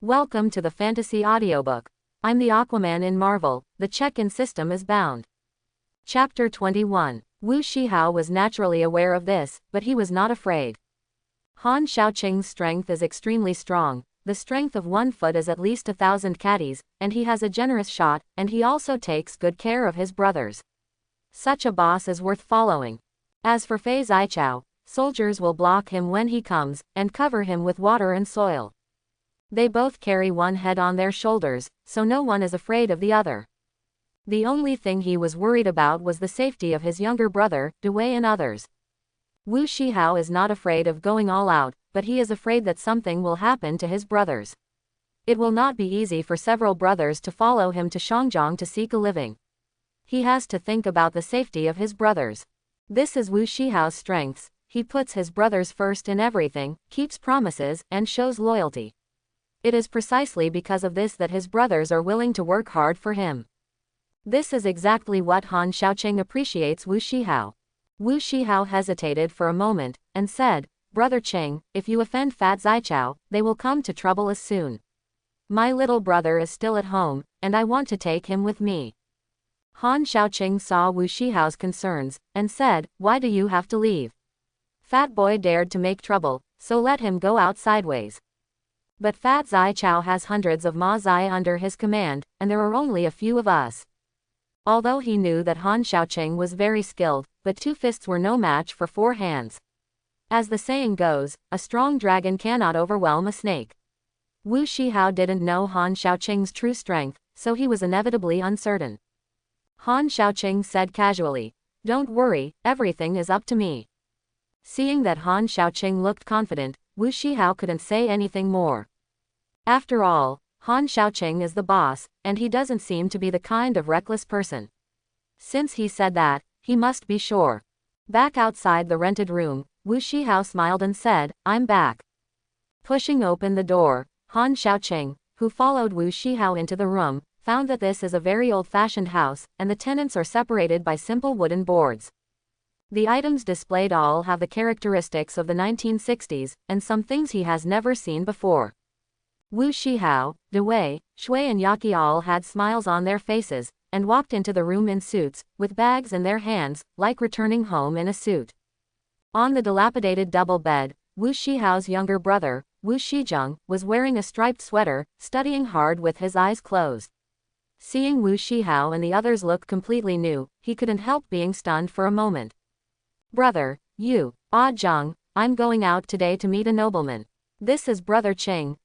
Welcome to the Fantasy Audiobook. I'm the Aquaman in Marvel, the check-in system is bound. Chapter 21. Wu Shihao was naturally aware of this, but he was not afraid. Han Xiaoqing's strength is extremely strong, the strength of 1 foot is at least 1,000 catties, and he has a generous shot, and he also takes good care of his brothers. Such a boss is worth following. As for Fat Zicha, soldiers will block him when he comes, and cover him with water and soil. They both carry one head on their shoulders, so no one is afraid of the other. The only thing he was worried about was the safety of his younger brother, duel and others. Wu Shihao is not afraid of going all out, but he is afraid that something will happen to his brothers. It will not be easy for several brothers to follow him to Shangjiang to seek a living. He has to think about the safety of his brothers. This is Wu Shihao's strengths. He puts his brothers first in everything, keeps promises, and shows loyalty. It is precisely because of this that his brothers are willing to work hard for him. This is exactly what Han Xiaoqing appreciates Wu Shihao. Wu Shihao hesitated for a moment, and said, "Brother Qing, if you offend Fat Zicha, they will come to trouble as soon. My little brother is still at home, and I want to take him with me." Han Xiaoqing saw Wu Shihao's concerns, and said, "Why do you have to leave? Fat boy dared to make trouble, so let him go out sideways. But Fat Zicha has hundreds of Ma Zai under his command, and there are only a few of us." Although he knew that Han Xiaoqing was very skilled, but 2 fists were no match for 4 hands. As the saying goes, a strong dragon cannot overwhelm a snake. Wu Shihao didn't know Han Xiaoqing's true strength, so he was inevitably uncertain. Han Xiaoqing said casually, "Don't worry, everything is up to me." Seeing that Han Xiaoqing looked confident, Wu Shihao couldn't say anything more. After all, Han Xiaoqing is the boss, and he doesn't seem to be the kind of reckless person. Since he said that, he must be sure. Back outside the rented room, Wu Shihao smiled and said, "I'm back." Pushing open the door, Han Xiaoqing, who followed Wu Shihao into the room, found that this is a very old-fashioned house, and the tenants are separated by simple wooden boards. The items displayed all have the characteristics of the 1960s, and some things he has never seen before. Wu Shihao, Dewei, Shui and Yaki all had smiles on their faces, and walked into the room in suits, with bags in their hands, like returning home in a suit. On the dilapidated double bed, Wu Shihao's younger brother, Wu Shijung, was wearing a striped sweater, studying hard with his eyes closed. Seeing Wu Shihao and the others look completely new, he couldn't help being stunned for a moment. "Brother, you, Zhang, I'm going out today to meet a nobleman. This is Brother Qing,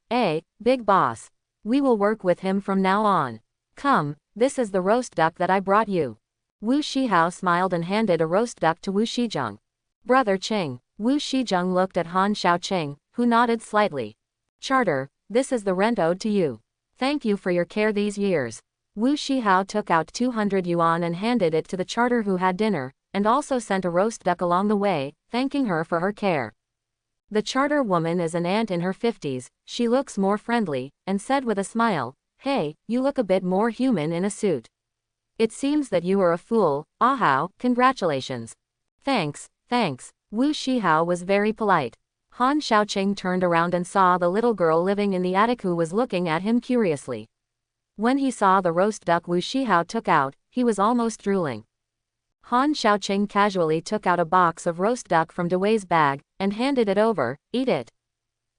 big boss. We will work with him from now on. Come, this is the roast duck that I brought you." Wu Shihao smiled and handed a roast duck to Wu Shijung. "Brother Qing." Wu Shijung looked at Han Xiaoqing, who nodded slightly. "Charter, this is the rent owed to you. Thank you for your care these years." Wu Shihao took out 200 yuan and handed it to the charter who had dinner, and also sent a roast duck along the way, thanking her for her care. The charter woman is an aunt in her 50s, she looks more friendly, and said with a smile, "Hey, you look a bit more human in a suit. It seems that you are a fool, Ahao, congratulations." Thanks. Wu Shihao was very polite. Han Xiaoqing turned around and saw the little girl living in the attic who was looking at him curiously. When he saw the roast duck Wu Shihao took out, he was almost drooling. Han Xiaoqing casually took out a box of roast duck from Dewei's bag, and handed it over, "Eat it."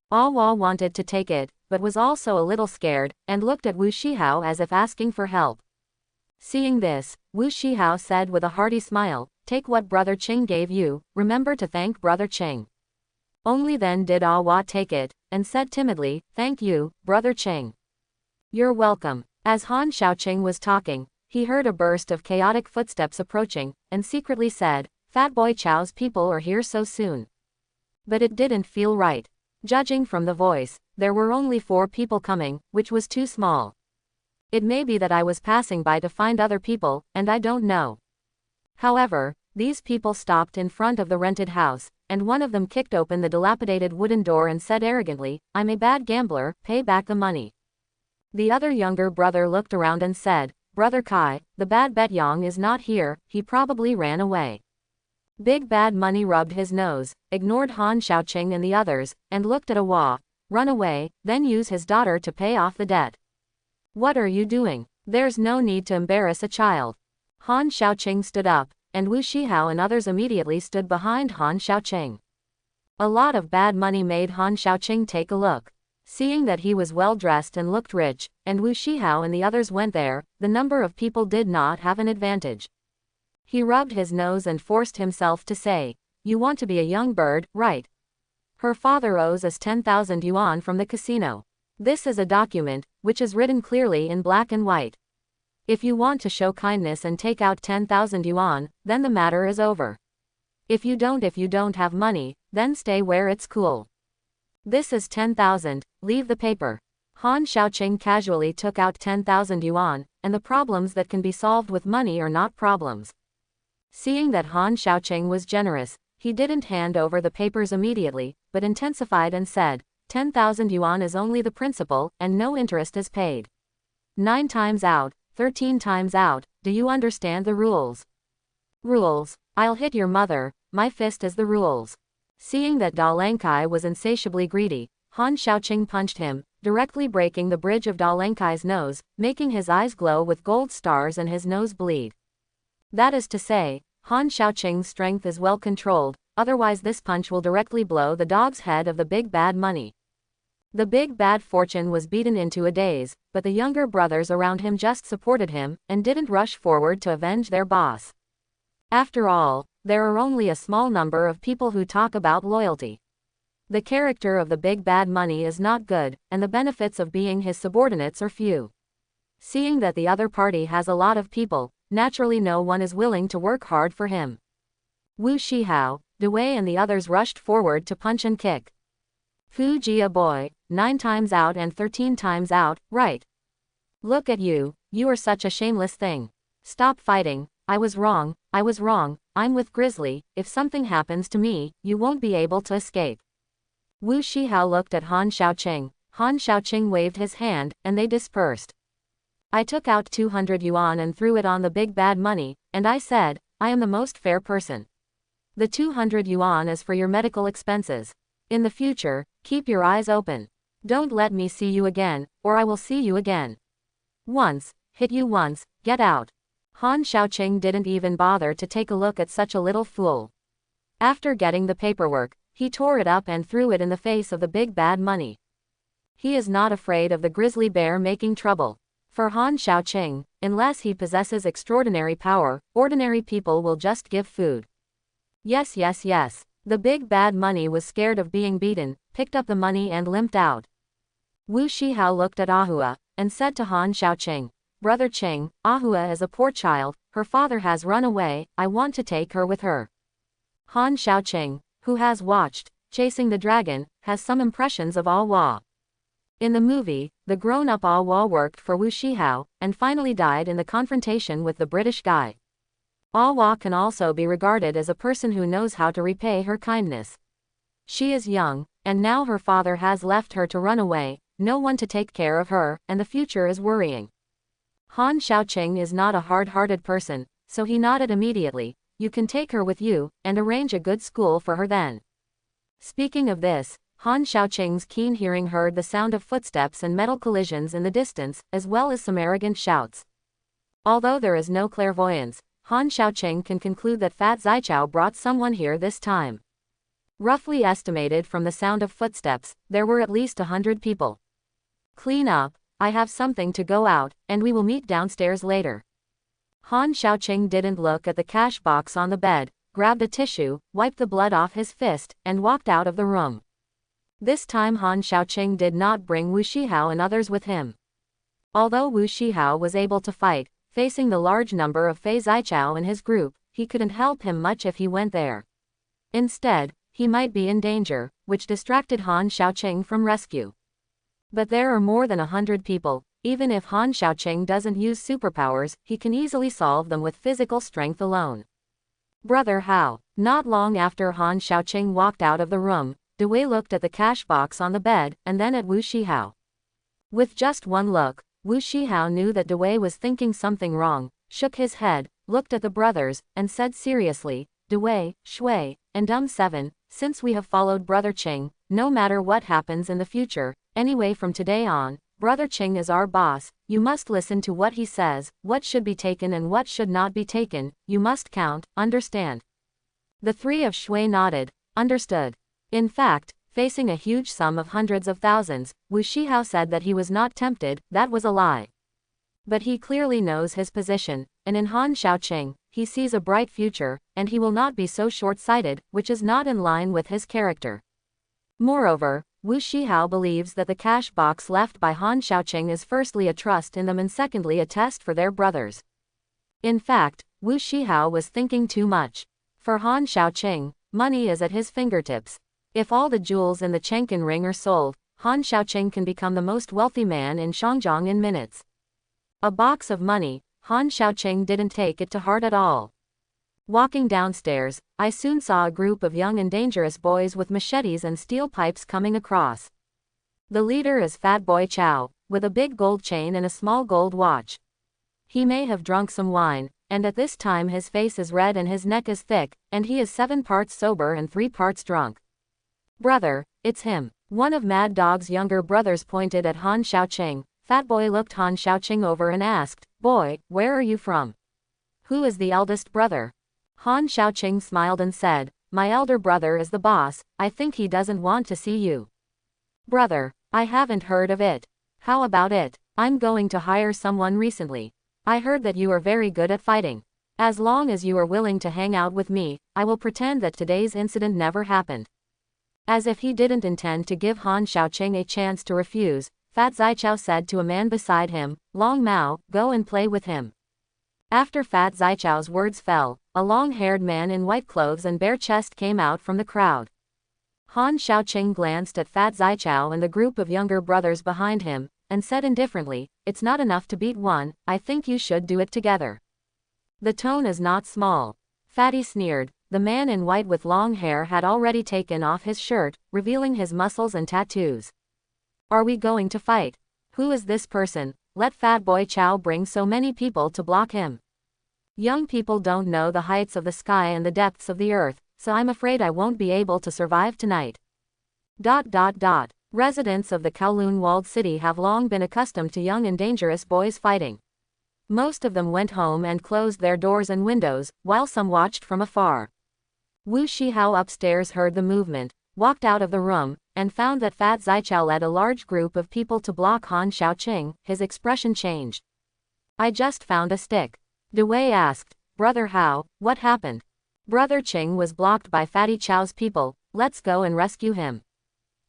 Awa wanted to take it, but was also a little scared, and looked at Wu Shihao as if asking for help. Seeing this, Wu Shihao said with a hearty smile, "Take what Brother Qing gave you, remember to thank Brother Qing." Only then did Awa take it, and said timidly, "Thank you, Brother Qing." "You're welcome." As Han Xiaoqing was talking, he heard a burst of chaotic footsteps approaching, and secretly said, "Fat boy Chow's people are here so soon." But it didn't feel right. Judging from the voice, there were only 4 people coming, which was too small. It may be that I was passing by to find other people, and I don't know. However, these people stopped in front of the rented house, and one of them kicked open the dilapidated wooden door and said arrogantly, "I'm a bad gambler, pay back the money." The other younger brother looked around and said, "Brother Kai, the bad Betyong is not here, he probably ran away." Big Bad Money rubbed his nose, ignored Han Xiaoqing and the others, and looked at Awa, run away, then use his daughter to pay off the debt. What are you doing? There's no need to embarrass a child. Han Xiaoqing stood up, and Wu Shihao and others immediately stood behind Han Xiaoqing. A lot of bad money made Han Xiaoqing take a look. Seeing that he was well dressed and looked rich, and Wu Shihao and the others went there, the number of people did not have an advantage. He rubbed his nose and forced himself to say, "You want to be a young bird, right? Her father owes us 10,000 yuan from the casino. This is a document, which is written clearly in black and white. If you want to show kindness and take out 10,000 yuan, then the matter is over. If you don't have money, then stay where it's cool. This is 10,000, leave the paper." Han Xiaoqing casually took out 10,000 yuan, and the problems that can be solved with money are not problems. Seeing that Han Xiaoqing was generous, he didn't hand over the papers immediately, but intensified and said, 10,000 yuan is only the principal, and no interest is paid. 9 times out, 13 times out, do you understand the rules? Rules. I'll hit your mother, my fist is the rules. Seeing that Da Langkai was insatiably greedy, Han Xiaoqing punched him, directly breaking the bridge of Da Langkai's nose, making his eyes glow with gold stars and his nose bleed. That is to say, Han Xiaoqing's strength is well controlled, otherwise this punch will directly blow the dog's head of the big bad money. The big bad fortune was beaten into a daze, but the younger brothers around him just supported him, and didn't rush forward to avenge their boss. After all, there are only a small number of people who talk about loyalty. The character of the big bad money is not good, and the benefits of being his subordinates are few. Seeing that the other party has a lot of people, naturally no one is willing to work hard for him. Wu Shihao, Dewey and the others rushed forward to punch and kick. Fu Jia boy, 9 times out and 13 times out, right? Look at you, you are such a shameless thing. Stop fighting, I was wrong, I'm with Grizzly, if something happens to me, you won't be able to escape. Wu Shihao looked at Han Xiaoqing. Han Xiaoqing waved his hand, and they dispersed. I took out 200 yuan and threw it on the big bad money, and I said, I am the most fair person. The 200 yuan is for your medical expenses. In the future, keep your eyes open. Don't let me see you again, or I will see you again. Once, hit you once, get out. Han Xiaoqing didn't even bother to take a look at such a little fool. After getting the paperwork, he tore it up and threw it in the face of the big bad money. He is not afraid of the grizzly bear making trouble. For Han Xiaoqing, unless he possesses extraordinary power, ordinary people will just give food. Yes. The big bad money was scared of being beaten, picked up the money and limped out. Wu Shihao looked at Ahua, and said to Han Xiaoqing, Brother Qing, Ahua is a poor child, her father has run away, I want to take her with her. Han Xiaoqing, who has watched Chasing the Dragon, has some impressions of Ahua. In the movie, the grown-up Ahua worked for Wu Shihao, and finally died in the confrontation with the British guy. Ahua can also be regarded as a person who knows how to repay her kindness. She is young, and now her father has left her to run away, no one to take care of her, and the future is worrying. Han Xiaoqing is not a hard-hearted person, so he nodded immediately, you can take her with you, and arrange a good school for her then. Speaking of this, Han Xiaoqing's keen hearing heard the sound of footsteps and metal collisions in the distance, as well as some arrogant shouts. Although there is no clairvoyance, Han Xiaoqing can conclude that Fat Zicha brought someone here this time. Roughly estimated from the sound of footsteps, there were at least 100 people. Clean up, I have something to go out, and we will meet downstairs later. Han Xiaoqing didn't look at the cash box on the bed, grabbed a tissue, wiped the blood off his fist, and walked out of the room. This time Han Xiaoqing did not bring Wu Shihao and others with him. Although Wu Shihao was able to fight, facing the large number of Fei Zichao and his group, he couldn't help him much if he went there. Instead, he might be in danger, which distracted Han Xiaoqing from rescue. But there are more than 100 people, even if Han Xiaoqing doesn't use superpowers, he can easily solve them with physical strength alone. Brother Hao. Not long after Han Xiaoqing walked out of the room, Dewey looked at the cash box on the bed, and then at Wu Shihao. With just one look, Wu Shihao knew that Dewey was thinking something wrong, shook his head, looked at the brothers, and said seriously, Dewey, Shui, and 7, since we have followed Brother Ching, no matter what happens in the future, anyway from today on, Brother Ching is our boss, you must listen to what he says, what should be taken and what should not be taken, you must count, understand? The three of Shui nodded, understood. In fact, facing a huge sum of hundreds of thousands, Wu Shihao said that he was not tempted, that was a lie. But he clearly knows his position, and in Han Xiaoqing, he sees a bright future, and he will not be so short-sighted, which is not in line with his character. Moreover, Wu Shihao believes that the cash box left by Han Xiaoqing is firstly a trust in them and secondly a test for their brothers. In fact, Wu Shihao was thinking too much. For Han Xiaoqing, money is at his fingertips. If all the jewels in the Chenkin ring are sold, Han Xiaoqing can become the most wealthy man in Shangjiang in minutes. A box of money, Han Xiaoqing didn't take it to heart at all. Walking downstairs, I soon saw a group of young and dangerous boys with machetes and steel pipes coming across. The leader is Fat Boy Chow, with a big gold chain and a small gold watch. He may have drunk some wine, and at this time his face is red and his neck is thick, and he is 7 parts sober and 3 parts drunk. Brother, it's him. One of Mad Dog's younger brothers pointed at Han Xiaoqing. Fat Boy looked Han Xiaoqing over and asked, "Boy, where are you from? Who is the eldest brother?" Han Xiaoqing smiled and said, "My elder brother is the boss, I think he doesn't want to see you." "Brother, I haven't heard of it. How about it? I'm going to hire someone recently. I heard that you are very good at fighting. As long as you are willing to hang out with me, I will pretend that today's incident never happened." As if he didn't intend to give Han Xiaoqing a chance to refuse, Fat Zicha said to a man beside him, "Long Mao, go and play with him." After Fat Zicha's words fell, a long-haired man in white clothes and bare chest came out from the crowd. Han Xiaoqing glanced at Fat Zicha and the group of younger brothers behind him, and said indifferently, "It's not enough to beat one, I think you should do it together." The tone is not small. Fatty sneered. The man in white with long hair had already taken off his shirt, revealing his muscles and tattoos. "Are we going to fight? Who is this person? Let Fat Boy Chow bring so many people to block him. Young people don't know the heights of the sky and the depths of the earth, so I'm afraid I won't be able to survive tonight." Residents of the Kowloon walled city have long been accustomed to young and dangerous boys fighting. Most of them went home and closed their doors and windows, while some watched from afar. Wu Shihao upstairs heard the movement, walked out of the room, and found that Fat Zicha led a large group of people to block Han Xiaoqing. His expression changed. "I just found a stick." Dewey asked, "Brother Hao, what happened?" "Brother Ching was blocked by Fatty Chow's people, let's go and rescue him."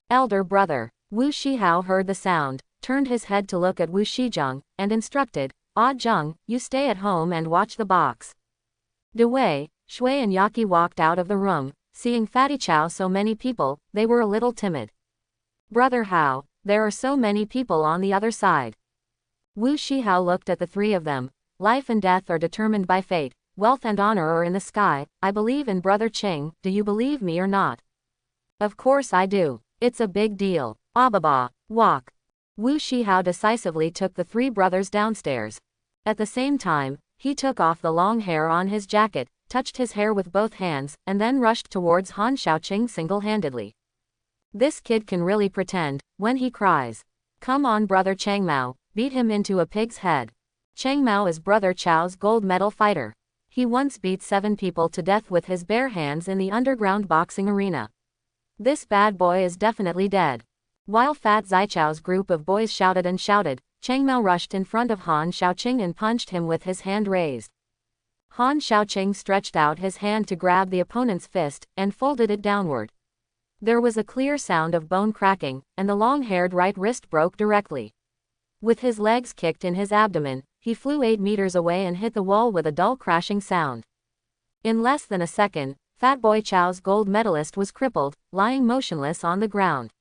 "Elder brother." Wu Shihao heard the sound, turned his head to look at Wu Shizheng, and instructed, "Ah Zheng, you stay at home and watch the box." Dewey, Shui and Yaki walked out of the room. Seeing Fatty Chow so many people, they were a little timid. "Brother Hao, there are so many people on the other side." Wu Shihao looked at the three of them. "Life and death are determined by fate, wealth and honor are in the sky, I believe in Brother Ching, do you believe me or not?" "Of course I do. It's a big deal. Ababa, walk." Wu Shihao decisively took the three brothers downstairs. At the same time, he took off the long hair on his jacket, touched his hair with both hands, and then rushed towards Han Xiaoqing single-handedly. This kid can really pretend, when he cries. "Come on brother Changmao, beat him into a pig's head." Changmao is Brother Chow's gold medal fighter. He once beat 7 people to death with his bare hands in the underground boxing arena. This bad boy is definitely dead. While Fat Zichao's group of boys shouted and shouted, Changmao rushed in front of Han Xiaoqing and punched him with his hand raised. Han Xiaoqing stretched out his hand to grab the opponent's fist, and folded it downward. There was a clear sound of bone cracking, and the long-haired right wrist broke directly. With his legs kicked in his abdomen, he flew 8 meters away and hit the wall with a dull crashing sound. In less than a second, Fat Boy Chow's gold medalist was crippled, lying motionless on the ground.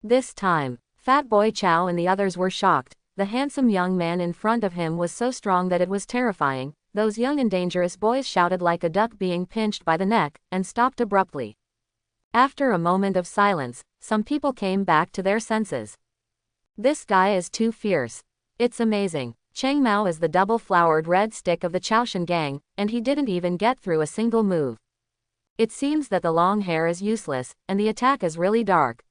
This time, Fat Boy Chow and the others were shocked. The handsome young man in front of him was so strong that it was terrifying. Those young and dangerous boys shouted like a duck being pinched by the neck, and stopped abruptly. After a moment of silence, some people came back to their senses. "This guy is too fierce. It's amazing. Changmao is the double-flowered red stick of the Chaoshan gang, and he didn't even get through a single move. It seems that the long hair is useless, and the attack is really dark.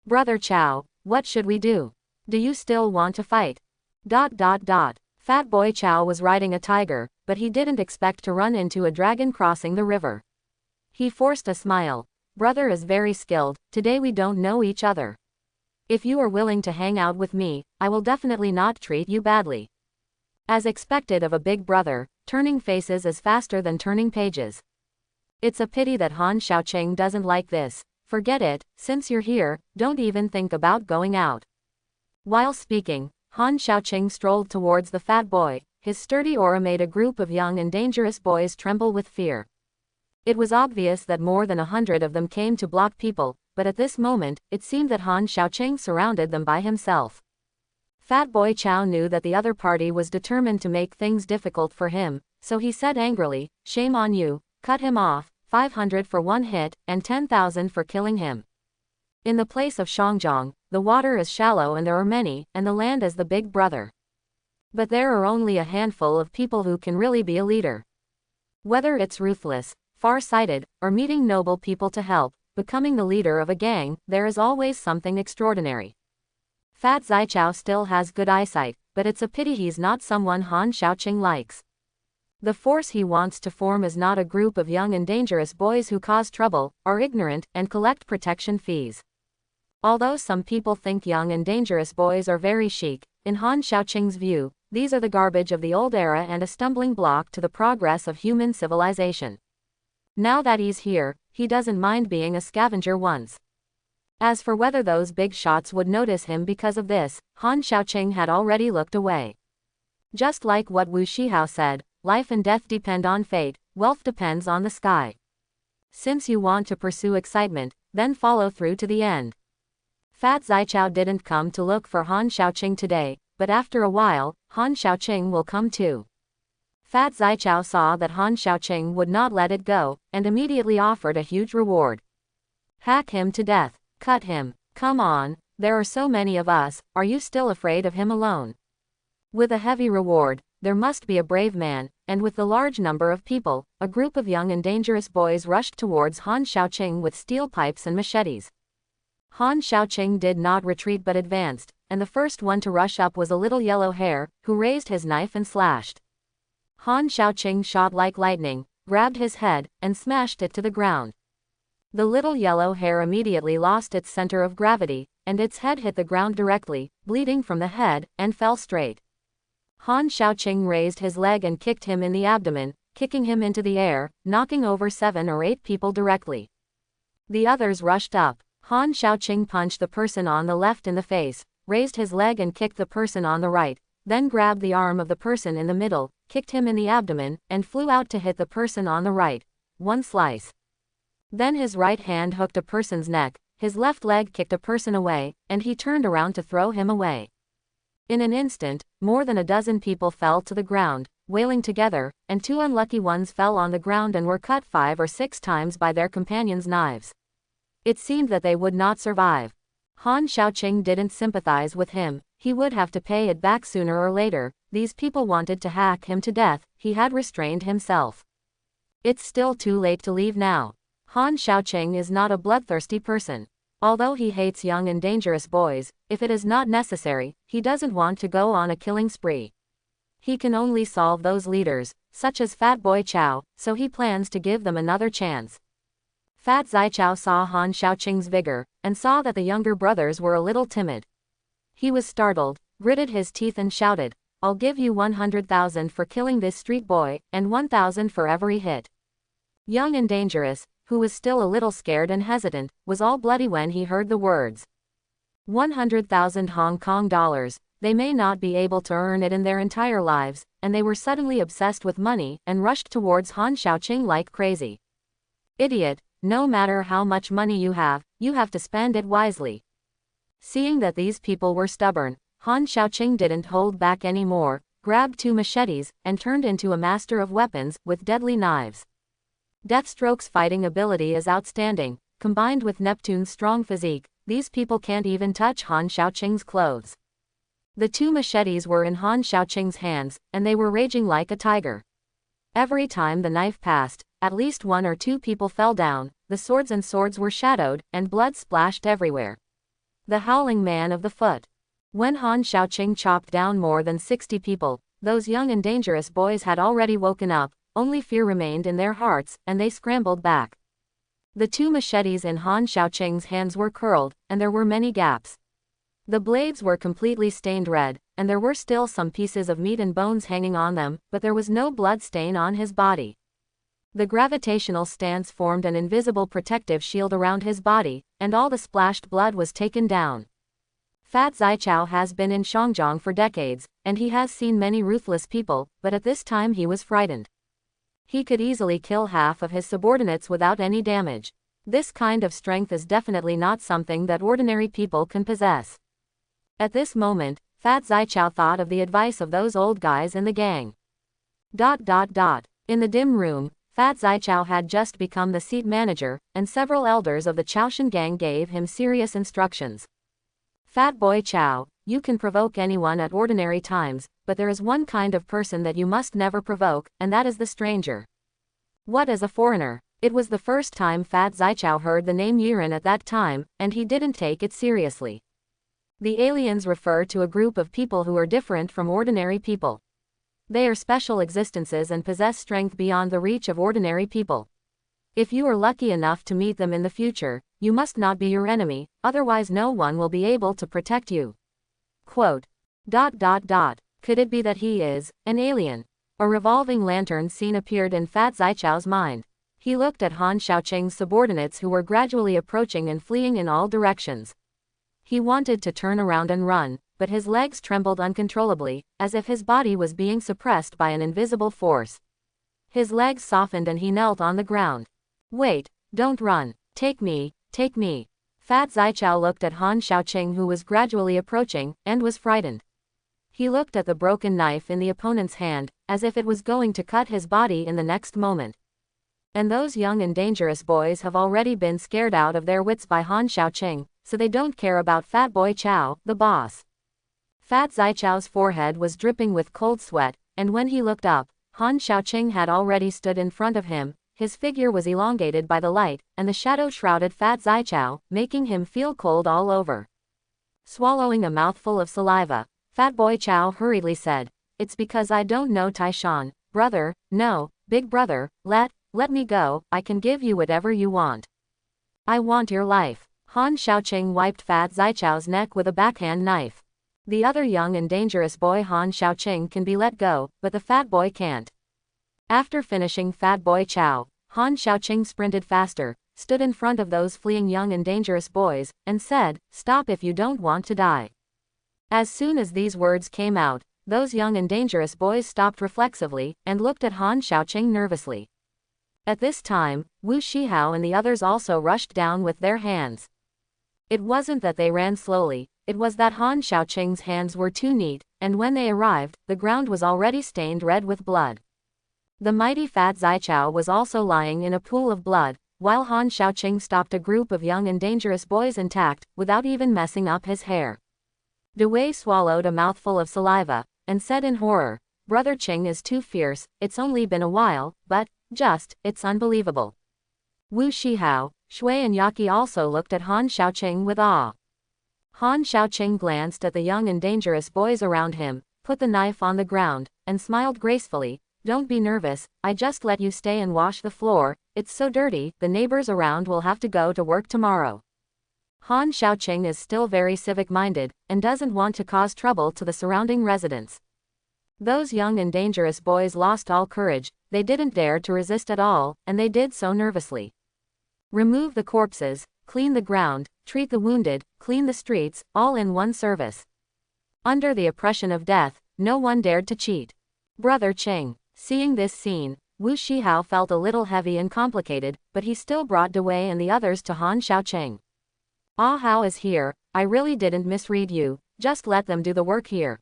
Brother Chow, what should we do? Do you still want to fight? Fat Boy Chow was riding a tiger, but he didn't expect to run into a dragon crossing the river. He forced a smile. Brother is very skilled, today we don't know each other. If you are willing to hang out with me, I will definitely not treat you badly. As expected of a big brother, turning faces is faster than turning pages. It's a pity that Han Xiaoqing doesn't like this. Forget it, since you're here, don't even think about going out. While speaking, Han Xiaoqing strolled towards the fat boy. His sturdy aura made a group of young and dangerous boys tremble with fear. It was obvious that more than 100 of them came to block people, but at this moment, it seemed that Han Xiaoqing surrounded them by himself. Fat Boy Chow knew that the other party was determined to make things difficult for him, so he said angrily, "Shame on you, cut him off, 500 for one hit, and 10,000 for killing him." In the place of Shangjiang, the water is shallow and there are many, and the land is the big brother. But there are only a handful of people who can really be a leader. Whether it's ruthless, far-sighted, or meeting noble people to help, becoming the leader of a gang, there is always something extraordinary. Fat Zicha still has good eyesight, but it's a pity he's not someone Han Xiaoqing likes. The force he wants to form is not a group of young and dangerous boys who cause trouble, are ignorant, and collect protection fees. Although some people think young and dangerous boys are very chic, in Han Xiaoqing's view, these are the garbage of the old era and a stumbling block to the progress of human civilization. Now that he's here, he doesn't mind being a scavenger once. As for whether those big shots would notice him because of this, Han Xiaoqing had already looked away. Just like what Wu Shihao said, life and death depend on fate, wealth depends on the sky. Since you want to pursue excitement, then follow through to the end. Fat Zicha didn't come to look for Han Xiaoqing today, but after a while, Han Xiaoqing will come too. Fat Zicha saw that Han Xiaoqing would not let it go, and immediately offered a huge reward. Hack him to death. Cut him. Come on, there are so many of us, are you still afraid of him alone? With a heavy reward, there must be a brave man, and with the large number of people, a group of young and dangerous boys rushed towards Han Xiaoqing with steel pipes and machetes. Han Xiaoqing did not retreat but advanced, and the first one to rush up was a little yellow hair, who raised his knife and slashed. Han Xiaoqing shot like lightning, grabbed his head, and smashed it to the ground. The little yellow hair immediately lost its center of gravity, and its head hit the ground directly, bleeding from the head, and fell straight. Han Xiaoqing raised his leg and kicked him in the abdomen, kicking him into the air, knocking over 7 or 8 people directly. The others rushed up. Han Xiaoqing punched the person on the left in the face, raised his leg and kicked the person on the right, then grabbed the arm of the person in the middle, kicked him in the abdomen, and flew out to hit the person on the right. One slice. Then his right hand hooked a person's neck, his left leg kicked a person away, and he turned around to throw him away. In an instant, more than a dozen people fell to the ground, wailing together, and 2 unlucky ones fell on the ground and were cut 5 or 6 times by their companions' knives. It seemed that they would not survive. Han Xiaoqing didn't sympathize with him, he would have to pay it back sooner or later. These people wanted to hack him to death, he had restrained himself. It's still too late to leave now. Han Xiaoqing is not a bloodthirsty person. Although he hates young and dangerous boys, if it is not necessary, he doesn't want to go on a killing spree. He can only solve those leaders, such as Fat Boy Chow, so he plans to give them another chance. Fat Zicha saw Han Xiaoqing's vigor, and saw that the younger brothers were a little timid. He was startled, gritted his teeth and shouted, "I'll give you 100,000 for killing this street boy, and 1,000 for every hit." Young and dangerous, who was still a little scared and hesitant, was all bloody when he heard the words. 100,000 Hong Kong dollars, they may not be able to earn it in their entire lives, and they were suddenly obsessed with money and rushed towards Han Xiaoqing like crazy. Idiot, no matter how much money you have to spend it wisely. Seeing that these people were stubborn, Han Xiaoqing didn't hold back anymore, grabbed 2 machetes, and turned into a master of weapons with deadly knives. Deathstroke's fighting ability is outstanding, combined with Neptune's strong physique, these people can't even touch Han Xiaoqing's clothes. The 2 machetes were in Han Xiaoqing's hands, and they were raging like a tiger. Every time the knife passed, at least 1 or 2 people fell down, the swords were shadowed, and blood splashed everywhere. The howling man of the foot. When Han Xiaoqing chopped down more than 60 people, those young and dangerous boys had already woken up, only fear remained in their hearts, and they scrambled back. The 2 machetes in Han Xiaoqing's hands were curled, and there were many gaps. The blades were completely stained red, and there were still some pieces of meat and bones hanging on them, but there was no blood stain on his body. The gravitational stance formed an invisible protective shield around his body, and all the splashed blood was taken down. Fat Zicha has been in Shangjiang for decades, and he has seen many ruthless people, but at this time he was frightened. He could easily kill half of his subordinates without any damage. This kind of strength is definitely not something that ordinary people can possess. At this moment, Fat Zicha thought of the advice of those old guys in the gang. In the dim room, Fat Zicha had just become the seat manager, and several elders of the Chaoshan gang gave him serious instructions. Fat boy Chow, you can provoke anyone at ordinary times, but there is one kind of person that you must never provoke, and that is the stranger. What is a foreigner? It was the first time Fat Zicha heard the name Yiren at that time, and he didn't take it seriously. The aliens refer to a group of people who are different from ordinary people. They are special existences and possess strength beyond the reach of ordinary people. If you are lucky enough to meet them in the future, you must not be your enemy, otherwise no one will be able to protect you. Quote. Could it be that he is an alien? A revolving lantern scene appeared in Fat Zichao's mind. He looked at Han Xiaoqing's subordinates who were gradually approaching and fleeing in all directions. He wanted to turn around and run, but his legs trembled uncontrollably, as if his body was being suppressed by an invisible force. His legs softened and he knelt on the ground. Wait, don't run. Take me, take me. Fat Zicha looked at Han Xiaoqing who was gradually approaching, and was frightened. He looked at the broken knife in the opponent's hand, as if it was going to cut his body in the next moment. And those young and dangerous boys have already been scared out of their wits by Han Xiaoqing, so they don't care about Fat Boy Chow, the boss. Fat Zichao's forehead was dripping with cold sweat, and when he looked up, Han Xiaoqing had already stood in front of him. His figure was elongated by the light, and the shadow shrouded Fat Zicha, making him feel cold all over. Swallowing a mouthful of saliva, Fat Boy Chow hurriedly said, "It's because I don't know Taishan, brother, no, big brother, let me go, I can give you whatever you want. I want your life." Han Xiaoqing wiped Fat Zichao's neck with a backhand knife. The other young and dangerous boy Han Xiaoqing can be let go, but the fat boy can't. After finishing Fat Boy Chow, Han Xiaoqing sprinted faster, stood in front of those fleeing young and dangerous boys, and said, "Stop if you don't want to die." As soon as these words came out, those young and dangerous boys stopped reflexively, and looked at Han Xiaoqing nervously. At this time, Wu Shihao and the others also rushed down with their hands. It wasn't that they ran slowly, it was that Han Xiaoqing's hands were too neat, and when they arrived, the ground was already stained red with blood. The mighty Fat Zicha was also lying in a pool of blood, while Han Xiaoqing stopped a group of young and dangerous boys intact, without even messing up his hair. Dewey swallowed a mouthful of saliva, and said in horror, "Brother Qing is too fierce, it's only been a while, but, it's unbelievable." Wu Shihao, Shui and Yaqi also looked at Han Xiaoqing with awe. Han Xiaoqing glanced at the young and dangerous boys around him, put the knife on the ground, and smiled gracefully. "Don't be nervous, I just let you stay and wash the floor, it's so dirty, the neighbors around will have to go to work tomorrow." Han Xiaoqing is still very civic-minded, and doesn't want to cause trouble to the surrounding residents. Those young and dangerous boys lost all courage, they didn't dare to resist at all, and they did so nervously. Remove the corpses, clean the ground, treat the wounded, clean the streets, all in one service. Under the oppression of death, no one dared to cheat. Brother Qing. Seeing this scene, Wu Shihao felt a little heavy and complicated, but he still brought Dewey and the others to Han Xiaoqing. "Ah Hao is here, I really didn't misread you, just let them do the work here."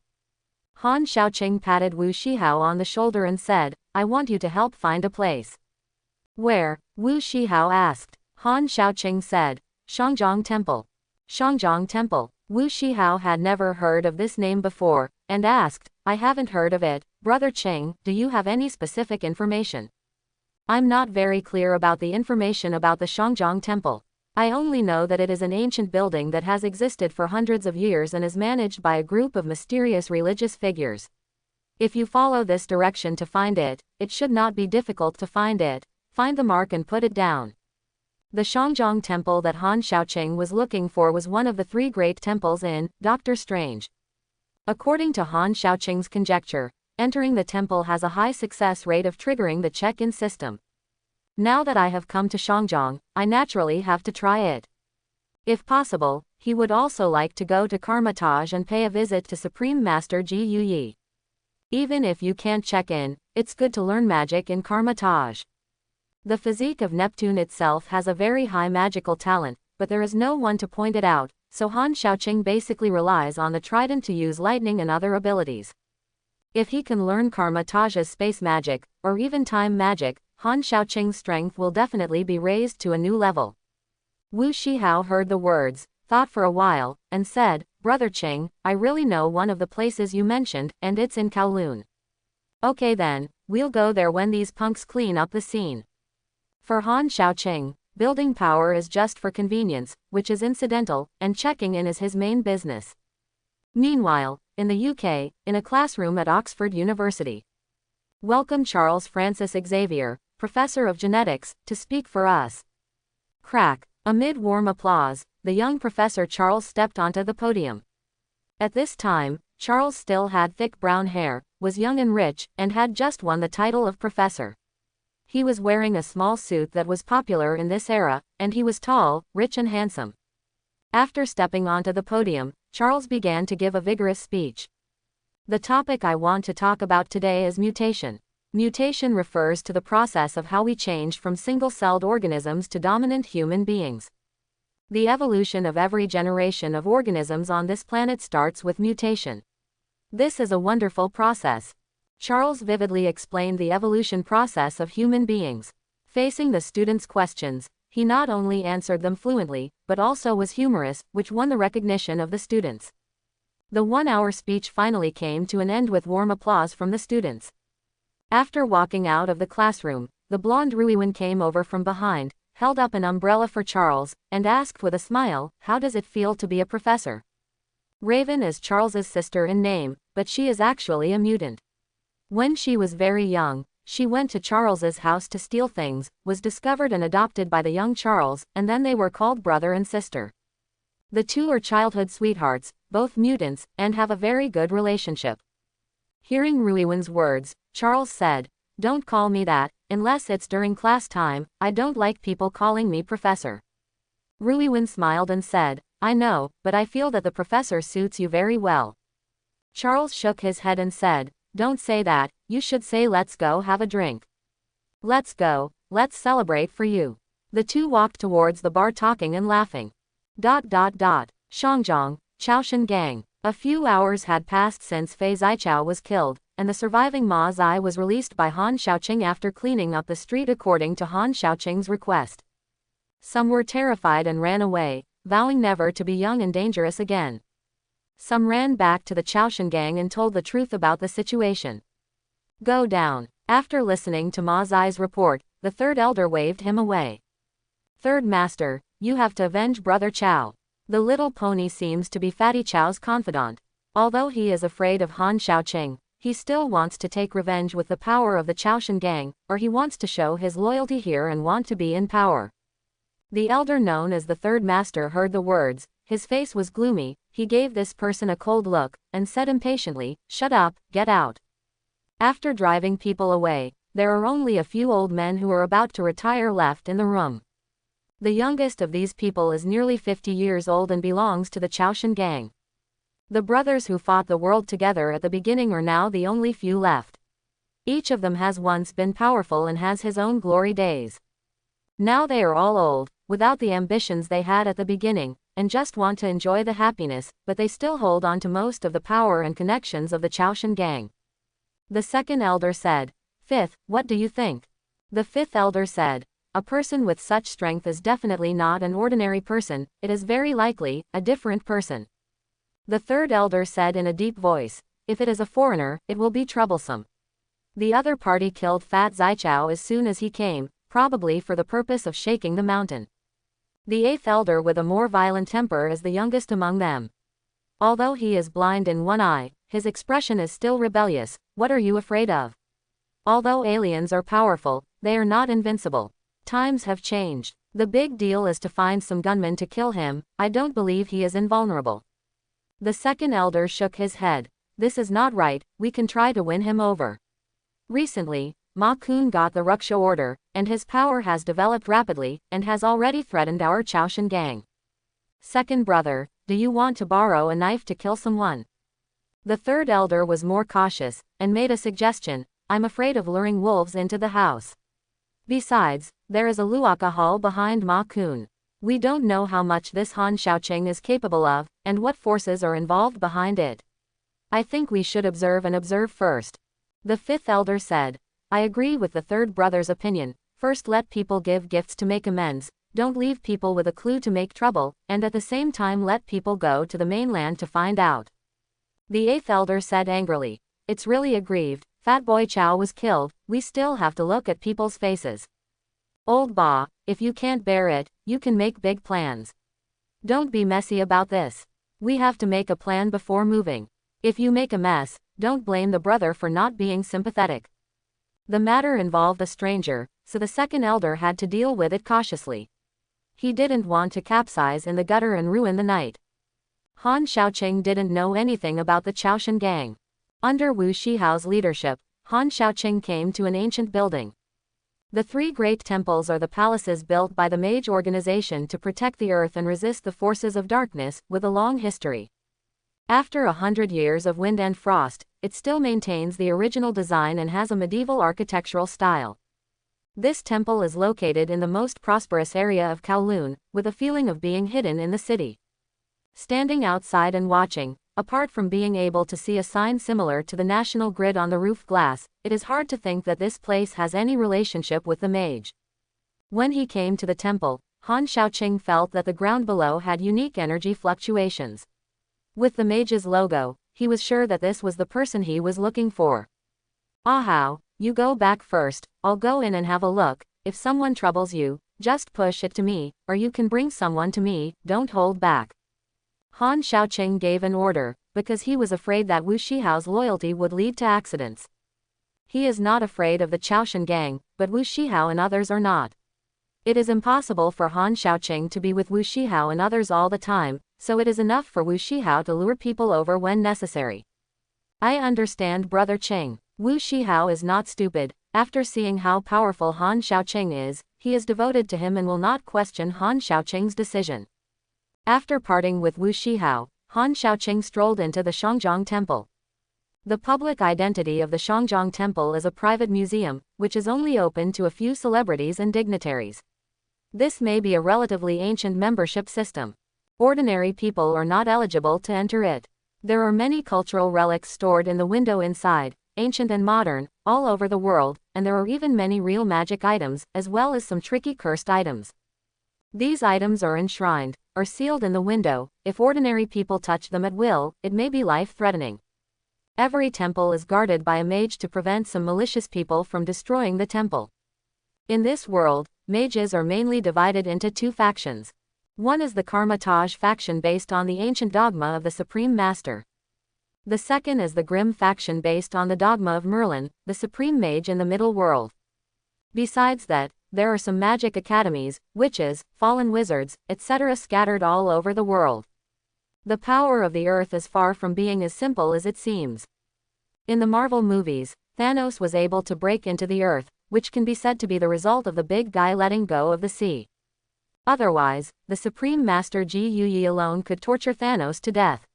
Han Xiaoqing patted Wu Shihao on the shoulder and said, "I want you to help find a place." "Where?" Wu Shihao asked. Han Xiaoqing said, "Shangjiang Temple." Shangjiang Temple. Wu Shihao had never heard of this name before, and asked, "I haven't heard of it, Brother Qing, do you have any specific information?" I'm not very clear about the information about the Shangjiang Temple. I only know that it is an ancient building that has existed for hundreds of years and is managed by a group of mysterious religious figures. If you follow this direction to find it, it should not be difficult to find it. Find the mark and put it down. The Shangjiang Temple that Han Xiaoqing was looking for was one of the 3 great temples in Doctor Strange. According to Han Xiaoqing's conjecture, entering the temple has a high success rate of triggering the check-in system. Now that I have come to Shangjiang, I naturally have to try it. If possible, he would also like to go to Karmatage and pay a visit to Supreme Master Ji Yuyi. Even if you can't check in, it's good to learn magic in Karmatage. The physique of Neptune itself has a very high magical talent, but there is no one to point it out, so Han Xiaoqing basically relies on the trident to use lightning and other abilities. If he can learn Karmatage's space magic, or even time magic, Han Xiaoqing's strength will definitely be raised to a new level. Wu Shihao heard the words, thought for a while, and said, Brother Qing, I really know one of the places you mentioned, and it's in Kowloon. Okay then, we'll go there when these punks clean up the scene. For Han Xiaoqing, building power is just for convenience, which is incidental, and checking in is his main business. Meanwhile, in the UK, in a classroom at Oxford University. Welcome Charles Francis Xavier, Professor of Genetics, to speak for us. Crack. Amid warm applause, the young Professor Charles stepped onto the podium. At this time, Charles still had thick brown hair, was young and rich, and had just won the title of professor. He was wearing a small suit that was popular in this era, and he was tall, rich and handsome. After stepping onto the podium, Charles began to give a vigorous speech. The topic I want to talk about today is mutation. Mutation refers to the process of how we change from single-celled organisms to dominant human beings. The evolution of every generation of organisms on this planet starts with mutation. This is a wonderful process. Charles vividly explained the evolution process of human beings. Facing the students' questions, he not only answered them fluently, but also was humorous, which won the recognition of the students. The 1-hour speech finally came to an end with warm applause from the students. After walking out of the classroom, the blonde Ruiwen came over from behind, held up an umbrella for Charles, and asked with a smile, how does it feel to be a professor? Raven is Charles's sister in name, but she is actually a mutant. When she was very young, she went to Charles's house to steal things, was discovered and adopted by the young Charles, and then they were called brother and sister. The two are childhood sweethearts, both mutants, and have a very good relationship. Hearing Ruiwen's words, Charles said, Don't call me that, unless it's during class time, I don't like people calling me professor. Ruiwen smiled and said, I know, but I feel that the professor suits you very well. Charles shook his head and said, Don't say that, you should say let's go have a drink. Let's go, let's celebrate for you. The two walked towards the bar talking and laughing. Shangjiang, Chaoshan Gang. A few hours had passed since Fat Zicha was killed, and the surviving Ma Zai was released by Han Xiaoqing after cleaning up the street according to Han Xiaoqing's request. Some were terrified and ran away, vowing never to be young and dangerous again. Some ran back to the Chaoshan Gang and told the truth about the situation. Go down. After listening to Ma Zai's report, the third elder waved him away. Third master, you have to avenge Brother Chao. The little pony seems to be Fatty Chao's confidant. Although he is afraid of Han Xiaoqing, he still wants to take revenge with the power of the Chaoshan Gang, or he wants to show his loyalty here and want to be in power. The elder known as the third master heard the words, his face was gloomy, he gave this person a cold look, and said impatiently, Shut up, get out. After driving people away, there are only a few old men who are about to retire left in the room. The youngest of these people is nearly 50 years old and belongs to the Chaoshan Gang. The brothers who fought the world together at the beginning are now the only few left. Each of them has once been powerful and has his own glory days. Now they are all old, without the ambitions they had at the beginning, and just want to enjoy the happiness, but they still hold on to most of the power and connections of the Chaoshan Gang. The second elder said, Fifth, what do you think? The fifth elder said, A person with such strength is definitely not an ordinary person, it is very likely a different person. The third elder said in a deep voice, If it is a foreigner, it will be troublesome. The other party killed Fat Zicha as soon as he came, probably for the purpose of shaking the mountain. The eighth elder with a more violent temper is the youngest among them. Although he is blind in one eye, his expression is still rebellious. What are you afraid of? Although aliens are powerful, they are not invincible. Times have changed. The big deal is to find some gunmen to kill him. I don't believe he is invulnerable. The second elder shook his head. This is not right, we can try to win him over. Recently, Makun got the Ruksha order, and his power has developed rapidly, and has already threatened our Chaoshan gang. Second brother, do you want to borrow a knife to kill someone? The third elder was more cautious, and made a suggestion. I'm afraid of luring wolves into the house. Besides, there is a Luaka hall behind Makun. We don't know how much this Han Xiaoqing is capable of, and what forces are involved behind it. I think we should observe first. The fifth elder said. I agree with the third brother's opinion. First let people give gifts to make amends, don't leave people with a clue to make trouble, and at the same time let people go to the mainland to find out. The eighth elder said angrily. It's really aggrieved, Fat Boy Chow was killed, we still have to look at people's faces. Old Ba, if you can't bear it, you can make big plans. Don't be messy about this. We have to make a plan before moving. If you make a mess, don't blame the brother for not being sympathetic. The matter involved a stranger, so the second elder had to deal with it cautiously. He didn't want to capsize in the gutter and ruin the night. Han Xiaoqing didn't know anything about the Chaoshan gang. Under Wu Shihao's leadership, Han Xiaoqing came to an ancient building. The three great temples are the palaces built by the mage organization to protect the earth and resist the forces of darkness, with a long history. After 100 years of wind and frost, it still maintains the original design and has a medieval architectural style. This temple is located in the most prosperous area of Kowloon, with a feeling of being hidden in the city. Standing outside and watching, apart from being able to see a sign similar to the national grid on the roof glass, it is hard to think that this place has any relationship with the mage. When he came to the temple, Han Xiaoqing felt that the ground below had unique energy fluctuations. With the mage's logo, he was sure that this was the person he was looking for. Ahau, you go back first, I'll go in and have a look. If someone troubles you, just push it to me, or you can bring someone to me, don't hold back. Han Xiaoqing gave an order, because he was afraid that Wu Shihao's loyalty would lead to accidents. He is not afraid of the Chaoshan gang, but Wu Shihao and others are not. It is impossible for Han Xiaoqing to be with Wu Shihao and others all the time, so it is enough for Wu Shihao to lure people over when necessary. I understand Brother Qing. Wu Shihao is not stupid. After seeing how powerful Han Xiaoqing is, he is devoted to him and will not question Han Xiaoqing's decision. After parting with Wu Shihao, Han Xiaoqing strolled into the Shangjiang Temple. The public identity of the Shangjiang Temple is a private museum, which is only open to a few celebrities and dignitaries. This may be a relatively ancient membership system. Ordinary people are not eligible to enter it. There are many cultural relics stored in the window inside, ancient and modern, all over the world, and there are even many real magic items, as well as some tricky cursed items. These items are enshrined, or sealed in the window. If ordinary people touch them at will, it may be life-threatening. Every temple is guarded by a mage to prevent some malicious people from destroying the temple. In this world, mages are mainly divided into two factions. One is the Karma-Taj faction based on the ancient dogma of the Supreme Master. The second is the Grim faction based on the dogma of Merlin, the Supreme Mage in the Middle World. Besides that, there are some magic academies, witches, fallen wizards, etc. scattered all over the world. The power of the earth is far from being as simple as it seems. In the Marvel movies, Thanos was able to break into the earth, which can be said to be the result of the big guy letting go of the sea. Otherwise, the Supreme Master Ji Yuyi alone could torture Thanos to death.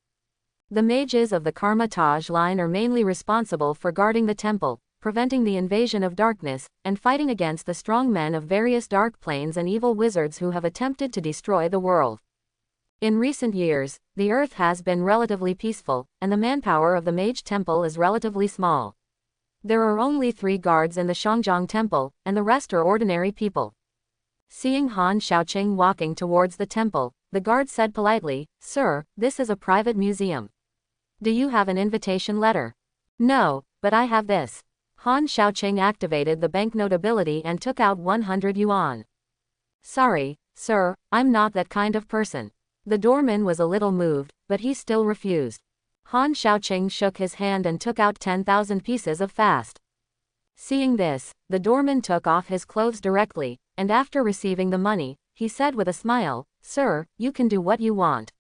The mages of the Karma-Taj line are mainly responsible for guarding the temple, preventing the invasion of darkness, and fighting against the strong men of various dark planes and evil wizards who have attempted to destroy the world. In recent years, the earth has been relatively peaceful, and the manpower of the Mage Temple is relatively small. There are only 3 guards in the Shangjiang Temple, and the rest are ordinary people. Seeing Han Xiaoqing walking towards the temple, the guard said politely, "Sir, this is a private museum. Do you have an invitation letter?" "No, but I have this." Han Xiaoqing activated the banknote ability and took out 100 yuan. Sorry, sir, I'm not that kind of person. The doorman was a little moved, but he still refused. Han Xiaoqing shook his hand and took out 10,000 pieces of fast. Seeing this, the doorman took off his clothes directly, and after receiving the money, he said with a smile, "Sir, you can do what you want.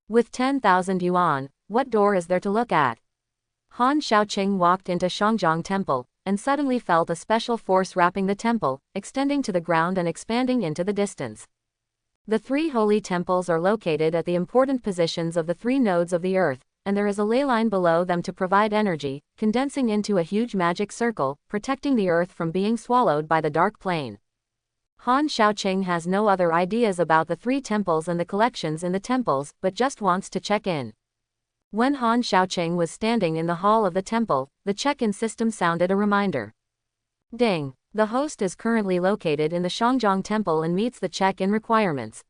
With 10,000 yuan, what door is there to look at?" Han Xiaoqing walked into Shangjiang Temple, and suddenly felt a special force wrapping the temple, extending to the ground and expanding into the distance. The three holy temples are located at the important positions of the three nodes of the earth, and there is a ley line below them to provide energy, condensing into a huge magic circle, protecting the earth from being swallowed by the dark plane. Han Xiaoqing has no other ideas about the three temples and the collections in the temples, but just wants to check in. When Han Xiaoqing was standing in the hall of the temple, the check-in system sounded a reminder. Ding! The host is currently located in the Shangjiang Temple and meets the check-in requirements.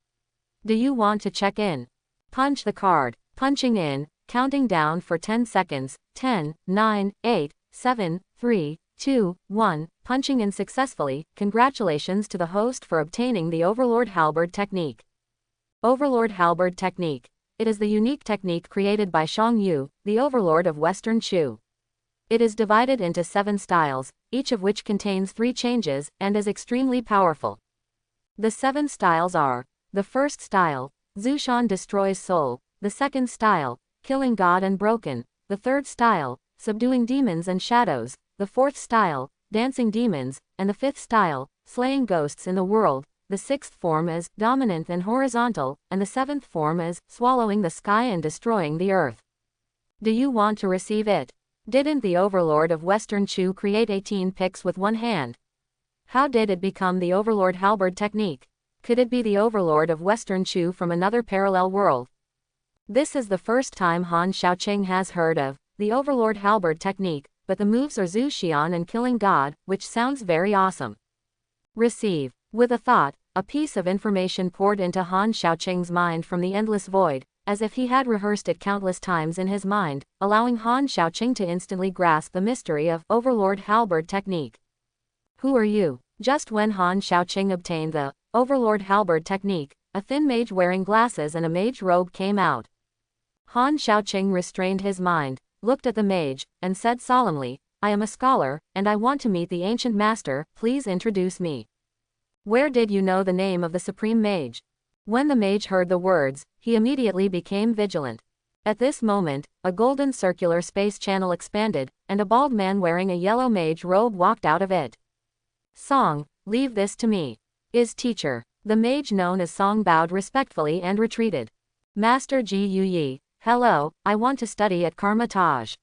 Do you want to check in? Punch the card. Punching in, counting down for 10 seconds, 10, 9, 8, 7, 3, 2, 1, punching in successfully. Congratulations to the host for obtaining the Overlord Halberd technique. Overlord Halberd technique. It is the unique technique created by Shang Yu, the overlord of Western Chu. It is divided into 7 styles, each of which contains 3 changes, and is extremely powerful. The 7 styles are: the first style, Zushan destroys soul; the second style, killing God and broken; the third style, subduing demons and shadows; the fourth style, dancing demons; and the fifth style, slaying ghosts in the world. The sixth form is dominant and horizontal, and the seventh form is swallowing the sky and destroying the earth. Do you want to receive it? Didn't the overlord of Western Chu create 18 picks with one hand? How did it become the Overlord Halberd technique? Could it be the overlord of Western Chu from another parallel world? This is the first time Han Xiaoqing has heard of the Overlord Halberd technique, but the moves are Zhu Xian and Killing God, which sounds very awesome. Receive. With a thought, a piece of information poured into Han Xiaoqing's mind from the endless void, as if he had rehearsed it countless times in his mind, allowing Han Xiaoqing to instantly grasp the mystery of Overlord Halberd technique. Who are you? Just when Han Xiaoqing obtained the Overlord Halberd technique, a thin mage wearing glasses and a mage robe came out. Han Xiaoqing restrained his mind, looked at the mage, and said solemnly, "I am a scholar, and I want to meet the ancient master, please introduce me." Where did you know the name of the supreme mage? When the mage heard the words, he immediately became vigilant. At this moment, a golden circular space channel expanded, and a bald man wearing a yellow mage robe walked out of it. Song, leave this to me. Is teacher. The mage known as Song bowed respectfully and retreated. Master Ji Yuyi, hello, I want to study at Karma Taj.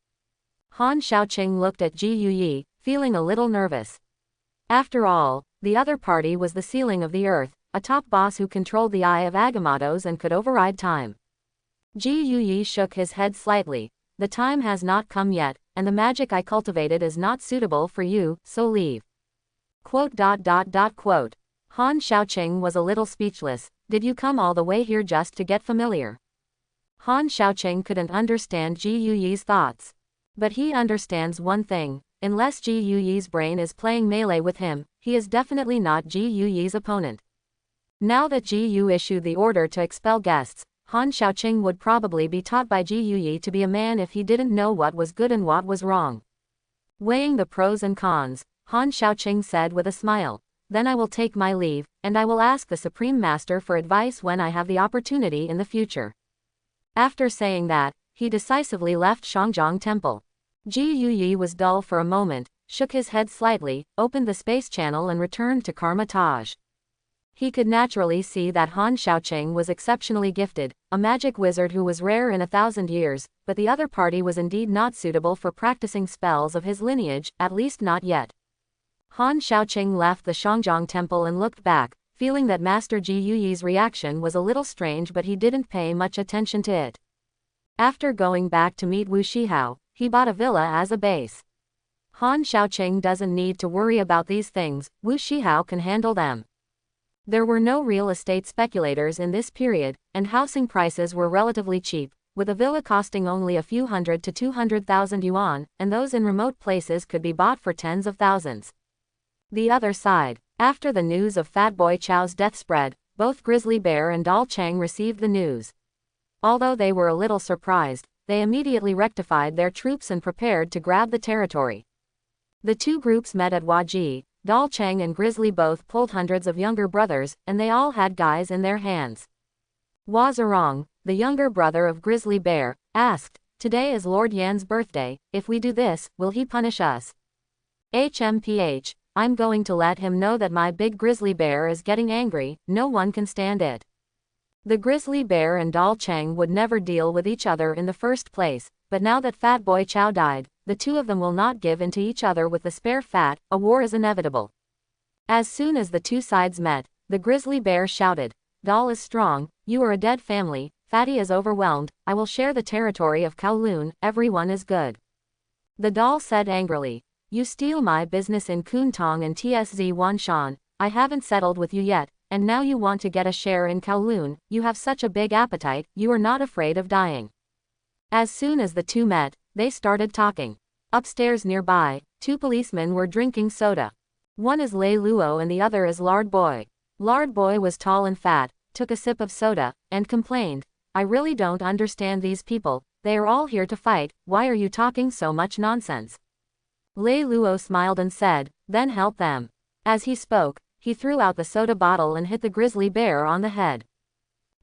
Han Xiaoqing looked at Ji Yuyi, feeling a little nervous. After all, the other party was the ceiling of the earth, a top boss who controlled the Eye of Agamottos and could override time. Ji Yuyi shook his head slightly. The time has not come yet, and the magic I cultivated is not suitable for you, so leave. Quote. Han Xiaoqing was a little speechless. Did you come all the way here just to get familiar? Han Xiaoqing couldn't understand Ji Yuyi's thoughts. But he understands one thing. Unless Ji Yuyi's brain is playing melee with him, he is definitely not Ji Yuyi's opponent. Now that Ji Yu issued the order to expel guests, Han Xiaoqing would probably be taught by Ji Yuyi to be a man if he didn't know what was good and what was wrong. Weighing the pros and cons, Han Xiaoqing said with a smile, "Then I will take my leave, and I will ask the Supreme Master for advice when I have the opportunity in the future." After saying that, he decisively left Shangjiang Temple. Ji Yuyi was dull for a moment, shook his head slightly, opened the space channel and returned to Karma Taj. He could naturally see that Han Xiaoqing was exceptionally gifted, a magic wizard who was rare in 1,000 years, but the other party was indeed not suitable for practicing spells of his lineage, at least not yet. Han Xiaoqing left the Shangjiang Temple and looked back, feeling that Master Ji Yuyi's reaction was a little strange, but he didn't pay much attention to it. After going back to meet Wu Shihao, he bought a villa as a base. Han Xiaoqing doesn't need to worry about these things, Wu Shihao can handle them. There were no real estate speculators in this period, and housing prices were relatively cheap, with a villa costing only a few hundred to 200,000 yuan, and those in remote places could be bought for tens of thousands. The other side. After the news of Fatboy Chow's death spread, both Grizzly Bear and Dal Chang received the news. Although they were a little surprised, they immediately rectified their troops and prepared to grab the territory. The two groups met at Waji. Dal Chang and Grizzly both pulled hundreds of younger brothers, and they all had guys in their hands. Wazirong, the younger brother of Grizzly Bear, asked, "Today is Lord Yan's birthday. If we do this, will he punish us?" "HMPH, I'm going to let him know that my big Grizzly Bear is getting angry. No one can stand it." The Grizzly Bear and Dal Chang would never deal with each other in the first place, but now that Fatboy Chow died, the two of them will not give in to each other with the spare fat. A war is inevitable. As soon as the two sides met, the Grizzly Bear shouted, "Dal is strong, you are a dead family, Fatty is overwhelmed, I will share the territory of Kowloon, everyone is good." The Dal said angrily, "You steal my business in Kuntong and TSZ Wanshan, I haven't settled with you yet, and now you want to get a share in Kowloon, you have such a big appetite, you are not afraid of dying." As soon as the two met, they started talking. Upstairs nearby, two policemen were drinking soda. One is Lei Luo and the other is Lard Boy. Lard Boy was tall and fat, took a sip of soda, and complained, "I really don't understand these people, they are all here to fight, why are you talking so much nonsense?" Lei Luo smiled and said, "Then help them." As he spoke, he threw out the soda bottle and hit the Grizzly Bear on the head.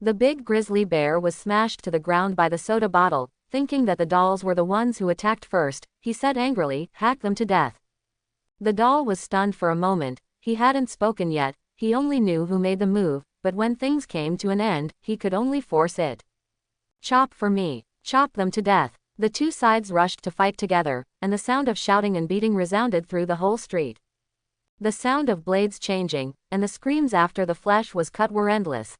The big Grizzly Bear was smashed to the ground by the soda bottle. Thinking that the dolls were the ones who attacked first, he said angrily, "Hack them to death." The doll was stunned for a moment. He hadn't spoken yet, he only knew who made the move, but when things came to an end, he could only force it. "Chop for me. Chop them to death." The two sides rushed to fight together, and the sound of shouting and beating resounded through the whole street. The sound of blades changing, and the screams after the flesh was cut were endless.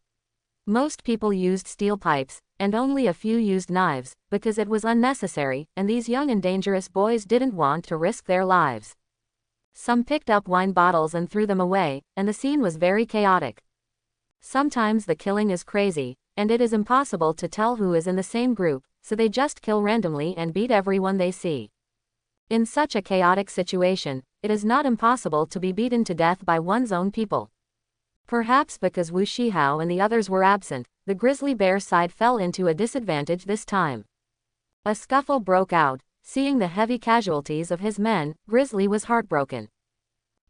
Most people used steel pipes, and only a few used knives, because it was unnecessary, and these young and dangerous boys didn't want to risk their lives. Some picked up wine bottles and threw them away, and the scene was very chaotic. Sometimes the killing is crazy, and it is impossible to tell who is in the same group, so they just kill randomly and beat everyone they see. In such a chaotic situation, it is not impossible to be beaten to death by one's own people. Perhaps because Wu Shihao and the others were absent, the Grizzly Bear side fell into a disadvantage this time. A scuffle broke out. Seeing the heavy casualties of his men, Grizzly was heartbroken.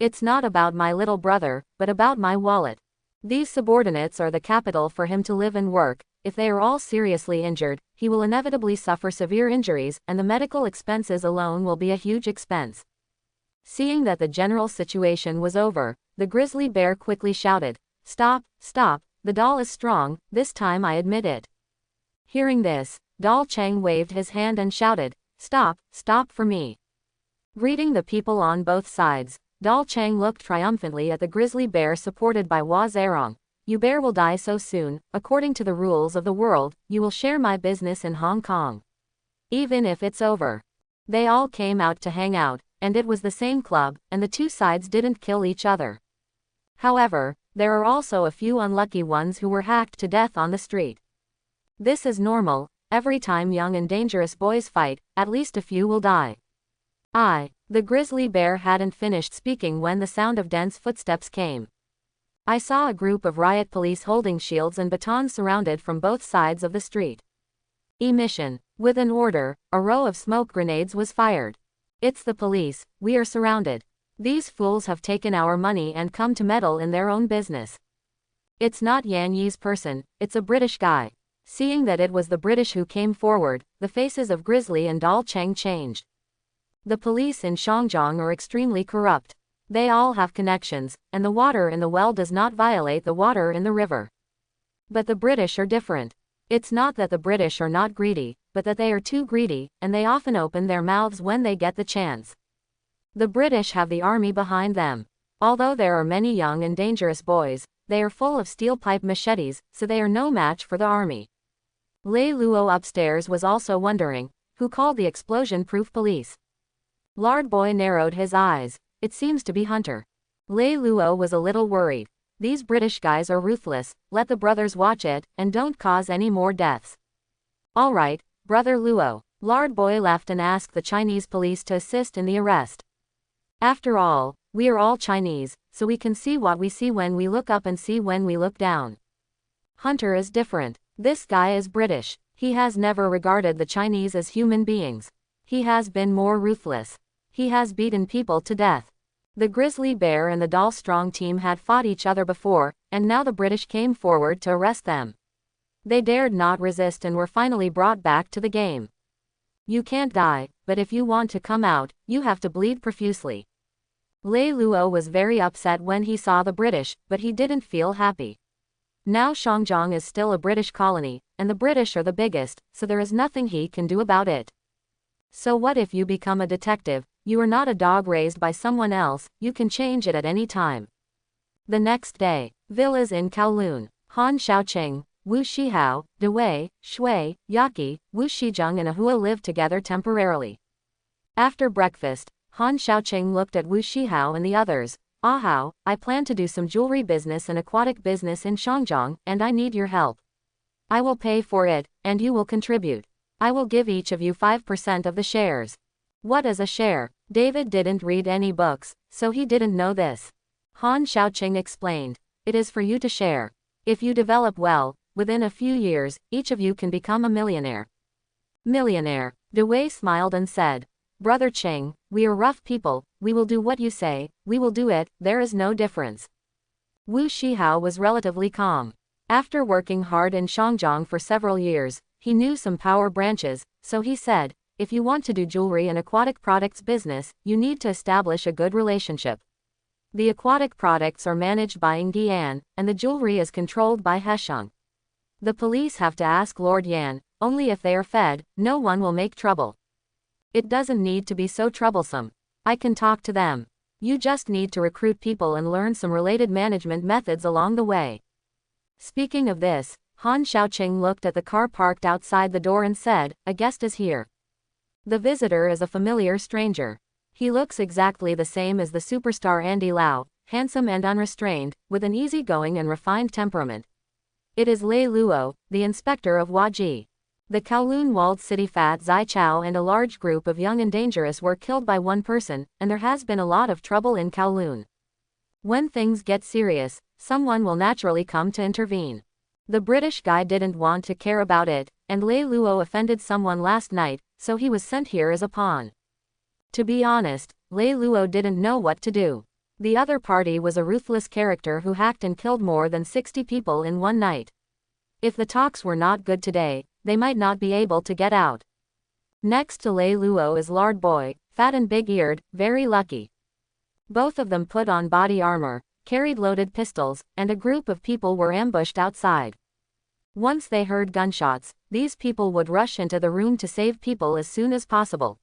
"It's not about my little brother, but about my wallet. These subordinates are the capital for him to live and work. If they are all seriously injured, he will inevitably suffer severe injuries, and the medical expenses alone will be a huge expense." Seeing that the general situation was over, the Grizzly Bear quickly shouted, "Stop, stop, the doll is strong, this time I admit it." Hearing this, Dal Chang waved his hand and shouted, "Stop, stop for me." Greeting the people on both sides, Dal Chang looked triumphantly at the Grizzly Bear supported by Hua Zerong. "You bear will die so soon, according to the rules of the world, you will share my business in Hong Kong. Even if it's over." They all came out to hang out, and it was the same club, and the two sides didn't kill each other. However, there are also a few unlucky ones who were hacked to death on the street. This is normal, every time young and dangerous boys fight, at least a few will die. The Grizzly Bear hadn't finished speaking when the sound of dense footsteps came. "I saw a group of riot police holding shields and batons surrounded from both sides of the street." Emission. With an order, a row of smoke grenades was fired. "It's the police, we are surrounded. These fools have taken our money and come to meddle in their own business. It's not Yan Yi's person, it's a British guy." Seeing that it was the British who came forward, the faces of Grizzly and Dal Chang changed. The police in Shangjiang are extremely corrupt. They all have connections, and the water in the well does not violate the water in the river. But the British are different. It's not that the British are not greedy, but that they are too greedy, and they often open their mouths when they get the chance. The British have the army behind them. Although there are many young and dangerous boys, they are full of steel pipe machetes, so they are no match for the army. Lei Luo upstairs was also wondering, who called the explosion-proof police? Lard Boy narrowed his eyes. It seems to be Hunter. Lei Luo was a little worried. These British guys are ruthless, let the brothers watch it, and don't cause any more deaths. All right, Brother Luo. Lard Boy laughed and asked the Chinese police to assist in the arrest. After all, we are all Chinese, so we can see what we see when we look up and see when we look down. Hunter is different. This guy is British. He has never regarded the Chinese as human beings. He has been more ruthless. He has beaten people to death. The Grizzly Bear and the Doll Strong team had fought each other before, and now the British came forward to arrest them. They dared not resist and were finally brought back to the game. You can't die, but if you want to come out, you have to bleed profusely. Lei Luo was very upset when he saw the British, but he didn't feel happy. Now Shangjong is still a British colony, and the British are the biggest, so there is nothing he can do about it. So what if you become a detective? You are not a dog raised by someone else, you can change it at any time. The next day, villas in Kowloon. Han Xiaoqing, Wu Shihao, De Wei, Shui, Yaki, Wu Shijung and Ahua lived together temporarily. After breakfast, Han Xiaoqing looked at Wu Shihao and the others. Ahao, I plan to do some jewelry business and aquatic business in Shangjong, and I need your help. I will pay for it, and you will contribute. I will give each of you 5% of the shares. What is a share? David didn't read any books, so he didn't know this. Han Xiaoqing explained. It is for you to share. If you develop well, within a few years, each of you can become a millionaire. Millionaire. De Wei smiled and said, Brother Cheng, we are rough people, we will do what you say, we will do it, there is no difference. Wu Shihao was relatively calm. After working hard in Shangjong for several years, he knew some power branches, so he said, if you want to do jewelry and aquatic products business, you need to establish a good relationship. The aquatic products are managed by Ng Yan, and the jewelry is controlled by Hesheng. The police have to ask Lord Yan, only if they are fed, no one will make trouble. It doesn't need to be so troublesome. I can talk to them. You just need to recruit people and learn some related management methods along the way. Speaking of this, Han Xiaoqing looked at the car parked outside the door and said, a guest is here. The visitor is a familiar stranger. He looks exactly the same as the superstar Andy Lau, handsome and unrestrained, with an easygoing and refined temperament. It is Lei Luo, the inspector of Huaji. The Kowloon walled city Fat Zicha and a large group of young and dangerous were killed by one person, and there has been a lot of trouble in Kowloon. When things get serious, someone will naturally come to intervene. The British guy didn't want to care about it, and Lei Luo offended someone last night, so he was sent here as a pawn. To be honest, Lei Luo didn't know what to do. The other party was a ruthless character who hacked and killed more than 60 people in one night. If the talks were not good today, they might not be able to get out. Next to Lei Luo is Lard Boy, fat and big-eared, very lucky. Both of them put on body armor, carried loaded pistols, and a group of people were ambushed outside. Once they heard gunshots, these people would rush into the room to save people as soon as possible.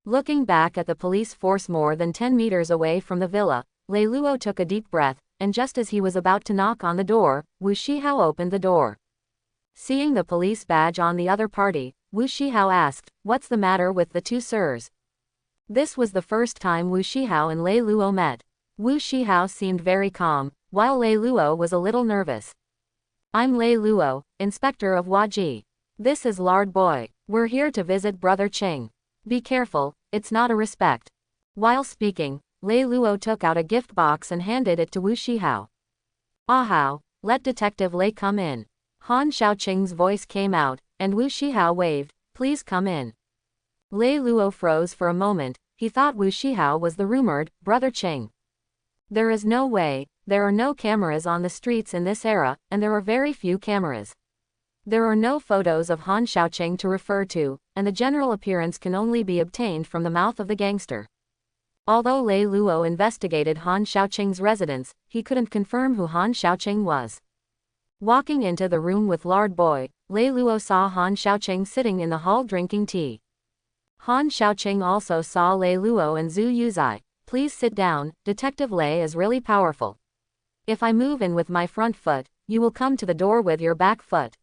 Looking back at the police force more than 10 meters away from the villa, Lei Luo took a deep breath, and just as he was about to knock on the door, Wu Shihao opened the door. Seeing the police badge on the other party, Wu Shihao asked, "What's the matter with the two sirs?" This was the first time Wu Shihao and Lei Luo met. Wu Shihao seemed very calm, while Lei Luo was a little nervous. "I'm Lei Luo, inspector of Huaji. This is Lard Boy. We're here to visit Brother Cheng. Be careful, it's not a respect." While speaking, Lei Luo took out a gift box and handed it to Wu Shihao. "Ahao, let Detective Lei come in." Han Xiaoqing's voice came out, and Wu Shihao waved, "Please come in." Lei Luo froze for a moment, he thought Wu Shihao was the rumored Brother Cheng. There is no way, there are no cameras on the streets in this era, and there are very few cameras. There are no photos of Han Xiaoqing to refer to, and the general appearance can only be obtained from the mouth of the gangster. Although Lei Luo investigated Han Xiaoqing's residence, he couldn't confirm who Han Xiaoqing was. Walking into the room with Lard Boy, Lei Luo saw Han Xiaoqing sitting in the hall drinking tea. Han Xiaoqing also saw Lei Luo and Zhu Yuzai. "Please sit down, Detective Lei is really powerful. If I move in with my front foot, you will come to the door with your back foot."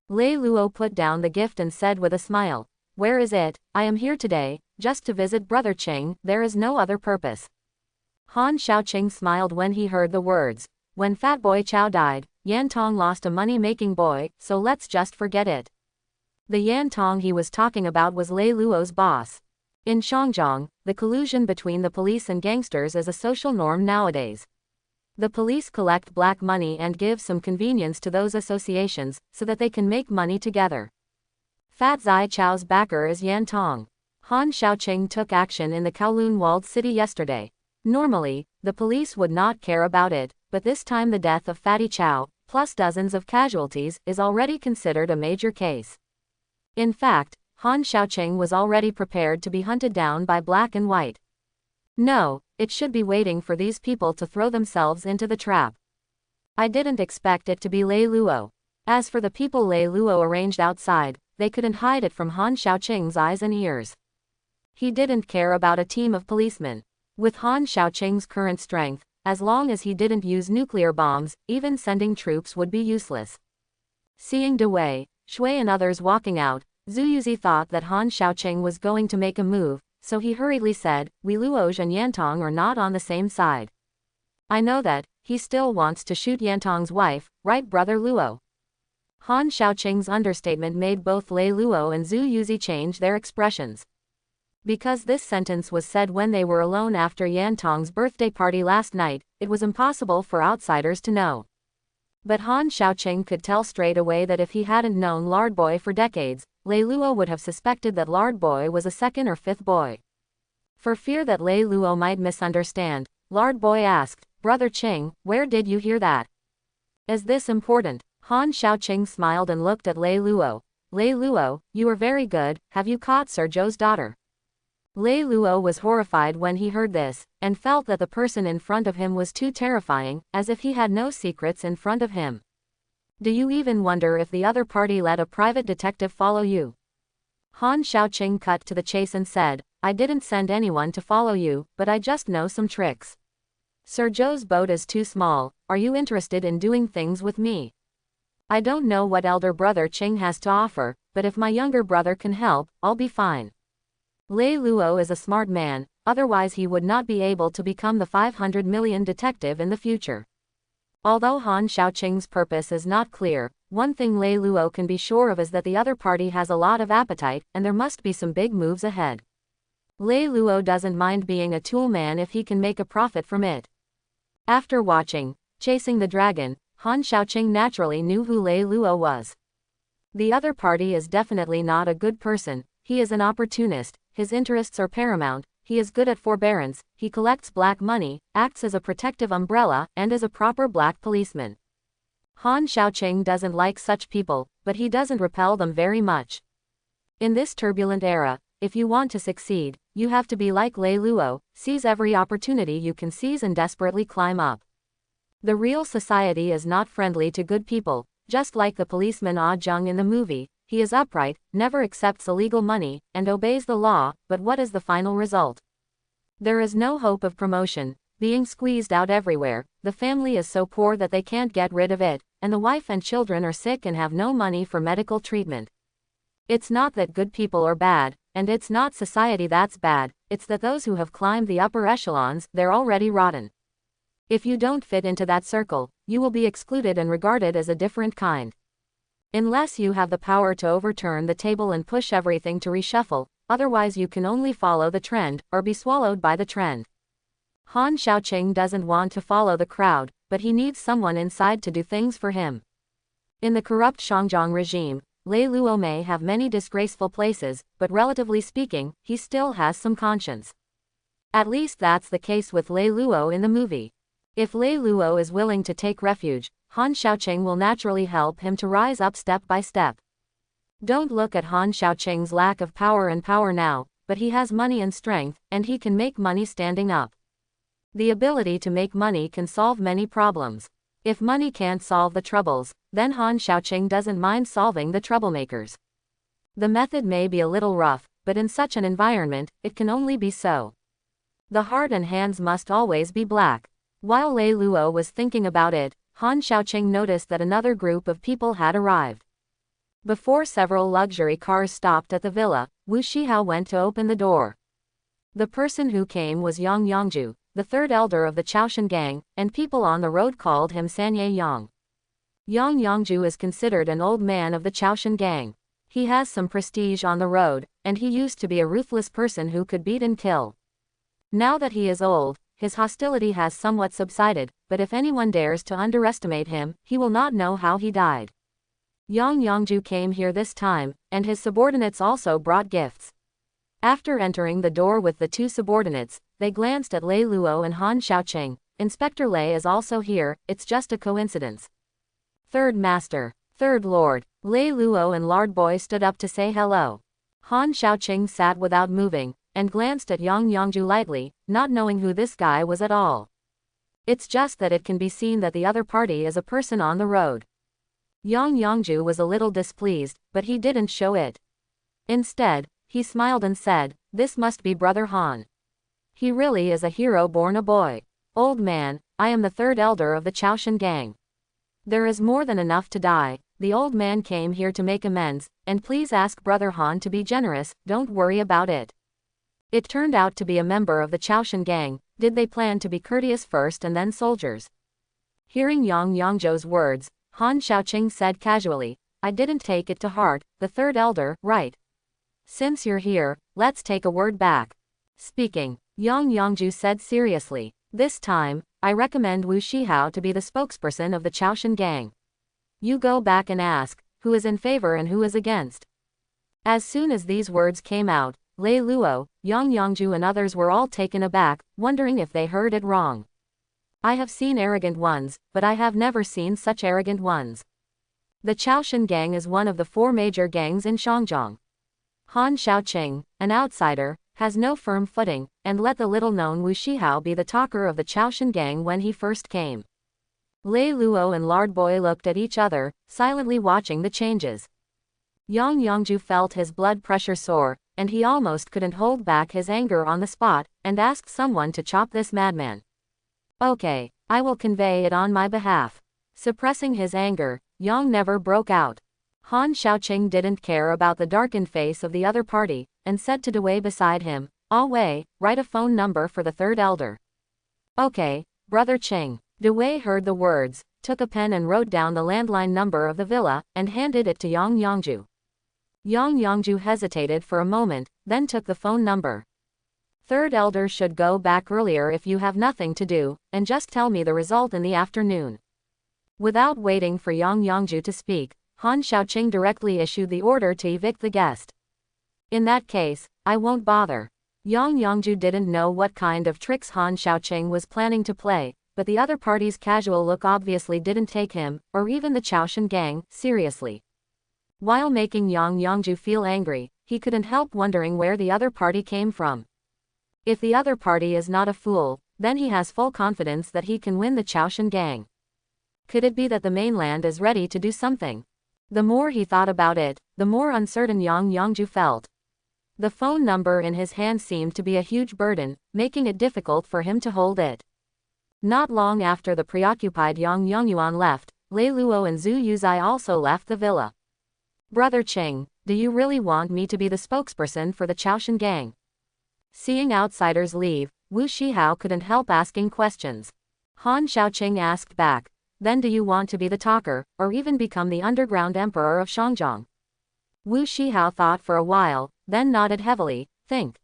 Lei Luo put down the gift and said with a smile, "Where is it? I am here today, just to visit Brother Cheng, there is no other purpose." Han Xiaoqing smiled when he heard the words. When Fat Boy Chow died, Yan Tong lost a money-making boy, so let's just forget it. The Yan Tong he was talking about was Lei Luo's boss. In Shangjiang, the collusion between the police and gangsters is a social norm nowadays. The police collect black money and give some convenience to those associations, so that they can make money together. Fat Zicha's backer is Yan Tong. Han Xiaoqing took action in the Kowloon walled city yesterday. Normally, the police would not care about it, but this time the death of Fatty Chow, plus dozens of casualties, is already considered a major case. In fact, Han Xiaoqing was already prepared to be hunted down by black and white. No, it should be waiting for these people to throw themselves into the trap. I didn't expect it to be Lei Luo. As for the people Lei Luo arranged outside, they couldn't hide it from Han Xiaoqing's eyes and ears. He didn't care about a team of policemen. With Han Xiaoqing's current strength, as long as he didn't use nuclear bombs, even sending troops would be useless. Seeing De Wei, Shui and others walking out, Zhu Yuzi thought that Han Xiaoqing was going to make a move, so he hurriedly said, "Wei Luozh and Yantong are not on the same side." "I know that, he still wants to shoot Yantong's wife, right brother Luo?" Han Xiaoqing's understatement made both Lei Luo and Zhu Yuzi change their expressions. Because this sentence was said when they were alone after Yantong's birthday party last night, it was impossible for outsiders to know. But Han Xiaoqing could tell straight away that if he hadn't known Lard Boy for decades, Lei Luo would have suspected that Lard Boy was a second or fifth boy. For fear that Lei Luo might misunderstand, Lard Boy asked, "Brother Qing, where did you hear that? Is this important?" Han Xiaoqing smiled and looked at Lei Luo. "Lei Luo, you are very good, have you caught Sir Zhou's daughter?" Lei Luo was horrified when he heard this, and felt that the person in front of him was too terrifying, as if he had no secrets in front of him. "Do you even wonder if the other party let a private detective follow you?" Han Xiaoqing cut to the chase and said, "I didn't send anyone to follow you, but I just know some tricks. Sir Zhou's boat is too small, are you interested in doing things with me? I don't know what elder brother Qing has to offer, but if my younger brother can help, I'll be fine." Lei Luo is a smart man, otherwise he would not be able to become the 500 million detective in the future. Although Han Xiaoqing's purpose is not clear, one thing Lei Luo can be sure of is that the other party has a lot of appetite, and there must be some big moves ahead. Lei Luo doesn't mind being a tool man if he can make a profit from it. After watching Chasing the Dragon, Han Xiaoqing naturally knew who Lei Luo was. The other party is definitely not a good person, he is an opportunist, his interests are paramount, he is good at forbearance, he collects black money, acts as a protective umbrella, and is a proper black policeman. Han Xiaoqing doesn't like such people, but he doesn't repel them very much. In this turbulent era, if you want to succeed, you have to be like Lei Luo, seize every opportunity you can seize and desperately climb up. The real society is not friendly to good people, just like the policeman Ah Zheng in the movie. He is upright, never accepts illegal money, and obeys the law, but what is the final result? There is no hope of promotion, being squeezed out everywhere, the family is so poor that they can't get rid of it, and the wife and children are sick and have no money for medical treatment. It's not that good people are bad, and it's not society that's bad, it's that those who have climbed the upper echelons, they're already rotten. If you don't fit into that circle, you will be excluded and regarded as a different kind. Unless you have the power to overturn the table and push everything to reshuffle, otherwise you can only follow the trend, or be swallowed by the trend. Han Xiaoqing doesn't want to follow the crowd, but he needs someone inside to do things for him. In the corrupt Shangjiang regime, Lei Luo may have many disgraceful places, but relatively speaking, he still has some conscience. At least that's the case with Lei Luo in the movie. If Lei Luo is willing to take refuge, Han Xiaoqing will naturally help him to rise up step by step. Don't look at Han Xiaoqing's lack of power and power now, but he has money and strength, and he can make money standing up. The ability to make money can solve many problems. If money can't solve the troubles, then Han Xiaoqing doesn't mind solving the troublemakers. The method may be a little rough, but in such an environment, it can only be so. The heart and hands must always be black. While Lei Luo was thinking about it, Han Xiaoqing noticed that another group of people had arrived. Before several luxury cars stopped at the villa, Wu Shihao went to open the door. The person who came was Yang Yangju, the third elder of the Chaoshan gang, and people on the road called him Sanye Yang. Yang Yangju is considered an old man of the Chaoshan gang. He has some prestige on the road, and he used to be a ruthless person who could beat and kill. Now that he is old, his hostility has somewhat subsided, but if anyone dares to underestimate him, he will not know how he died. Yang Yongju came here this time, and his subordinates also brought gifts. After entering the door with the two subordinates, they glanced at Lei Luo and Han Xiaoqing. Inspector Lei is also here, it's just a coincidence. Third Master, Third Lord, Lei Luo and Lard Boy stood up to say hello. Han Xiaoqing sat without moving, and glanced at Yang Yongju lightly, not knowing who this guy was at all. It's just that it can be seen that the other party is a person on the road. Yang Yongju was a little displeased, but he didn't show it. Instead, he smiled and said, "This must be Brother Han. He really is a hero born a boy. Old man, I am the third elder of the Chaoshan gang. There is more than enough to die. The old man came here to make amends, and please ask Brother Han to be generous, don't worry about it." It turned out to be a member of the Chaoshan gang. Did they plan to be courteous first and then soldiers? Hearing Yang Yongju's words, Han Xiaoqing said casually, "I didn't take it to heart, the third elder, right? Since you're here, let's take a word back." Speaking, Yang Yongju said seriously, "This time, I recommend Wu Shihao to be the spokesperson of the Chaoshan gang. You go back and ask, who is in favor and who is against." As soon as these words came out, Lei Luo, Yang Yongju and others were all taken aback, wondering if they heard it wrong. I have seen arrogant ones, but I have never seen such arrogant ones. The Chaoshan gang is one of the 4 major gangs in Shangjiang. Han Xiaoqing, an outsider, has no firm footing, and let the little-known Wu Shihao be the talker of the Chaoshan gang when he first came. Lei Luo and Lard Boy looked at each other, silently watching the changes. Yang Yongju felt his blood pressure soar, and he almost couldn't hold back his anger on the spot, and asked someone to chop this madman. "Okay, I will convey it on my behalf." Suppressing his anger, Yang never broke out. Han Xiaoqing didn't care about the darkened face of the other party, and said to Dewey beside him, "Ah Wei, write a phone number for the third elder." "Okay, Brother Qing." Dewey heard the words, took a pen and wrote down the landline number of the villa, and handed it to Yang Yongju. Yang Yongju hesitated for a moment, then took the phone number. "Third elder should go back earlier if you have nothing to do, and just tell me the result in the afternoon." Without waiting for Yang Yongju to speak, Han Xiaoqing directly issued the order to evict the guest. "In that case, I won't bother." Yang Yongju didn't know what kind of tricks Han Xiaoqing was planning to play, but the other party's casual look obviously didn't take him, or even the Chaoshan gang, seriously. While making Yang Yongju feel angry, he couldn't help wondering where the other party came from. If the other party is not a fool, then he has full confidence that he can win the Chaoshan gang. Could it be that the mainland is ready to do something? The more he thought about it, the more uncertain Yang Yongju felt. The phone number in his hand seemed to be a huge burden, making it difficult for him to hold it. Not long after the preoccupied Yang Yongyuan left, Lei Luo and Zhu Yuzai also left the villa. "Brother Qing, do you really want me to be the spokesperson for the Chaoshan gang?" Seeing outsiders leave, Wu Shihao couldn't help asking questions. Han Xiaoqing asked back, "Then do you want to be the talker, or even become the underground emperor of Shangjiang?" Wu Shihao thought for a while, then nodded heavily, "Think.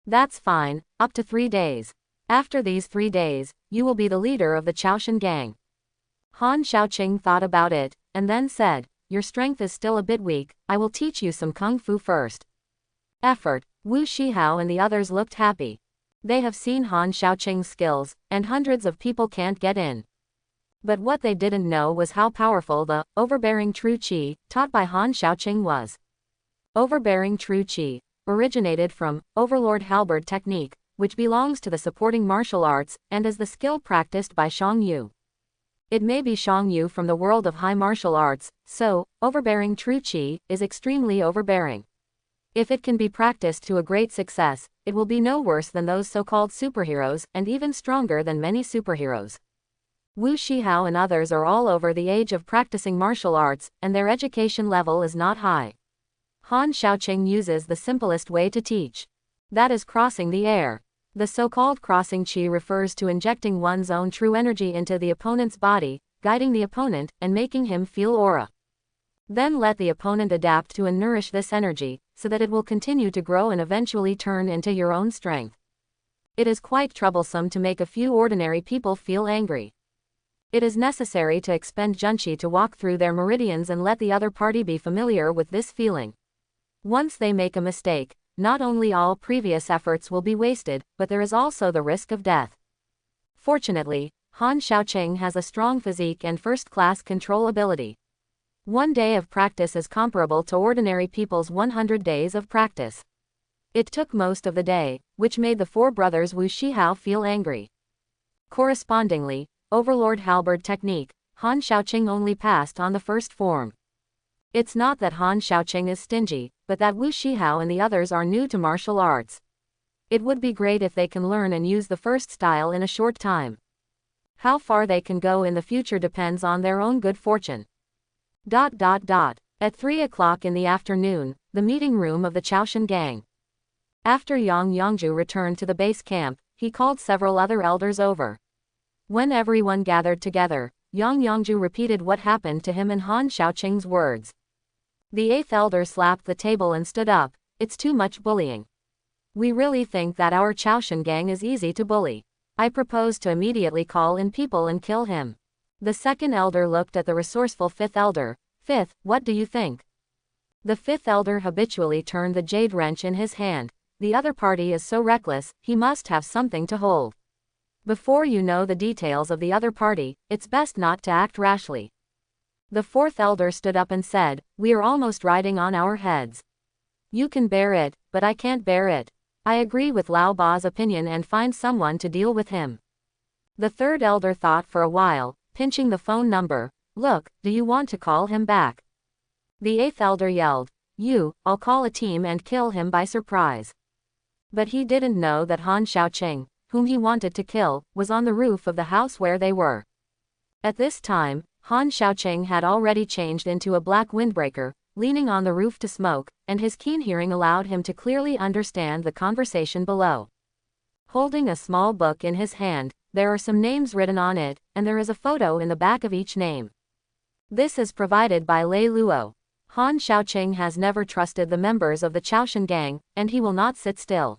That's fine, up to 3 days. After these 3 days, you will be the leader of the Chaoshan gang." Han Xiaoqing thought about it, and then said, "Your strength is still a bit weak, I will teach you some kung fu first." Effort. Wu Shihao and the others looked happy. They have seen Han Xiaoqing's skills, and hundreds of people can't get in. But what they didn't know was how powerful the overbearing true qi taught by Han Xiaoqing was. Overbearing true qi originated from Overlord Halberd technique, which belongs to the supporting martial arts, and is the skill practiced by Shang Yu. It may be Shang Yu from the world of high martial arts, so, overbearing true qi is extremely overbearing. If it can be practiced to a great success, it will be no worse than those so-called superheroes, and even stronger than many superheroes. Wu Shihao and others are all over the age of practicing martial arts, and their education level is not high. Han Xiaoqing uses the simplest way to teach. That is crossing the air. The so-called crossing qi refers to injecting one's own true energy into the opponent's body, guiding the opponent, and making him feel aura. Then let the opponent adapt to and nourish this energy, so that it will continue to grow and eventually turn into your own strength. It is quite troublesome to make a few ordinary people feel angry. It is necessary to expend junshi to walk through their meridians and let the other party be familiar with this feeling. Once they make a mistake, not only all previous efforts will be wasted, but there is also the risk of death. Fortunately, Han Xiaoqing has a strong physique and first-class control ability. One day of practice is comparable to ordinary people's 100 days of practice. It took most of the day, which made the four brothers Wu Shihao feel angry. Correspondingly, Overlord Halberd technique, Han Xiaoqing only passed on the first form. It's not that Han Xiaoqing is stingy, but that Wu Shihao and the others are new to martial arts. It would be great if they can learn and use the first style in a short time. How far they can go in the future depends on their own good fortune. At 3 o'clock in the afternoon, the meeting room of the Chaoshan gang. After Yang Yongju returned to the base camp, he called several other elders over. When everyone gathered together, Yang Yongju repeated what happened to him in Han Xiaoqing's words. The eighth elder slapped the table and stood up. It's too much bullying. We really think that our Chaoshan gang is easy to bully. I propose to immediately call in people and kill him. The second elder looked at the resourceful fifth elder. Fifth, what do you think? The fifth elder habitually turned the jade wrench in his hand. The other party is so reckless, he must have something to hold. Before you know the details of the other party, it's best not to act rashly. The fourth elder stood up and said, we are almost riding on our heads. You can bear it, but I can't bear it. I agree with Lao Ba's opinion and find someone to deal with him. The third elder thought for a while, pinching the phone number. Look, do you want to call him back? The eighth elder yelled, I'll call a team and kill him by surprise. But he didn't know that Han Xiaoqing, whom he wanted to kill, was on the roof of the house where they were. At this time, Han Xiaoqing had already changed into a black windbreaker, leaning on the roof to smoke, and his keen hearing allowed him to clearly understand the conversation below. Holding a small book in his hand, there are some names written on it, and there is a photo in the back of each name. This is provided by Lei Luo. Han Xiaoqing has never trusted the members of the Chaoshan gang, and he will not sit still.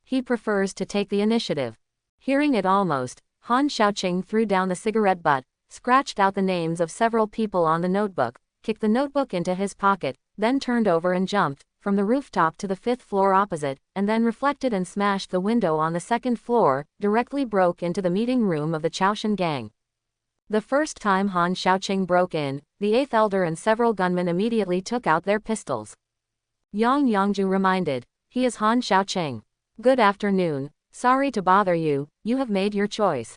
He prefers to take the initiative. Hearing it almost, Han Xiaoqing threw down the cigarette butt, scratched out the names of several people on the notebook, kicked the notebook into his pocket, then turned over and jumped from the rooftop to the fifth floor opposite, and then reflected and smashed the window on the second floor, directly broke into the meeting room of the Chaoshan gang. The first time Han Xiaoqing broke in, the eighth elder and several gunmen immediately took out their pistols. Yang Yongju reminded, he is Han Xiaoqing. Good afternoon, sorry to bother you, you have made your choice.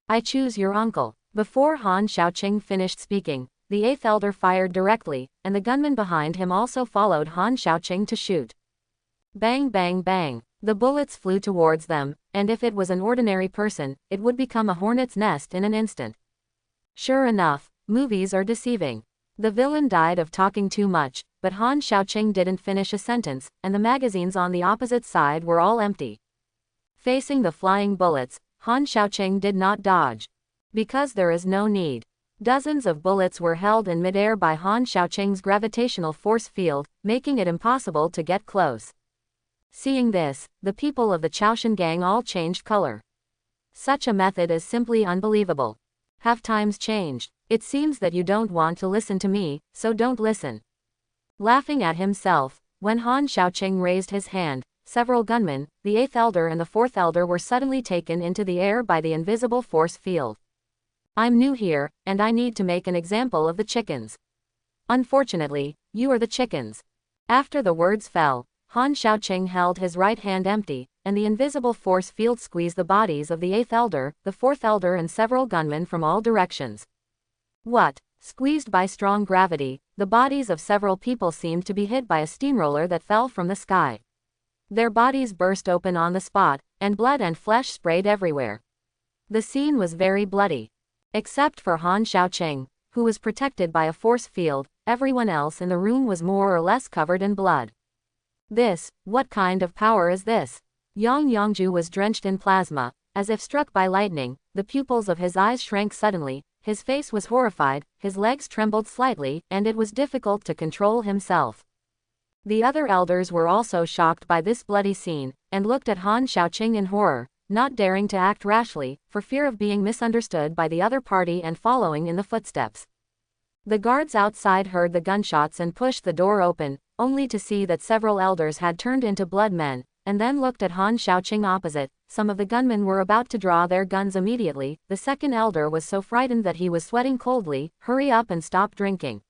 I choose your uncle. Before Han Xiaoqing finished speaking, the eighth elder fired directly, and the gunman behind him also followed Han Xiaoqing to shoot. Bang bang bang, the bullets flew towards them, and if it was an ordinary person, it would become a hornet's nest in an instant. Sure enough, movies are deceiving. The villain died of talking too much, but Han Xiaoqing didn't finish a sentence, and the magazines on the opposite side were all empty. Facing the flying bullets, Han Xiaoqing did not dodge. Because there is no need. Dozens of bullets were held in midair by Han Xiaoqing's gravitational force field, making it impossible to get close. Seeing this, the people of the Chaoshan gang all changed color. Such a method is simply unbelievable. Have times changed? It seems that you don't want to listen to me, so don't listen. Laughing at himself, when Han Xiaoqing raised his hand, several gunmen, the eighth elder and the fourth elder were suddenly taken into the air by the invisible force field. I'm new here, and I need to make an example of the chickens. Unfortunately, you are the chickens. After the words fell, Han Xiaoqing held his right hand empty, and the invisible force field squeezed the bodies of the eighth elder, the fourth elder and several gunmen from all directions. What? Squeezed by strong gravity, the bodies of several people seemed to be hit by a steamroller that fell from the sky. Their bodies burst open on the spot, and blood and flesh sprayed everywhere. The scene was very bloody. Except for Han Xiaoqing, who was protected by a force field, everyone else in the room was more or less covered in blood. What kind of power is this? Yang Yongju was drenched in plasma, as if struck by lightning, the pupils of his eyes shrank suddenly, his face was horrified, his legs trembled slightly, and it was difficult to control himself. The other elders were also shocked by this bloody scene, and looked at Han Xiaoqing in horror, not daring to act rashly, for fear of being misunderstood by the other party and following in the footsteps. The guards outside heard the gunshots and pushed the door open, only to see that several elders had turned into blood men, and then looked at Han Xiaoqing opposite. Some of the gunmen were about to draw their guns immediately. The second elder was so frightened that he was sweating coldly. Hurry up and stop drinking.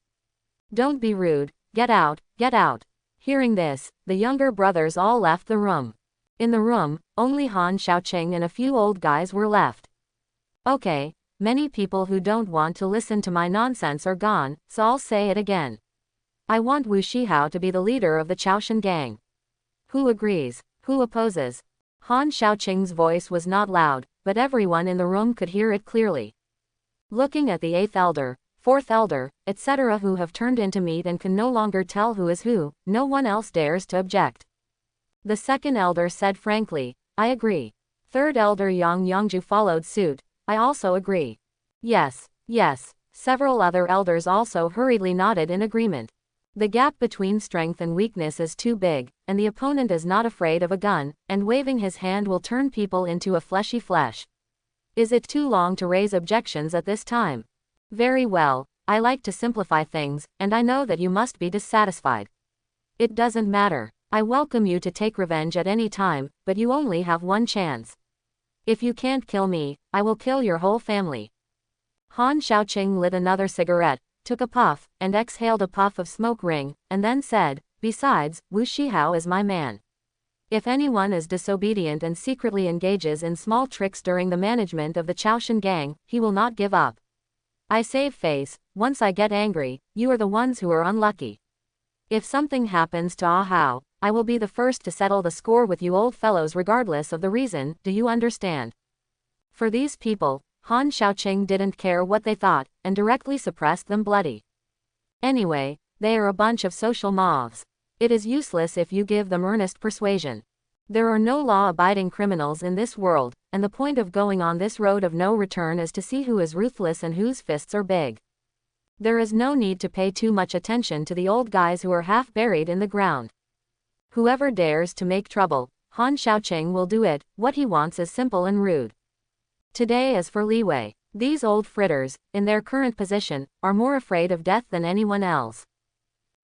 Don't be rude, get out, get out. Hearing this, the younger brothers all left the room. In the room, only Han Xiaoqing and a few old guys were left. Okay, many people who don't want to listen to my nonsense are gone, so I'll say it again. I want Wu Shihao to be the leader of the Chaoshan gang. Who agrees? Who opposes? Han Xiaoqing's voice was not loud, but everyone in the room could hear it clearly. Looking at the 8th elder, 4th elder, etc. who have turned into meat and can no longer tell who is who, no one else dares to object. The 2nd elder said frankly, I agree. 3rd elder Yang Yongju followed suit, I also agree. Yes, yes. Several other elders also hurriedly nodded in agreement. The gap between strength and weakness is too big, and the opponent is not afraid of a gun, and waving his hand will turn people into a fleshy flesh. Is it too long to raise objections at this time? Very well, I like to simplify things, and I know that you must be dissatisfied. It doesn't matter. I welcome you to take revenge at any time, but you only have one chance. If you can't kill me, I will kill your whole family. Han Xiaoqing lit another cigarette, took a puff, and exhaled a puff of smoke ring, and then said, besides, Wu Shihao is my man. If anyone is disobedient and secretly engages in small tricks during the management of the Chaoshan gang, he will not give up. I save face, once I get angry, you are the ones who are unlucky. If something happens to Ah Hao, I will be the first to settle the score with you old fellows regardless of the reason, do you understand? For these people, Han Xiaoqing didn't care what they thought, and directly suppressed them bloody. Anyway, they are a bunch of social moths. It is useless if you give them earnest persuasion. There are no law-abiding criminals in this world, and the point of going on this road of no return is to see who is ruthless and whose fists are big. There is no need to pay too much attention to the old guys who are half buried in the ground. Whoever dares to make trouble, Han Xiaoqing will do it. What he wants is simple and rude. Today is for leeway. These old fritters, in their current position, are more afraid of death than anyone else.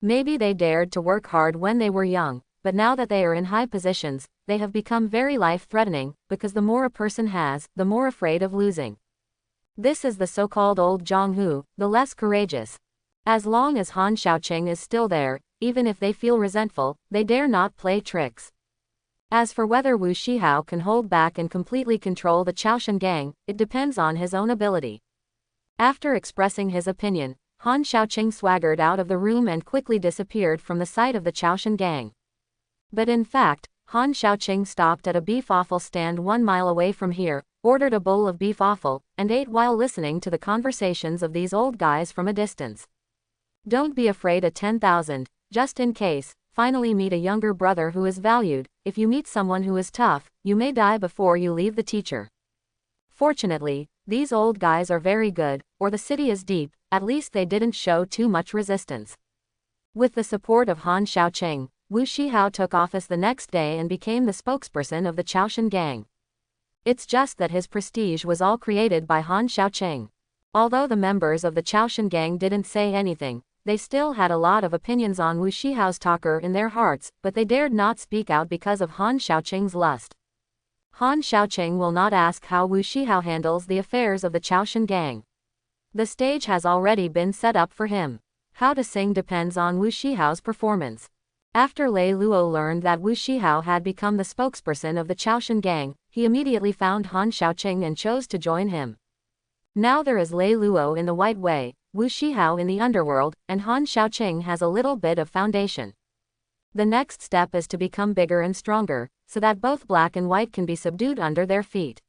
Maybe they dared to work hard when they were young, but now that they are in high positions, they have become very life-threatening, because the more a person has, the more afraid of losing. This is the so-called old Zhonghu, the less courageous. As long as Han Xiaoqing is still there, even if they feel resentful, they dare not play tricks. As for whether Wu Shihao can hold back and completely control the Chaoshan gang, it depends on his own ability. After expressing his opinion, Han Xiaoqing swaggered out of the room and quickly disappeared from the sight of the Chaoshan gang. But in fact, Han Xiaoqing stopped at a beef offal stand 1 mile away from here, ordered a bowl of beef offal, and ate while listening to the conversations of these old guys from a distance. Don't be afraid of 10,000, just in case. Finally meet a younger brother who is valued. If you meet someone who is tough, you may die before you leave the teacher. Fortunately, these old guys are very good, or the city is deep, at least they didn't show too much resistance. With the support of Han Xiaoqing, Wu Shihao took office the next day and became the spokesperson of the Chaoshan gang. It's just that his prestige was all created by Han Xiaoqing. Although the members of the Chaoshan gang didn't say anything, they still had a lot of opinions on Wu Shihao's talker in their hearts, but they dared not speak out because of Han Xiaoqing's lust. Han Xiaoqing will not ask how Wu Shihao handles the affairs of the Chaoshan gang. The stage has already been set up for him. How to sing depends on Wu Shihao's performance. After Lei Luo learned that Wu Shihao had become the spokesperson of the Chaoshan gang, he immediately found Han Xiaoqing and chose to join him. Now there is Lei Luo in the White Way, Wu Shihao in the underworld, and Han Xiaoqing has a little bit of foundation. The next step is to become bigger and stronger, so that both black and white can be subdued under their feet.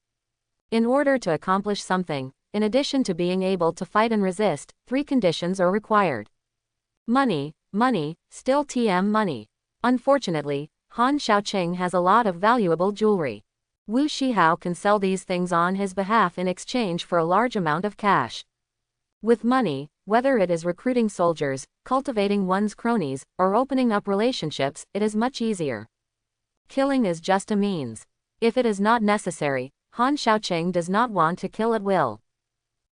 In order to accomplish something, in addition to being able to fight and resist, 3 conditions are required. Money, money, still TM money. Unfortunately, Han Xiaoqing has a lot of valuable jewelry. Wu Shihao can sell these things on his behalf in exchange for a large amount of cash. With money, whether it is recruiting soldiers, cultivating one's cronies, or opening up relationships, it is much easier. Killing is just a means. If it is not necessary, Han Xiaoqing does not want to kill at will.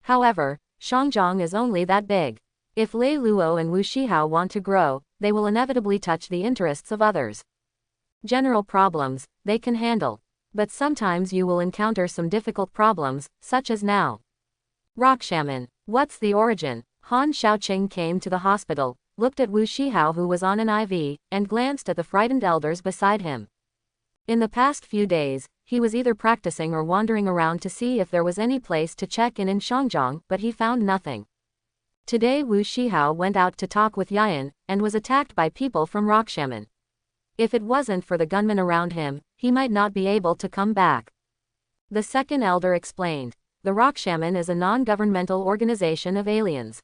However, Shangjiang is only that big. If Lei Luo and Wu Shihao want to grow, they will inevitably touch the interests of others. General problems, they can handle. But sometimes you will encounter some difficult problems, such as now. Rock Shaman. What's the origin? Han Xiaoqing came to the hospital, looked at Wu Shihao who was on an IV, and glanced at the frightened elders beside him. In the past few days, he was either practicing or wandering around to see if there was any place to check in Shangjiang, but he found nothing. Today Wu Shihao went out to talk with Yan, and was attacked by people from Rock Shaman. If it wasn't for the gunmen around him, he might not be able to come back. The second elder explained. The Rock Shaman is a non-governmental organization of aliens.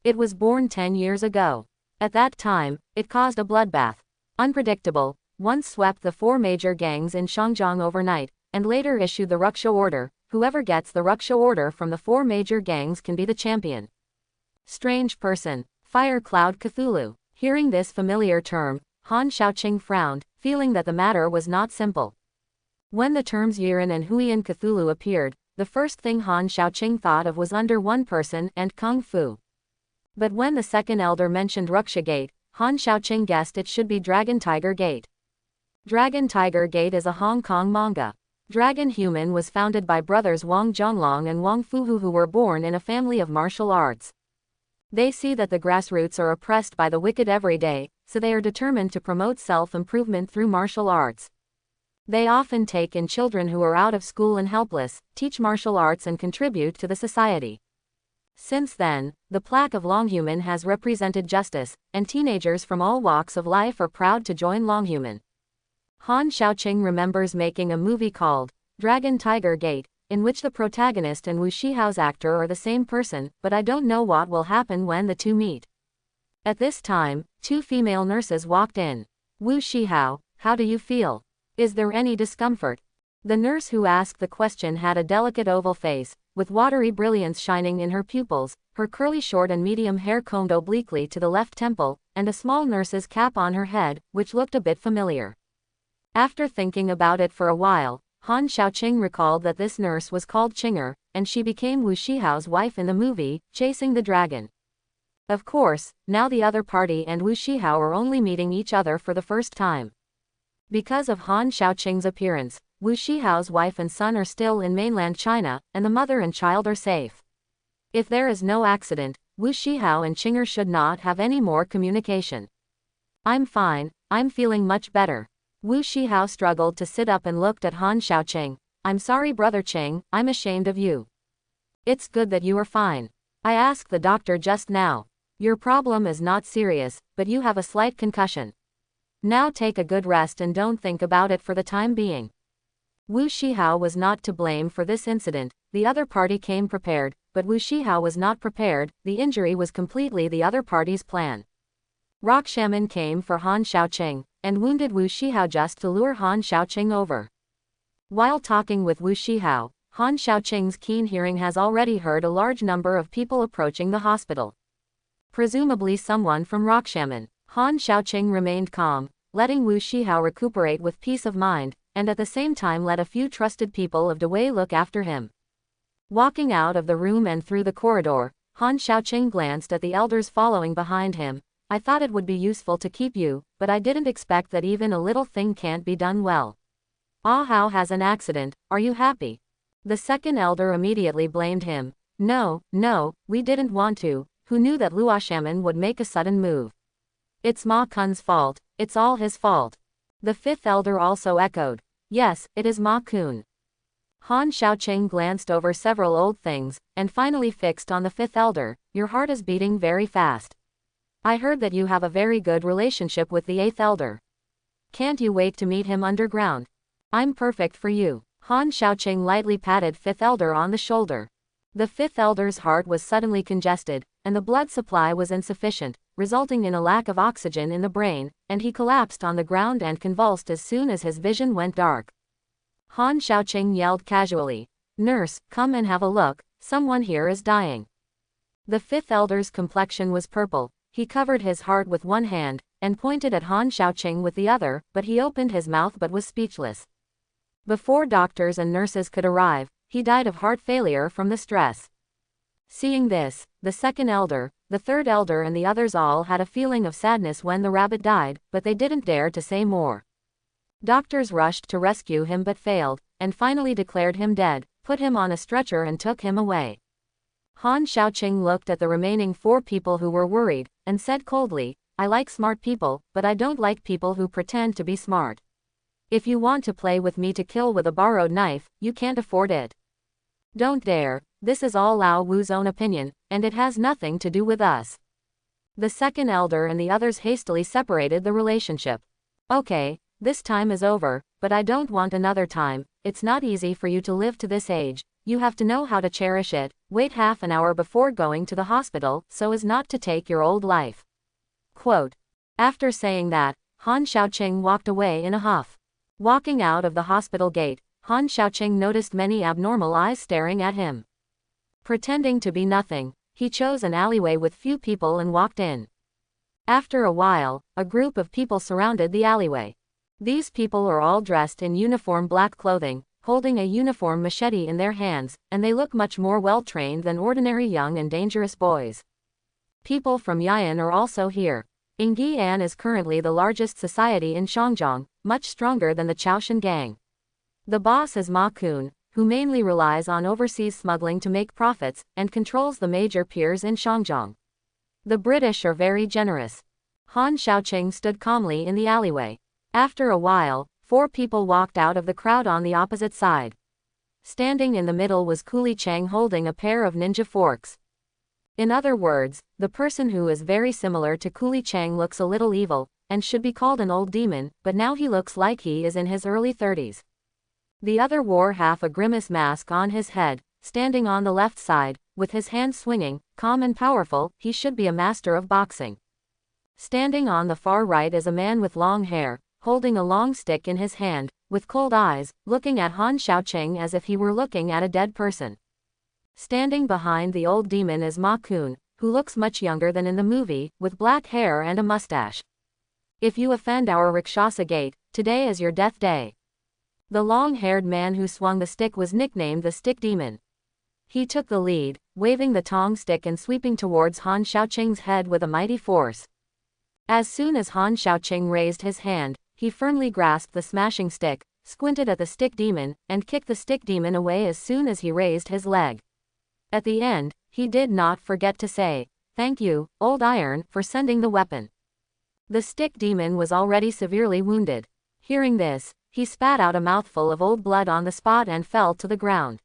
It was born 10 years ago. At that time, it caused a bloodbath. Unpredictable, once swept the 4 major gangs in Shangjiang overnight, and later issued the Ruksha order. Whoever gets the Ruksha order from the 4 major gangs can be the champion. Strange person. Fire Cloud Cthulhu. Hearing this familiar term, Han Xiaoqing frowned, feeling that the matter was not simple. When the terms Yiren and Huiyan Cthulhu appeared, the first thing Han Xiaoqing thought of was Under One Person and Kung Fu. But when the second elder mentioned Ruksha Gate, Han Xiaoqing guessed it should be Dragon Tiger Gate. Dragon Tiger Gate is a Hong Kong manga. Dragon Human was founded by brothers Wang Zhonglong and Wang Fuhu who were born in a family of martial arts. They see that the grassroots are oppressed by the wicked every day, so they are determined to promote self-improvement through martial arts. They often take in children who are out of school and helpless, teach martial arts and contribute to the society. Since then, the plaque of Longhuman has represented justice, and teenagers from all walks of life are proud to join Longhuman. Han Xiaoqing remembers making a movie called Dragon Tiger Gate, in which the protagonist and Wu Shihao's actor are the same person, but I don't know what will happen when the two meet. At this time, 2 female nurses walked in. Wu Shihao, how do you feel? Is there any discomfort? The nurse who asked the question had a delicate oval face, with watery brilliance shining in her pupils, her curly short and medium hair combed obliquely to the left temple, and a small nurse's cap on her head, which looked a bit familiar. After thinking about it for a while, Han Xiaoqing recalled that this nurse was called Chinger, and she became Wu Shihao's wife in the movie, Chasing the Dragon. Of course, now the other party and Wu Shihao are only meeting each other for the first time. Because of Han Xiaoqing's appearance, Wu Shihao's wife and son are still in mainland China, and the mother and child are safe. If there is no accident, Wu Shihao and Chinger should not have any more communication. I'm fine, I'm feeling much better. Wu Shihao struggled to sit up and looked at Han Xiaoqing. I'm sorry brother Ching, I'm ashamed of you. It's good that you are fine. I asked the doctor just now. Your problem is not serious, but you have a slight concussion. Now take a good rest and don't think about it for the time being. Wu Shihao was not to blame for this incident. The other party came prepared, but Wu Shihao was not prepared. The injury was completely the other party's plan. Rock Shaman came for Han Xiaoqing, and wounded Wu Shihao just to lure Han Xiaoqing over. While talking with Wu Shihao, Han Xiaoqing's keen hearing has already heard a large number of people approaching the hospital. Presumably someone from Rock Shaman. Han Xiaoqing remained calm, letting Wu Shihao recuperate with peace of mind, and at the same time let a few trusted people of Dewey look after him. Walking out of the room and through the corridor, Han Xiaoqing glanced at the elders following behind him. I thought it would be useful to keep you, but I didn't expect that even a little thing can't be done well. Ah Hao has an accident, are you happy? The second elder immediately blamed him. No, we didn't want to. Who knew that Luo Shaman would make a sudden move? It's Makun's fault, it's all his fault. The fifth elder also echoed. Yes, it is Makun. Han Xiaoqing glanced over several old things, and finally fixed on the fifth elder. Your heart is beating very fast. I heard that you have a very good relationship with the eighth elder. Can't you wait to meet him underground? I'm perfect for you. Han Xiaoqing lightly patted fifth elder on the shoulder. The fifth elder's heart was suddenly congested, and the blood supply was insufficient, resulting in a lack of oxygen in the brain, and he collapsed on the ground and convulsed as soon as his vision went dark. Han Xiaoqing yelled casually, "Nurse, come and have a look, someone here is dying." The fifth elder's complexion was purple. He covered his heart with one hand, and pointed at Han Xiaoqing with the other, but he opened his mouth but was speechless. Before doctors and nurses could arrive, he died of heart failure from the stress. Seeing this, the second elder, the third elder and the others all had a feeling of sadness when the rabbit died, but they didn't dare to say more. Doctors rushed to rescue him but failed, and finally declared him dead, put him on a stretcher and took him away. Han Xiaoqing looked at the remaining 4 people who were worried, and said coldly, "I like smart people, but I don't like people who pretend to be smart. If you want to play with me to kill with a borrowed knife, you can't afford it. Don't dare, this is all Lao Wu's own opinion, and it has nothing to do with us." The second elder and the others hastily separated the relationship. "Okay, this time is over, but I don't want another time. It's not easy for you to live to this age. You have to know how to cherish it. Wait half an hour before going to the hospital so as not to take your old life." Quote. After saying that, Han Xiaoqing walked away in a huff. Walking out of the hospital gate, Han Xiaoqing noticed many abnormal eyes staring at him. Pretending to be nothing, he chose an alleyway with few people and walked in. After a while, a group of people surrounded the alleyway. These people are all dressed in uniform black clothing, holding a uniform machete in their hands, and they look much more well-trained than ordinary young and dangerous boys. People from Yian are also here. Yingyian is currently the largest society in Shangjiang, much stronger than the Chaoshan gang. The boss is Makun, who mainly relies on overseas smuggling to make profits, and controls the major piers in Shangjiang. The British are very generous. Han Xiaoqing stood calmly in the alleyway. After a while, 4 people walked out of the crowd on the opposite side. Standing in the middle was Coolie Chang holding a pair of ninja forks. In other words, the person who is very similar to Coolie Chang looks a little evil, and should be called an old demon, but now he looks like he is in his early 30s. The other wore half a grimace mask on his head, standing on the left side, with his hands swinging, calm and powerful. He should be a master of boxing. Standing on the far right is a man with long hair, holding a long stick in his hand, with cold eyes, looking at Han Xiaoqing as if he were looking at a dead person. Standing behind the old demon is Makun, who looks much younger than in the movie, with black hair and a mustache. "If you offend our Rakshasa gate, today is your death day." The long-haired man who swung the stick was nicknamed the Stick Demon. He took the lead, waving the tong stick and sweeping towards Han Xiaoqing's head with a mighty force. As soon as Han Xiaoqing raised his hand, he firmly grasped the smashing stick, squinted at the Stick Demon, and kicked the Stick Demon away as soon as he raised his leg. At the end, he did not forget to say, "Thank you, Old Iron, for sending the weapon." The Stick Demon was already severely wounded. Hearing this, he spat out a mouthful of old blood on the spot and fell to the ground.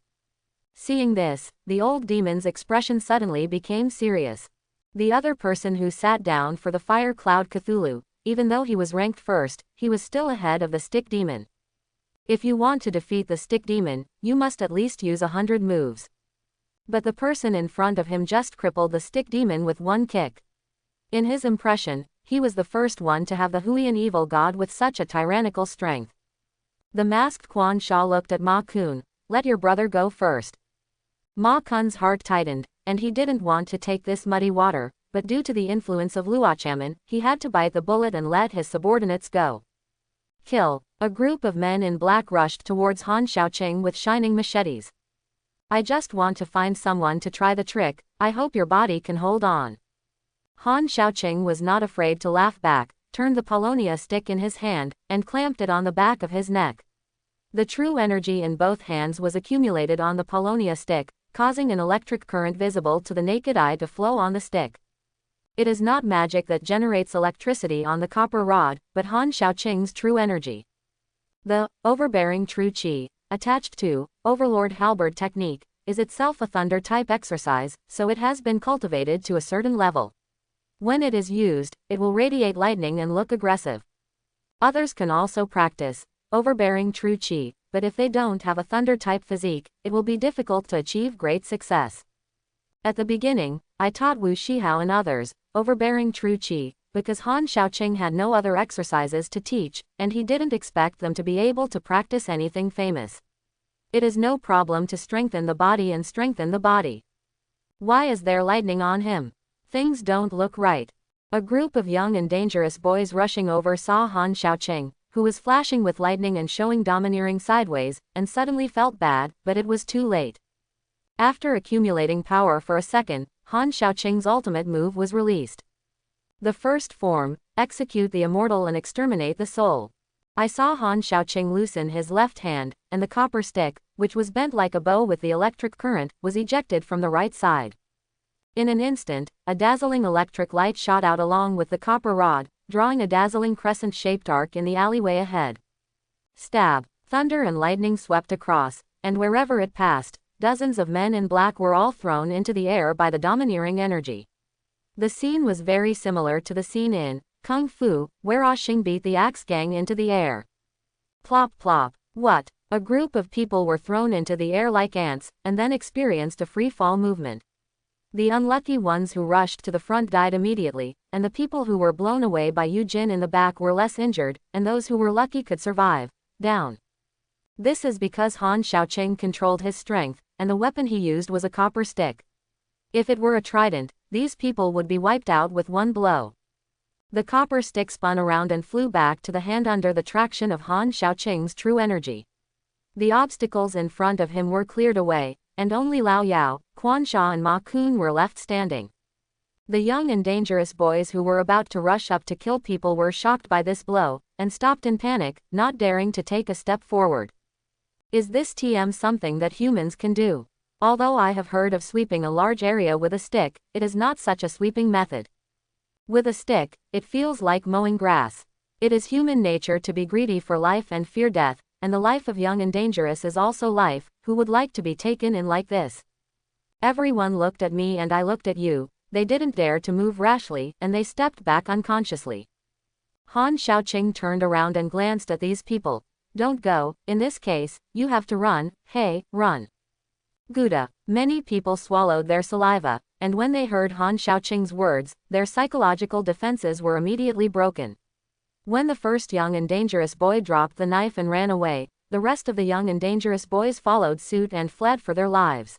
Seeing this, the old demon's expression suddenly became serious. The other person who sat down for the Fire Cloud Cthulhu, even though he was ranked first, he was still ahead of the Stick Demon. If you want to defeat the Stick Demon, you must at least use 100 moves. But the person in front of him just crippled the Stick Demon with one kick. In his impression, he was the first one to have the Huiyan evil god with such a tyrannical strength. The masked Quan Sha looked at Ma Kun. "Let your brother go first." Ma Kun's heart tightened, and he didn't want to take this muddy water, but due to the influence of Luochaman, he had to bite the bullet and let his subordinates go. Kill. A group of men in black rushed towards Han Xiaoqing with shining machetes. "I just want to find someone to try the trick. I hope your body can hold on." Han Xiaoqing was not afraid to laugh back, turned the Polonia stick in his hand, and clamped it on the back of his neck. The true energy in both hands was accumulated on the Polonia stick, causing an electric current visible to the naked eye to flow on the stick. It is not magic that generates electricity on the copper rod, but Han Xiaoqing's true energy. The overbearing true qi, attached to Overlord Halberd technique, is itself a thunder-type exercise, so it has been cultivated to a certain level. When it is used, it will radiate lightning and look aggressive. Others can also practice overbearing true qi, but if they don't have a thunder-type physique, it will be difficult to achieve great success. At the beginning, I taught Wu Shihao and others overbearing true qi, because Han Xiaoqing had no other exercises to teach, and he didn't expect them to be able to practice anything famous. It is no problem to strengthen the body and strengthen the body. Why is there lightning on him? Things don't look right. A group of young and dangerous boys rushing over saw Han Xiaoqing, who was flashing with lightning and showing domineering sideways, and suddenly felt bad, but it was too late. After accumulating power for a second, Han Xiaoqing's ultimate move was released. The first form, execute the immortal and exterminate the soul. I saw Han Xiaoqing loosen his left hand, and the copper stick, which was bent like a bow with the electric current, was ejected from the right side. In an instant, a dazzling electric light shot out along with the copper rod, drawing a dazzling crescent-shaped arc in the alleyway ahead. Stab! Thunder and lightning swept across, and wherever it passed, dozens of men in black were all thrown into the air by the domineering energy. The scene was very similar to the scene in Kung Fu, where Ah Xing beat the Axe Gang into the air. Plop plop. What? A group of people were thrown into the air like ants, and then experienced a free-fall movement. The unlucky ones who rushed to the front died immediately, and the people who were blown away by Yu Jin in the back were less injured, and those who were lucky could survive. Down. This is because Han Xiaoqing controlled his strength, and the weapon he used was a copper stick. If it were a trident, these people would be wiped out with one blow. The copper stick spun around and flew back to the hand under the traction of Han Xiaoqing's true energy. The obstacles in front of him were cleared away, and only Lao Yao, Quan Sha and Makun were left standing. The young and dangerous boys who were about to rush up to kill people were shocked by this blow, and stopped in panic, not daring to take a step forward. Is this something that humans can do? Although I have heard of sweeping a large area with a stick, it is not such a sweeping method. With a stick, it feels like mowing grass. It is human nature to be greedy for life and fear death, and the life of young and dangerous is also life, who would like to be taken in like this. Everyone looked at me and I looked at you, they didn't dare to move rashly, and they stepped back unconsciously. Han Xiaoqing turned around and glanced at these people. Don't go, in this case, you have to run, hey, run. Gouda. Many people swallowed their saliva, and when they heard Han Xiaoqing's words, their psychological defenses were immediately broken. When the first young and dangerous boy dropped the knife and ran away, the rest of the young and dangerous boys followed suit and fled for their lives.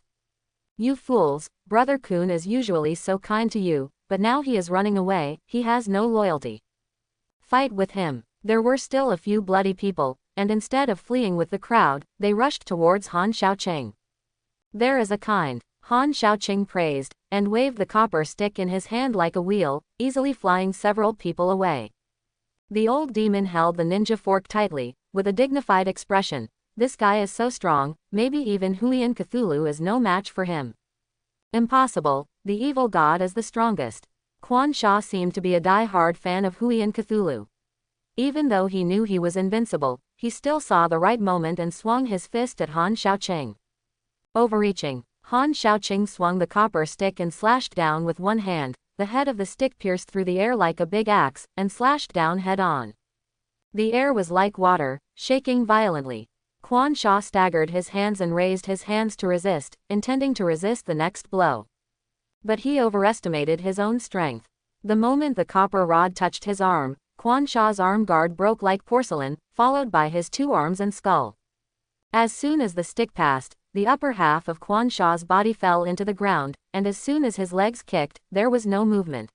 You fools, Brother Kun is usually so kind to you, but now he is running away, he has no loyalty. Fight with him. There were still a few bloody people, and instead of fleeing with the crowd, they rushed towards Han Xiaoqing. There is a kind. Han Xiaoqing praised, and waved the copper stick in his hand like a wheel, easily flying several people away. The old demon held the ninja fork tightly, with a dignified expression. This guy is so strong, maybe even Huiyan Cthulhu is no match for him. Impossible, the evil god is the strongest. Quan Sha seemed to be a die-hard fan of Huiyan Cthulhu. Even though he knew he was invincible, he still saw the right moment and swung his fist at Han Xiaoqing. Overreaching, Han Xiaoqing swung the copper stick and slashed down with one hand. The head of the stick pierced through the air like a big axe, and slashed down head-on. The air was like water, shaking violently. Quan Sha staggered his hands and raised his hands to resist, intending to resist the next blow. But he overestimated his own strength. The moment the copper rod touched his arm, Quan Sha's arm guard broke like porcelain, followed by his two arms and skull. As soon as the stick passed, the upper half of Quan Sha's body fell into the ground, and as soon as his legs kicked, there was no movement.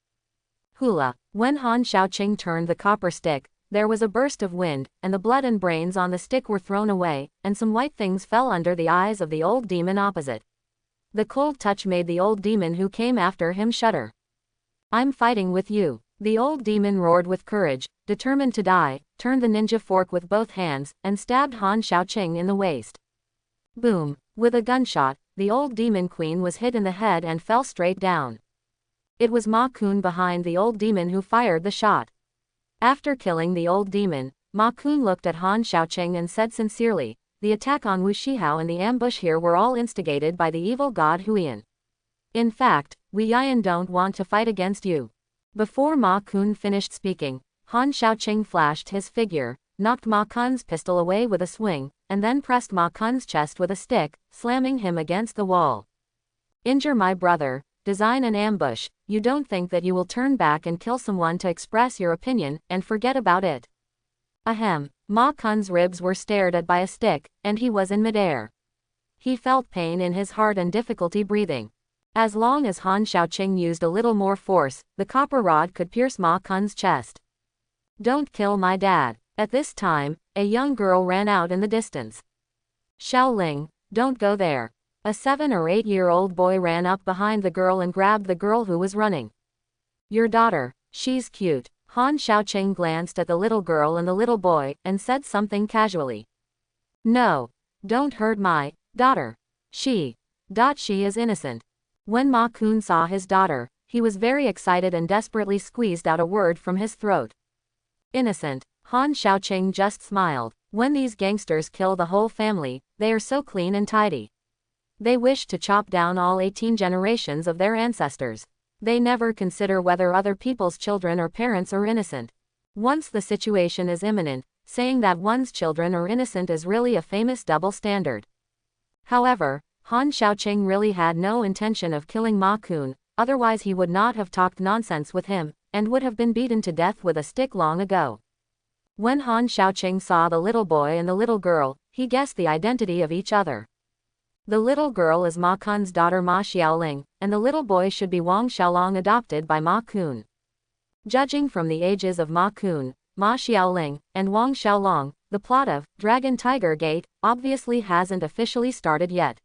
Hula. When Han Xiaoqing turned the copper stick, there was a burst of wind, and the blood and brains on the stick were thrown away, and some white things fell under the eyes of the old demon opposite. The cold touch made the old demon who came after him shudder. I'm fighting with you. The old demon roared with courage, determined to die, turned the ninja fork with both hands, and stabbed Han Xiaoqing in the waist. Boom. With a gunshot, the old demon queen was hit in the head and fell straight down. It was Makun behind the old demon who fired the shot. After killing the old demon, Makun looked at Han Xiaoqing and said sincerely, the attack on Wu Shihao and the ambush here were all instigated by the evil god Huiyan. In fact, we Yian don't want to fight against you. Before Makun finished speaking, Han Xiaoqing flashed his figure, knocked Makun's pistol away with a swing, and then pressed Makun's chest with a stick, slamming him against the wall. Injure my brother, design an ambush, you don't think that you will turn back and kill someone to express your opinion, and forget about it. Ahem. Makun's ribs were stared at by a stick, and he was in midair. He felt pain in his heart and difficulty breathing. As long as Han Xiaoqing used a little more force, the copper rod could pierce Ma Kun's chest. Don't kill my dad. At this time, a young girl ran out in the distance. Xiaoling, don't go there. A 7 or 8-year-old boy ran up behind the girl and grabbed the girl who was running. Your daughter, she's cute. Han Xiaoqing glanced at the little girl and the little boy, and said something casually. No. Don't hurt my daughter. She is innocent. When Makun saw his daughter, he was very excited and desperately squeezed out a word from his throat. Innocent. Han Xiaoqing just smiled. When these gangsters kill the whole family, they are so clean and tidy. They wish to chop down all 18 generations of their ancestors. They never consider whether other people's children or parents are innocent. Once the situation is imminent, saying that one's children are innocent is really a famous double standard. However, Han Xiaoqing really had no intention of killing Makun, otherwise he would not have talked nonsense with him, and would have been beaten to death with a stick long ago. When Han Xiaoqing saw the little boy and the little girl, he guessed the identity of each other. The little girl is Ma Kun's daughter Ma Xiaoling, and the little boy should be Wang Xiaolong adopted by Ma Kun. Judging from the ages of Ma Kun, Ma Xiaoling, and Wang Xiaolong, the plot of Dragon Tiger Gate obviously hasn't officially started yet.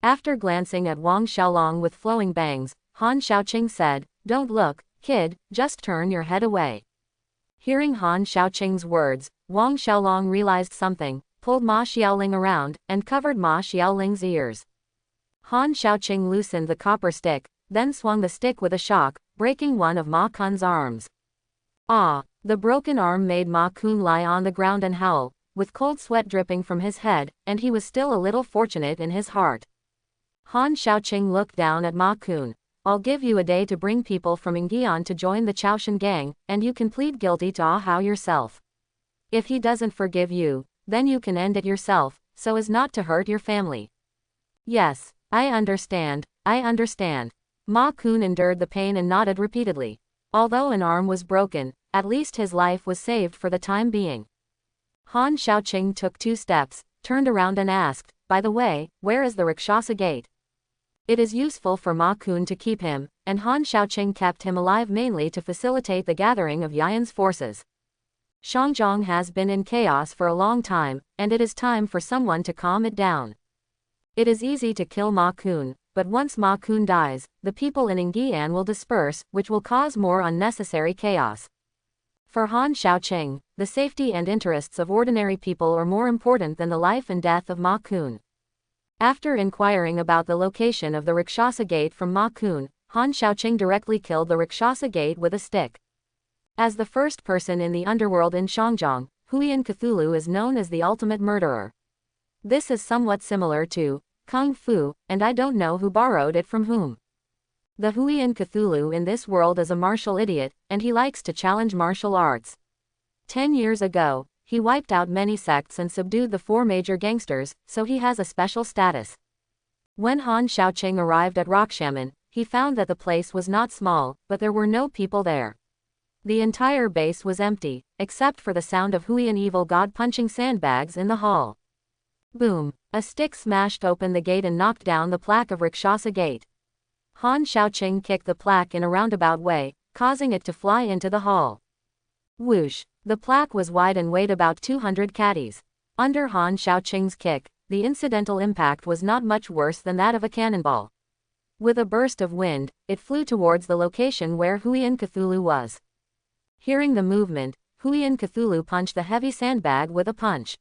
After glancing at Wang Xiaolong with flowing bangs, Han Xiaoqing said, Don't look, kid, just turn your head away. Hearing Han Xiaoqing's words, Wang Xiaolong realized something, pulled Ma Xiaoling around, and covered Ma Xiaoling's ears. Han Xiaoqing loosened the copper stick, then swung the stick with a shock, breaking one of Ma Kun's arms. Ah! The broken arm made Ma Kun lie on the ground and howl, with cold sweat dripping from his head, and he was still a little fortunate in his heart. Han Xiaoqing looked down at Ma Kun. I'll give you a day to bring people from Yingyan to join the Chaoshan gang, and you can plead guilty to Ahao yourself. If he doesn't forgive you, then you can end it yourself, so as not to hurt your family. Yes, I understand, I understand. Ma Kun endured the pain and nodded repeatedly. Although an arm was broken, at least his life was saved for the time being. Han Xiaoqing took 2 steps, turned around and asked, By the way, where is the Rakshasa gate? It is useful for Ma Kun to keep him, and Han Xiaoqing kept him alive mainly to facilitate the gathering of Yan's forces. Shangjiang has been in chaos for a long time, and it is time for someone to calm it down. It is easy to kill Ma Kun, but once Ma Kun dies, the people in Yingyan will disperse, which will cause more unnecessary chaos. For Han Xiaoqing, the safety and interests of ordinary people are more important than the life and death of Ma Kun. After inquiring about the location of the Rakshasa gate from Ma Kun, Han Xiaoqing directly killed the Rakshasa gate with a stick. As the first person in the underworld in Shangjiang, Huiyan Cthulhu is known as the ultimate murderer. This is somewhat similar to Kung Fu, and I don't know who borrowed it from whom. The Huiyan Cthulhu in this world is a martial idiot, and he likes to challenge martial arts. 10 years ago, he wiped out many sects and subdued the 4 major gangsters, so he has a special status. When Han Xiaoqing arrived at Rock Shaman, he found that the place was not small, but there were no people there. The entire base was empty, except for the sound of Huiyan evil god punching sandbags in the hall. Boom! A stick smashed open the gate and knocked down the plaque of Rakshasa Gate. Han Xiaoqing kicked the plaque in a roundabout way, causing it to fly into the hall. Whoosh! The plaque was wide and weighed about 200 catties. Under Han Xiaoqing's kick, the incidental impact was not much worse than that of a cannonball. With a burst of wind, it flew towards the location where Huiyan Cthulhu was. Hearing the movement, Huiyan Cthulhu punched the heavy sandbag with a punch.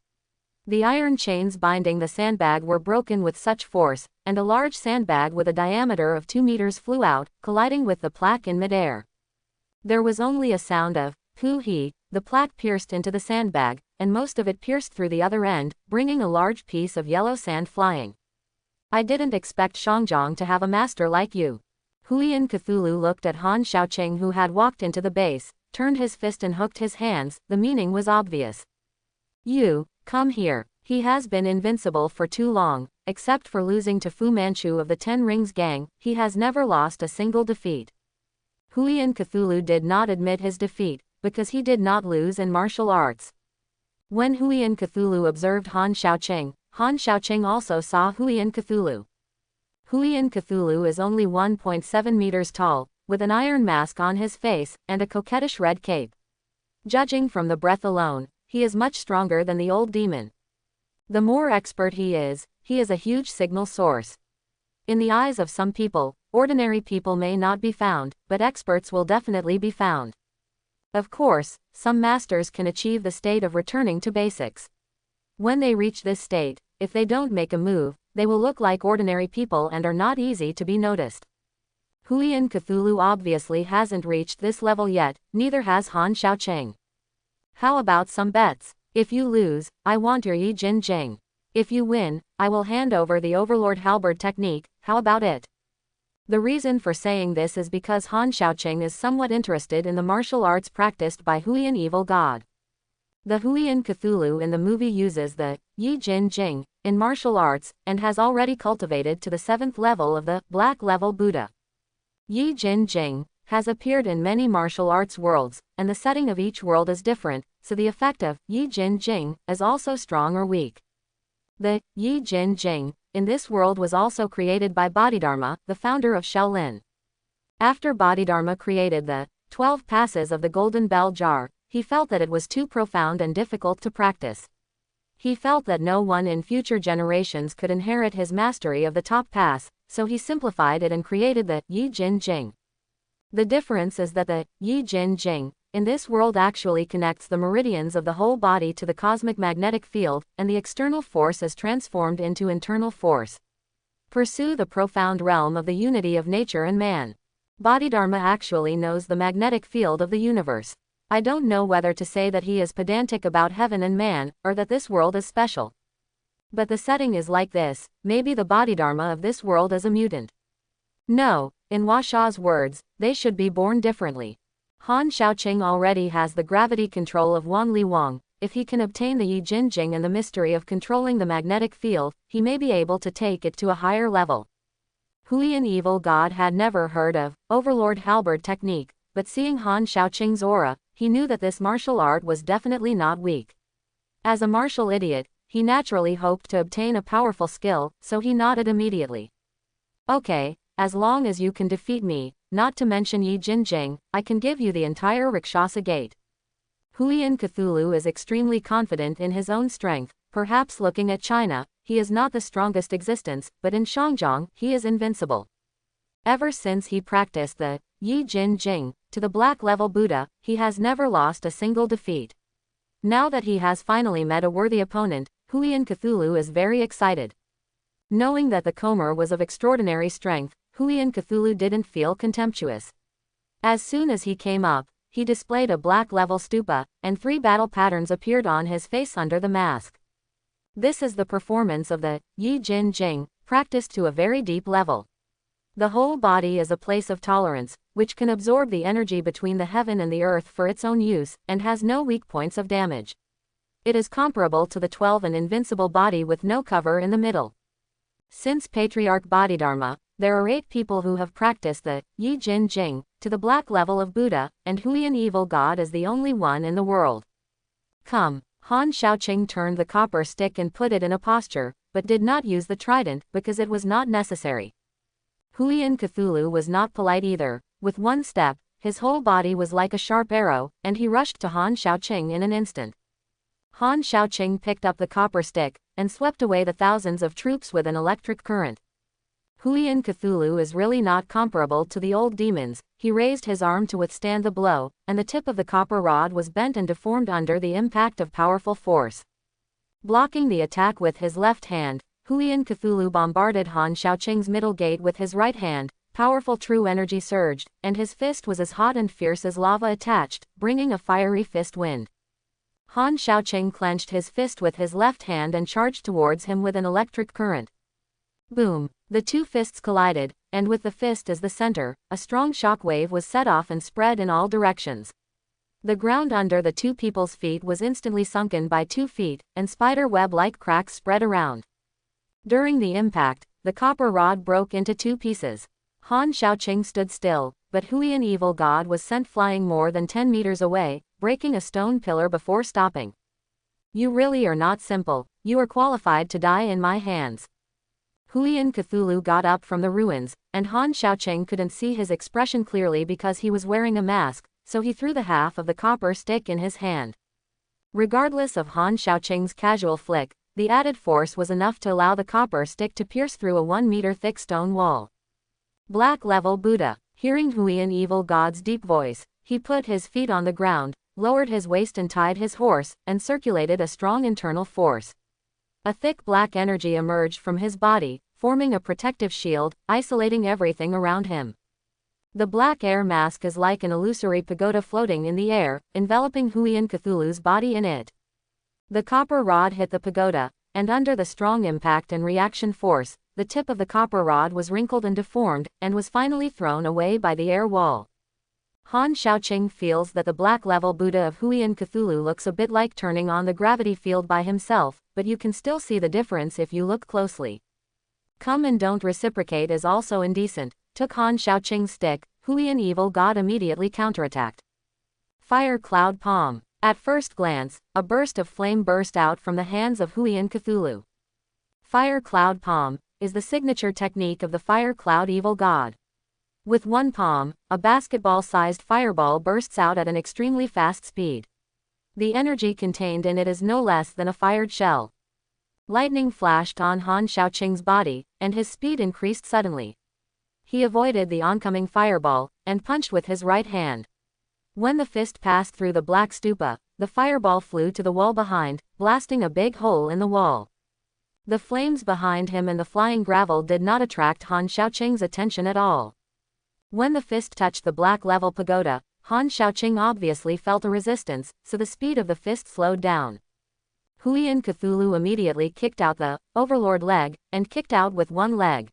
The iron chains binding the sandbag were broken with such force, and a large sandbag with a diameter of 2 meters flew out, colliding with the plaque in midair. There was only a sound of hoo-hee. The plaque pierced into the sandbag, and most of it pierced through the other end, bringing a large piece of yellow sand flying. I didn't expect Shangjiang to have a master like you. Huiyan Cthulhu looked at Han Xiaoqing, who had walked into the base, turned his fist and hooked his hands. The meaning was obvious. You, come here. He has been invincible for too long, except for losing to Fu Manchu of the 10 Rings gang, he has never lost a single defeat. Huiyan Cthulhu did not admit his defeat, because he did not lose in martial arts. When Huiyan Cthulhu observed Han Xiaoqing also saw Huiyan Cthulhu. Huiyin Cthulhu is only 1.7 meters tall, with an iron mask on his face, and a coquettish red cape. Judging from the breath alone, he is much stronger than the old demon. The more expert he is a huge signal source. In the eyes of some people, ordinary people may not be found, but experts will definitely be found. Of course, some masters can achieve the state of returning to basics. When they reach this state, if they don't make a move, they will look like ordinary people and are not easy to be noticed. Huiyin Cthulhu obviously hasn't reached this level yet, neither has Han Xiaoqing. How about some bets? If you lose, I want your Yi Jin Jing. If you win, I will hand over the Overlord Halberd technique, how about it? The reason for saying this is because Han Xiaoqing is somewhat interested in the martial arts practiced by Huiyin Evil God. The Huiyin Cthulhu in the movie uses the Yi Jin Jing in martial arts, and has already cultivated to the 7th level of the Black Level Buddha. Yi Jin Jing has appeared in many martial arts worlds, and the setting of each world is different, so the effect of Yi Jin Jing is also strong or weak. The Yi Jin Jing in this world was also created by Bodhidharma, the founder of Shaolin. After Bodhidharma created the 12 passes of the Golden Bell Jar, he felt that it was too profound and difficult to practice. He felt that no one in future generations could inherit his mastery of the top pass, so he simplified it and created the Yi Jin Jing. The difference is that the Yi Jin Jing in this world actually connects the meridians of the whole body to the cosmic magnetic field, and the external force is transformed into internal force. Pursue the profound realm of the unity of nature and man. Bodhidharma actually knows the magnetic field of the universe. I don't know whether to say that he is pedantic about heaven and man, or that this world is special. But the setting is like this, maybe the Bodhidharma of this world is a mutant. No, in Washa's words, they should be born differently. Han Xiaoqing already has the gravity control of Wang Li Wang. If he can obtain the Yi Jin Jing and the mystery of controlling the magnetic field, he may be able to take it to a higher level. Huiyin Evil God had never heard of Overlord Halberd technique, but seeing Han Xiaoqing's aura, he knew that this martial art was definitely not weak. As a martial idiot, he naturally hoped to obtain a powerful skill, so he nodded immediately. Okay, as long as you can defeat me, not to mention Yi Jin Jing, I can give you the entire Rakshasa Gate. Huiyin Cthulhu is extremely confident in his own strength. Perhaps looking at China, he is not the strongest existence, but in Shangjiang, he is invincible. Ever since he practiced the Yi Jin Jing to the Black Level Buddha, he has never lost a single defeat. Now that he has finally met a worthy opponent, Huiyin Cthulhu is very excited. Knowing that the Comer was of extraordinary strength, Huiyin Cthulhu didn't feel contemptuous. As soon as he came up, he displayed a black level stupa, and 3 battle patterns appeared on his face under the mask. This is the performance of the Yi Jin Jing, practiced to a very deep level. The whole body is a place of tolerance, which can absorb the energy between the heaven and the earth for its own use, and has no weak points of damage. It is comparable to the 12 an invincible body with no cover in the middle. Since Patriarch Bodhidharma, there are 8 people who have practiced the Yi Jin Jing to the black level of Buddha, and Huiyin Evil God is the only one in the world. Come. Han Xiaoqing turned the copper stick and put it in a posture, but did not use the trident because it was not necessary. Huiyin Cthulhu was not polite either. With one step, his whole body was like a sharp arrow, and he rushed to Han Xiaoqing in an instant. Han Xiaoqing picked up the copper stick and swept away the thousands of troops with an electric current. Huiyin Cthulhu is really not comparable to the old demons. He raised his arm to withstand the blow, and the tip of the copper rod was bent and deformed under the impact of powerful force. Blocking the attack with his left hand, Huiyin Cthulhu bombarded Han Xiaoqing's middle gate with his right hand. Powerful true energy surged, and his fist was as hot and fierce as lava attached, bringing a fiery fist wind. Han Xiaoqing clenched his fist with his left hand and charged towards him with an electric current. Boom! The 2 fists collided, and with the fist as the center, a strong shock wave was set off and spread in all directions. The ground under the 2 people's feet was instantly sunken by 2 feet, and spider web-like cracks spread around. During the impact, the copper rod broke into 2 pieces. Han Xiaoqing stood still, but Huiyin Evil God was sent flying more than 10 meters away, breaking a stone pillar before stopping. You really are not simple. You are qualified to die in my hands. Huiyin Cthulhu got up from the ruins, and Han Xiaoqing couldn't see his expression clearly because he was wearing a mask, so he threw the half of the copper stick in his hand. Regardless of Han Xiaoqing's casual flick, the added force was enough to allow the copper stick to pierce through a 1-meter-thick stone wall. Black level Buddha. Hearing Huiyin evil god's deep voice, he put his feet on the ground, lowered his waist and tied his horse, and circulated a strong internal force. A thick black energy emerged from his body, forming a protective shield, isolating everything around him. The black air mask is like an illusory pagoda floating in the air, enveloping Huiyin Cthulhu's body in it. The copper rod hit the pagoda, and under the strong impact and reaction force, the tip of the copper rod was wrinkled and deformed, and was finally thrown away by the air wall. Han Xiaoqing feels that the black-level Buddha of Huiyin Cthulhu looks a bit like turning on the gravity field by himself, but you can still see the difference if you look closely. Come and don't reciprocate is also indecent, took Han Xiaoqing's stick. Huiyin evil god immediately counterattacked. Fire Cloud Palm. At first glance, a burst of flame burst out from the hands of Huiyin Cthulhu. Fire Cloud Palm is the signature technique of the Fire Cloud evil god. With one palm, a basketball-sized fireball bursts out at an extremely fast speed. The energy contained in it is no less than a fired shell. Lightning flashed on Han Xiaoqing's body, and his speed increased suddenly. He avoided the oncoming fireball, and punched with his right hand. When the fist passed through the black stupa, the fireball flew to the wall behind, blasting a big hole in the wall. The flames behind him and the flying gravel did not attract Han Xiaoqing's attention at all. When the fist touched the black-level pagoda, Han Xiaoqing obviously felt a resistance, so the speed of the fist slowed down. Huiyin Cthulhu immediately kicked out the overlord leg, and kicked out with one leg.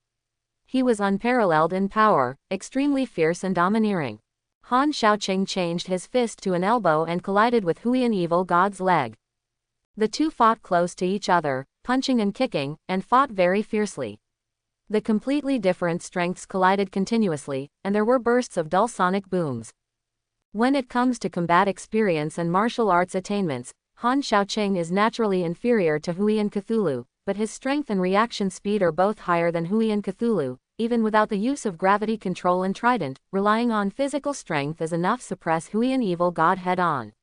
He was unparalleled in power, extremely fierce and domineering. Han Xiaoqing changed his fist to an elbow and collided with Huiyin evil god's leg. The two fought close to each other, punching and kicking, and fought very fiercely. The completely different strengths collided continuously, and there were bursts of dull sonic booms. When it comes to combat experience and martial arts attainments, Han Xiaoqing is naturally inferior to Huiyin Cthulhu, but his strength and reaction speed are both higher than Huiyin Cthulhu. Even without the use of gravity control and trident, relying on physical strength is enough to suppress Huiyin evil god head-on.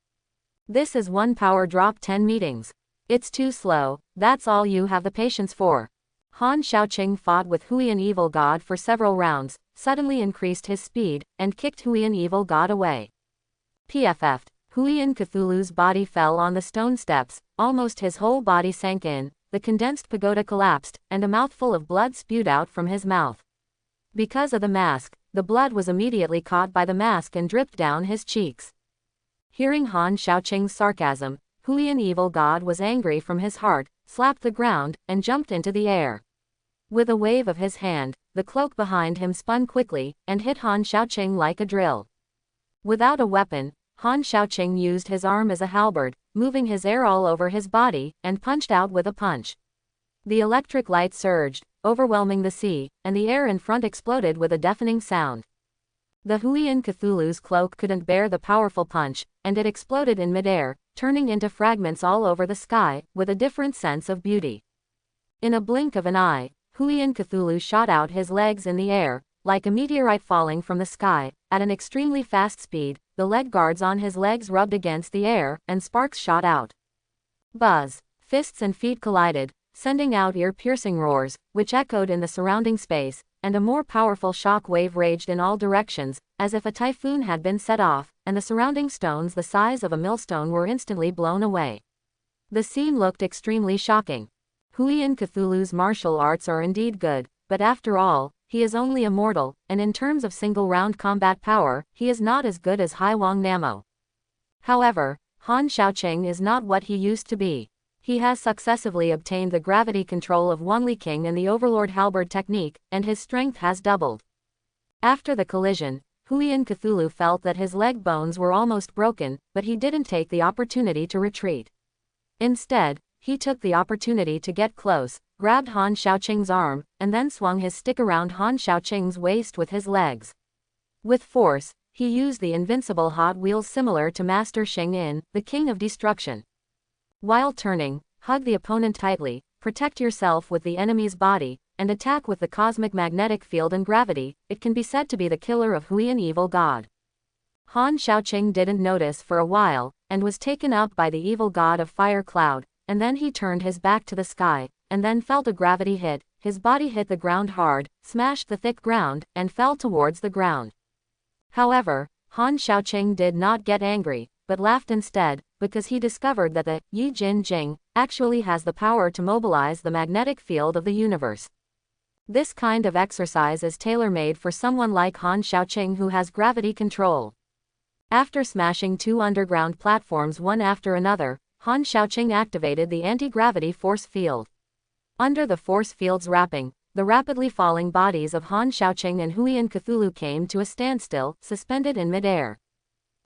This is one power drop 10 meetings. It's too slow, that's all you have the patience for. Han Xiaoqing fought with Huiyin evil god for several rounds, suddenly increased his speed, and kicked Huiyin evil god away. PFF'd. Huiyin Cthulhu's body fell on the stone steps, almost his whole body sank in, the condensed pagoda collapsed, and a mouthful of blood spewed out from his mouth. Because of the mask, the blood was immediately caught by the mask and dripped down his cheeks. Hearing Han Xiaoqing's sarcasm, Huiyin evil god was angry from his heart, slapped the ground, and jumped into the air. With a wave of his hand, the cloak behind him spun quickly, and hit Han Xiaoqing like a drill. Without a weapon, Han Xiaoqing used his arm as a halberd, moving his air all over his body, and punched out with a punch. The electric light surged, overwhelming the sea, and the air in front exploded with a deafening sound. The Huiyin Cthulhu's cloak couldn't bear the powerful punch, and it exploded in midair, turning into fragments all over the sky, with a different sense of beauty. In a blink of an eye, Huiyin Cthulhu shot out his legs in the air, like a meteorite falling from the sky, at an extremely fast speed. The leg guards on his legs rubbed against the air, and sparks shot out. Buzz. Fists and feet collided, sending out ear-piercing roars, which echoed in the surrounding space, and a more powerful shock wave raged in all directions, as if a typhoon had been set off, and the surrounding stones the size of a millstone were instantly blown away. The scene looked extremely shocking. Huiyin Cthulhu's martial arts are indeed good, but after all, he is only a mortal, and in terms of single-round combat power, he is not as good as Haiwang Namo. However, Han Xiaoqing is not what he used to be. He has successively obtained the gravity control of Wanli King and the Overlord Halberd technique, and his strength has doubled. After the collision, Huiyin Cthulhu felt that his leg bones were almost broken, but he didn't take the opportunity to retreat. Instead, he took the opportunity to get close, grabbed Han Xiaoqing's arm, and then swung his stick around Han Xiaoqing's waist with his legs. With force, he used the invincible Hot Wheels similar to Master Sheng Yin, the King of Destruction. While turning, hugged the opponent tightly, protect yourself with the enemy's body, and attack with the cosmic magnetic field and gravity. It can be said to be the killer of Huiyan evil god. Han Xiaoqing didn't notice for a while, and was taken up by the evil god of fire cloud, and then he turned his back to the sky, and then felt a gravity hit. His body hit the ground hard, smashed the thick ground, and fell towards the ground. However, Han Xiaoqing did not get angry, but laughed instead, because he discovered that the Yi Jin Jing actually has the power to mobilize the magnetic field of the universe. This kind of exercise is tailor-made for someone like Han Xiaoqing who has gravity control. After smashing 2 underground platforms one after another, Han Xiaoqing activated the anti-gravity force field. Under the force field's wrapping, the rapidly falling bodies of Han Xiaoqing and Huiyan Cthulhu came to a standstill, suspended in midair.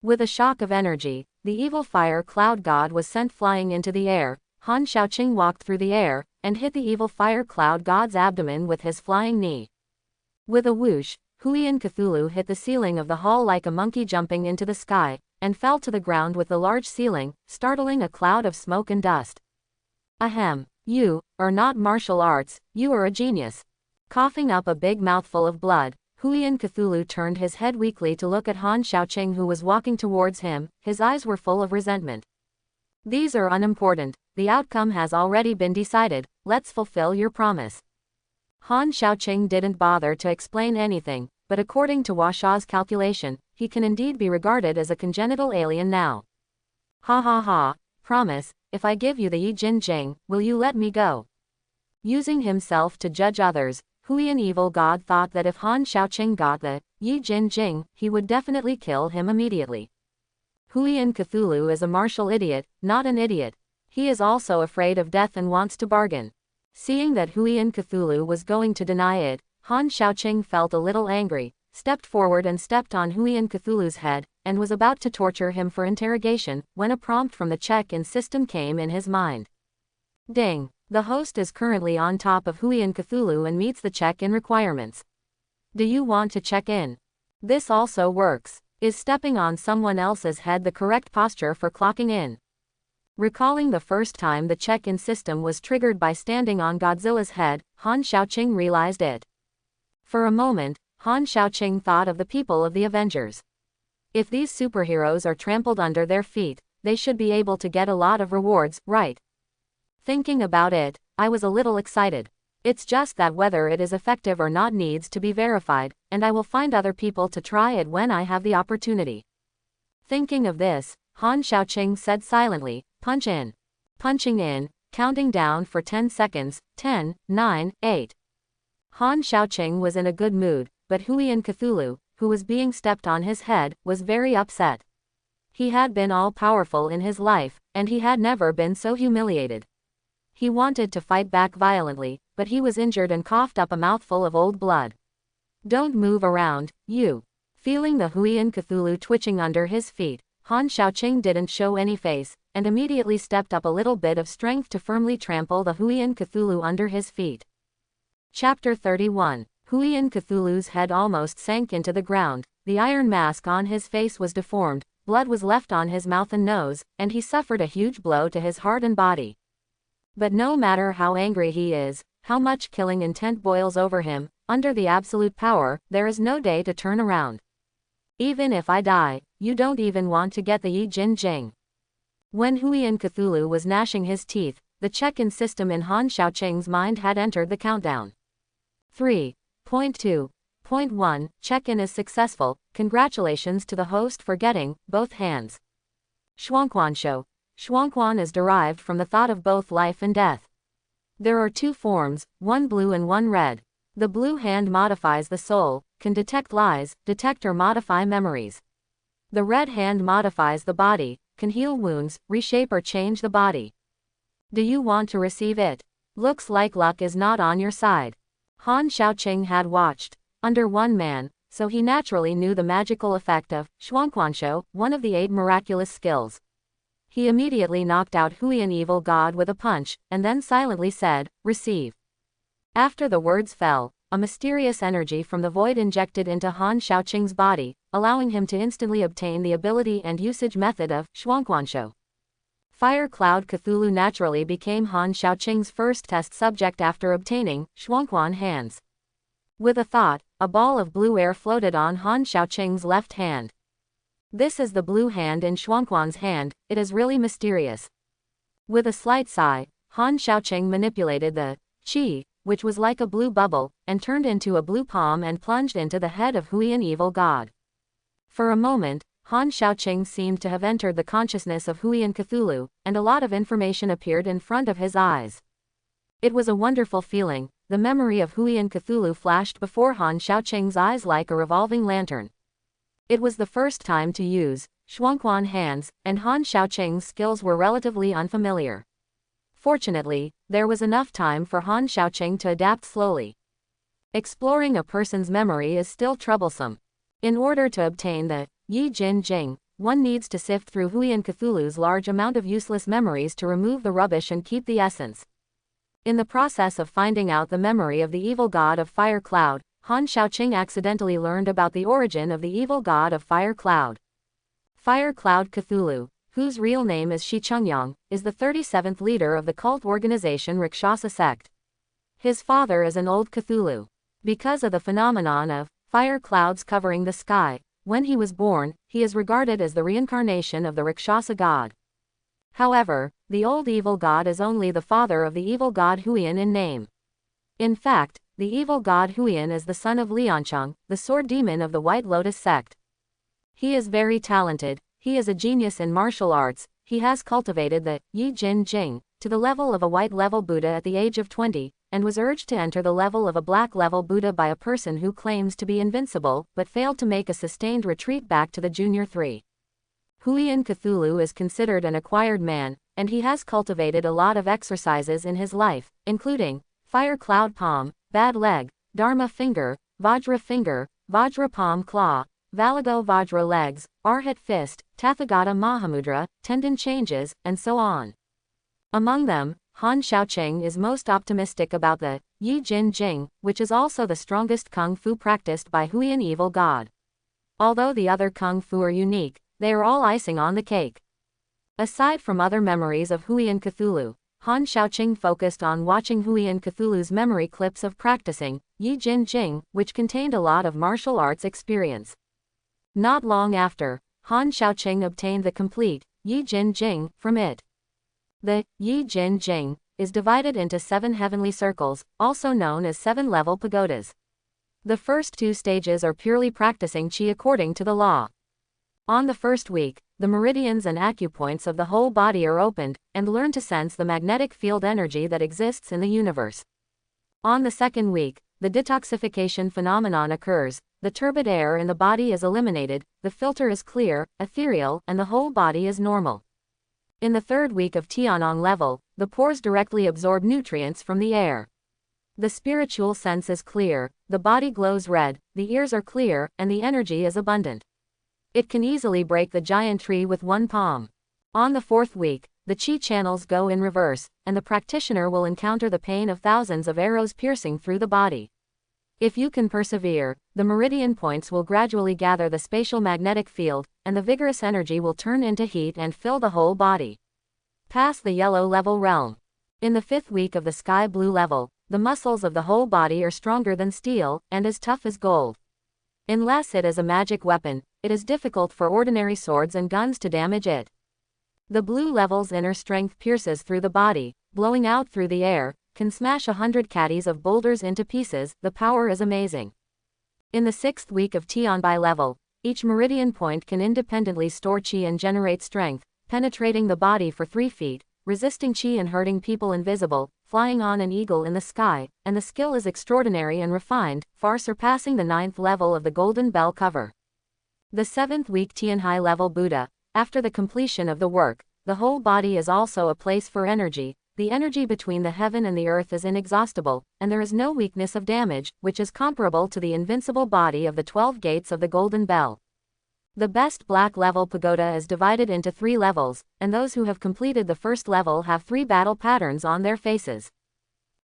With a shock of energy, the evil fire cloud god was sent flying into the air. Han Xiaoqing walked through the air, and hit the evil fire cloud god's abdomen with his flying knee. With a whoosh, Huiyan Cthulhu hit the ceiling of the hall like a monkey jumping into the sky, and fell to the ground with the large ceiling, startling a cloud of smoke and dust. Ahem. You are not martial arts, you are a genius. Coughing up a big mouthful of blood, Huiyan Cthulhu turned his head weakly to look at Han Xiaoqing who was walking towards him. His eyes were full of resentment. These are unimportant, the outcome has already been decided, let's fulfill your promise. Han Xiaoqing didn't bother to explain anything, but according to Washa's calculation, he can indeed be regarded as a congenital alien now. Ha ha ha, promise, if I give you the Yi Jin Jing, will you let me go? Using himself to judge others, Huiyan evil god thought that if Han Xiaoqing got the Yi Jin Jing, he would definitely kill him immediately. Huiyan Cthulhu is a martial idiot, not an idiot. He is also afraid of death and wants to bargain. Seeing that Huiyan Cthulhu was going to deny it, Han Xiaoqing felt a little angry, stepped forward and stepped on Huiyan Cthulhu's head, and was about to torture him for interrogation, when a prompt from the check-in system came in his mind. Ding! The host is currently on top of Huiyan Cthulhu and meets the check-in requirements. Do you want to check in? This also works. Is stepping on someone else's head the correct posture for clocking in? Recalling the first time the check-in system was triggered by standing on Godzilla's head, Han Xiaoqing realized it. For a moment, Han Xiaoqing thought of the people of the Avengers. If these superheroes are trampled under their feet, they should be able to get a lot of rewards, right? Thinking about it, I was a little excited. It's just that whether it is effective or not needs to be verified, and I will find other people to try it when I have the opportunity. Thinking of this, Han Xiaoqing said silently, punch in. Punching in, counting down for 10 seconds, 10, 9, 8. Han Xiaoqing was in a good mood, but Huiyan Cthulhu, who was being stepped on his head, was very upset. He had been all-powerful in his life, and he had never been so humiliated. He wanted to fight back violently, but he was injured and coughed up a mouthful of old blood. Don't move around, you. Feeling the Huiyan Cthulhu twitching under his feet, Han Xiaoqing didn't show any face, and immediately stepped up a little bit of strength to firmly trample the Huiyan Cthulhu under his feet. Chapter 31. Huiyan Cthulhu's head almost sank into the ground, the iron mask on his face was deformed, blood was left on his mouth and nose, and he suffered a huge blow to his heart and body. But no matter how angry he is, how much killing intent boils over him, under the absolute power, there is no day to turn around. Even if I die, you don't even want to get the Yi Jin Jing. When Huiyan Cthulhu was gnashing his teeth, the check-in system in Han Xiaoqing's mind had entered the countdown. 3.2.1 Check-in is successful, congratulations to the host for getting both hands. Shuangquansho. Shuangquan is derived from the thought of both life and death. There are 2 forms, one blue and one red. The blue hand modifies the soul, can detect lies, detect or modify memories. The red hand modifies the body, can heal wounds, reshape or change the body. Do you want to receive it? Looks like luck is not on your side. Han Xiaoqing had watched under one man, so he naturally knew the magical effect of Shuangquansho, one of the 8 miraculous skills. He immediately knocked out Huiyan evil god with a punch, and then silently said, receive. After the words fell, a mysterious energy from the void injected into Han Xiaoqing's body, allowing him to instantly obtain the ability and usage method of Shuangquansho. Fire Cloud Cthulhu naturally became Han Xiaoqing's first test subject after obtaining Xuanquan hands. With a thought, a ball of blue air floated on Han Xiaoqing's left hand. This is the blue hand in Xuanquan's hand, it is really mysterious. With a slight sigh, Han Xiaoqing manipulated the qi, which was like a blue bubble, and turned into a blue palm and plunged into the head of Huiyan evil god. For a moment, Han Xiaoqing seemed to have entered the consciousness of Huiyan Cthulhu, and a lot of information appeared in front of his eyes. It was a wonderful feeling. The memory of Huiyan Cthulhu flashed before Han Xiaoqing's eyes like a revolving lantern. It was the first time to use Xuanquan hands, and Han Xiaoqing's skills were relatively unfamiliar. Fortunately, there was enough time for Han Xiaoqing to adapt slowly. Exploring a person's memory is still troublesome. In order to obtain the Yi Jin Jing, one needs to sift through Huiyan Cthulhu's large amount of useless memories to remove the rubbish and keep the essence. In the process of finding out the memory of the evil god of Fire Cloud, Han Xiaoqing accidentally learned about the origin of the evil god of Fire Cloud. Fire Cloud Cthulhu, whose real name is Shi Chungyang, is the 37th leader of the cult organization Rakshasa sect. His father is an old Cthulhu. Because of the phenomenon of fire clouds covering the sky, when he was born, he is regarded as the reincarnation of the Rakshasa god. However, the old evil god is only the father of the evil god Huiyan in name. In fact, the evil god Huiyan is the son of Liancheng, the sword demon of the White Lotus sect. He is very talented, he is a genius in martial arts, he has cultivated the Yi Jin Jing to the level of a white level Buddha at the age of 20, and was urged to enter the level of a black level Buddha by a person who claims to be invincible but failed to make a sustained retreat back to the Junior 3. Huiyan Cthulhu is considered an acquired man, and he has cultivated a lot of exercises in his life, including Fire Cloud Palm, Bad Leg, Dharma Finger, Vajra Palm Claw, Valago Vajra Legs, Arhat Fist, Tathagata Mahamudra, Tendon Changes, and so on. Among them, Han Xiaoqing is most optimistic about the Yi Jin Jing, which is also the strongest kung fu practiced by Huiyan evil god. Although the other kung fu are unique, they are all icing on the cake. Aside from other memories of Huiyan Cthulhu, Han Xiaoqing focused on watching Huiyan Cthulhu's memory clips of practicing Yi Jin Jing, which contained a lot of martial arts experience. Not long after, Han Xiaoqing obtained the complete Yi Jin Jing from it. The Yi Jin Jing is divided into 7 heavenly circles, also known as 7-level pagodas. The first 2 stages are purely practicing qi according to the law. On the first week, the meridians and acupoints of the whole body are opened, and learn to sense the magnetic field energy that exists in the universe. On the second week, the detoxification phenomenon occurs, the turbid air in the body is eliminated, the filter is clear, ethereal, and the whole body is normal. In the third week of Tianong level, the pores directly absorb nutrients from the air. The spiritual sense is clear, the body glows red, the ears are clear, and the energy is abundant. It can easily break the giant tree with one palm. On the fourth week, the qi channels go in reverse, and the practitioner will encounter the pain of thousands of arrows piercing through the body. If you can persevere, the meridian points will gradually gather the spatial magnetic field, and the vigorous energy will turn into heat and fill the whole body. Pass the yellow level realm. In the 5th week of the sky blue level, the muscles of the whole body are stronger than steel, and as tough as gold. Unless it is a magic weapon, it is difficult for ordinary swords and guns to damage it. The blue level's inner strength pierces through the body, blowing out through the air, can smash 100 caddies of boulders into pieces, the power is amazing. In the 6th week of Tianbai level, each meridian point can independently store qi and generate strength, penetrating the body for 3 feet, resisting qi and hurting people invisible, flying on an eagle in the sky, and the skill is extraordinary and refined, far surpassing the 9th level of the Golden Bell cover. The 7th week Tianhai level Buddha, after the completion of the work, the whole body is also a place for energy, the energy between the heaven and the earth is inexhaustible, and there is no weakness of damage, which is comparable to the invincible body of the 12 gates of the Golden Bell. The best black level pagoda is divided into 3 levels, and those who have completed the first level have 3 battle patterns on their faces.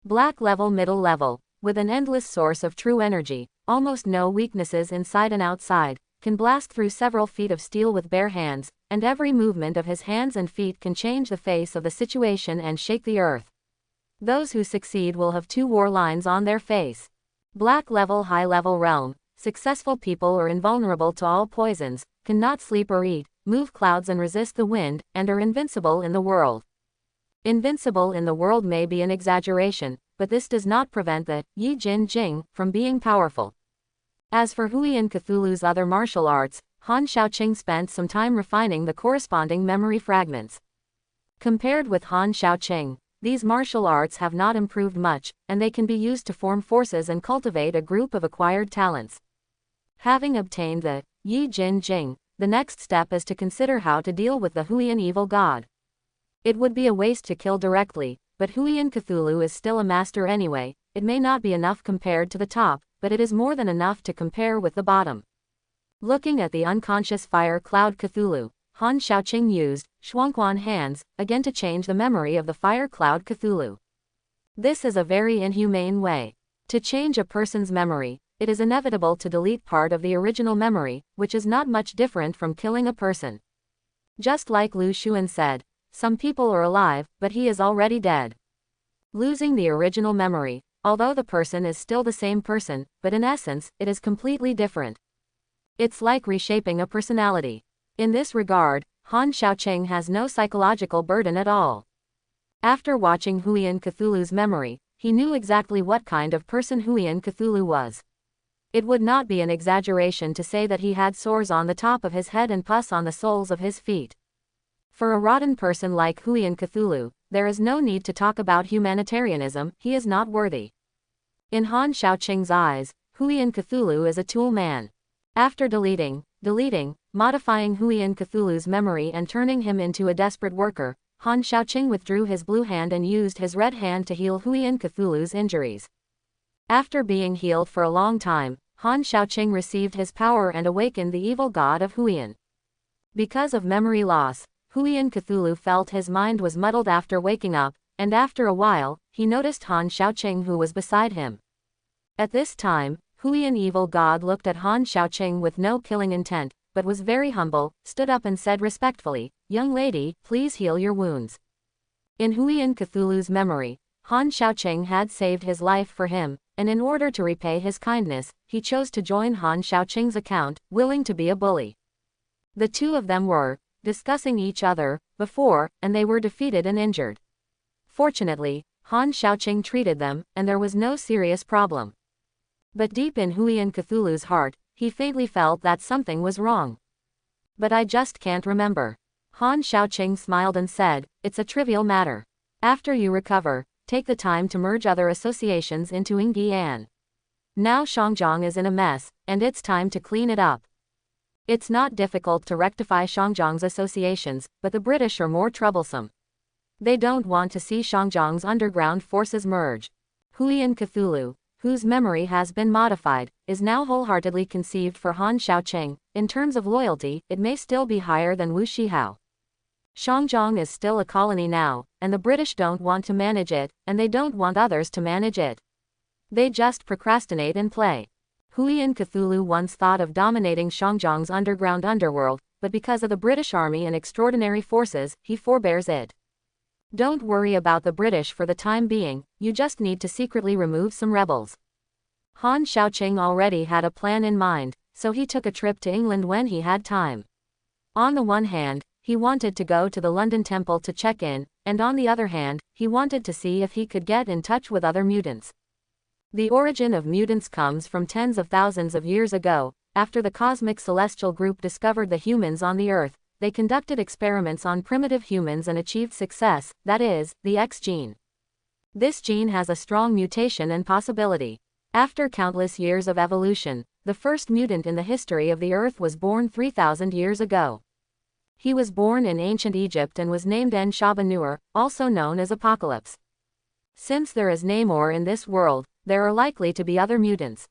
Black level middle level, with an endless source of true energy, almost no weaknesses inside and outside, can blast through several feet of steel with bare hands, and every movement of his hands and feet can change the face of the situation and shake the earth. Those who succeed will have 2 war lines on their face. Black level, high level realm. Successful people are invulnerable to all poisons, cannot sleep or eat, move clouds and resist the wind, and are invincible in the world. Invincible in the world may be an exaggeration, but this does not prevent the Yi Jin Jing from being powerful. As for Huiyin Cthulhu's other martial arts, Han Xiaoqing spent some time refining the corresponding memory fragments. Compared with Han Xiaoqing, these martial arts have not improved much, and they can be used to form forces and cultivate a group of acquired talents. Having obtained the Yi Jin Jing, the next step is to consider how to deal with the Huiyin evil god. It would be a waste to kill directly, but Huiyin Cthulhu is still a master anyway. It may not be enough compared to the top, but it is more than enough to compare with the bottom. Looking at the unconscious fire cloud Cthulhu, Han Xiaoqing used Shuangquan hands again to change the memory of the fire cloud Cthulhu. This is a very inhumane way. To change a person's memory, it is inevitable to delete part of the original memory, which is not much different from killing a person. Just like Lu Xuan said, some people are alive, but he is already dead. Losing the original memory, although the person is still the same person, but in essence, it is completely different. It's like reshaping a personality. In this regard, Han Xiaoqing has no psychological burden at all. After watching Huiyin Cthulhu's memory, he knew exactly what kind of person Huiyin Cthulhu was. It would not be an exaggeration to say that he had sores on the top of his head and pus on the soles of his feet. For a rotten person like Huiyin Cthulhu, there is no need to talk about humanitarianism. He is not worthy. In Han Xiaoqing's eyes, Huiyin Cthulhu is a tool man. After deleting, modifying Huiyin Cthulhu's memory and turning him into a desperate worker, Han Xiaoqing withdrew his blue hand and used his red hand to heal Huiyin Cthulhu's injuries. After being healed for a long time, Han Xiaoqing received his power and awakened the evil god of Huiyin. Because of memory loss, Huiyin Cthulhu felt his mind was muddled after waking up, and after a while, he noticed Han Xiaoqing who was beside him. At this time, Huiyin evil god looked at Han Xiaoqing with no killing intent, but was very humble, stood up and said respectfully, "Young lady, please heal your wounds." In Huiyin Cthulhu's memory, Han Xiaoqing had saved his life for him, and in order to repay his kindness, he chose to join Han Xiaoqing's account, willing to be a bully. The two of them were discussing each other before, and they were defeated and injured. Fortunately, Han Xiaoqing treated them, and there was no serious problem. But deep in Huiyin Cthulhu's heart, he faintly felt that something was wrong. "But I just can't remember." Han Xiaoqing smiled and said, "It's a trivial matter. After you recover, take the time to merge other associations into Yingyan. Now Shangjiang is in a mess, and it's time to clean it up." It's not difficult to rectify Shangjiang's associations, but the British are more troublesome. They don't want to see Shangjiang's underground forces merge. Huiyin Cthulhu, whose memory has been modified, is now wholeheartedly conceived for Han Xiaoqing. In terms of loyalty, it may still be higher than Wu Shihao. Shangjiang is still a colony now, and the British don't want to manage it, and they don't want others to manage it. They just procrastinate and play. Huiyin Cthulhu once thought of dominating Shangjiang's underground underworld, but because of the British army and extraordinary forces, he forbears it. Don't worry about the British for the time being, you just need to secretly remove some rebels. Han Xiaoqing already had a plan in mind, so he took a trip to England when he had time. On the one hand, he wanted to go to the London Temple to check in, and on the other hand, he wanted to see if he could get in touch with other mutants. The origin of mutants comes from tens of thousands of years ago. After the cosmic celestial group discovered the humans on the Earth, they conducted experiments on primitive humans and achieved success, that is, the X gene. This gene has a strong mutation and possibility. After countless years of evolution, the first mutant in the history of the Earth was born 3,000 years ago. He was born in ancient Egypt and was named En-Shabanur, also known as Apocalypse. Since there is Namor in this world, there are likely to be other mutants.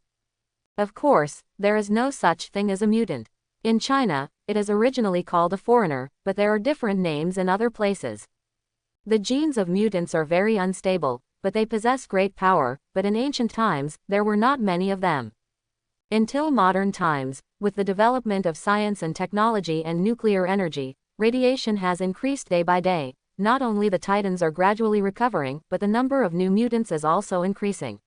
Of course, there is no such thing as a mutant. In China, it is originally called a foreigner, but there are different names in other places. The genes of mutants are very unstable, but they possess great power, but in ancient times, there were not many of them. Until modern times, with the development of science and technology and nuclear energy, Radiation has increased day by day. Not only the Titans are gradually recovering, but the number of new mutants is also increasing.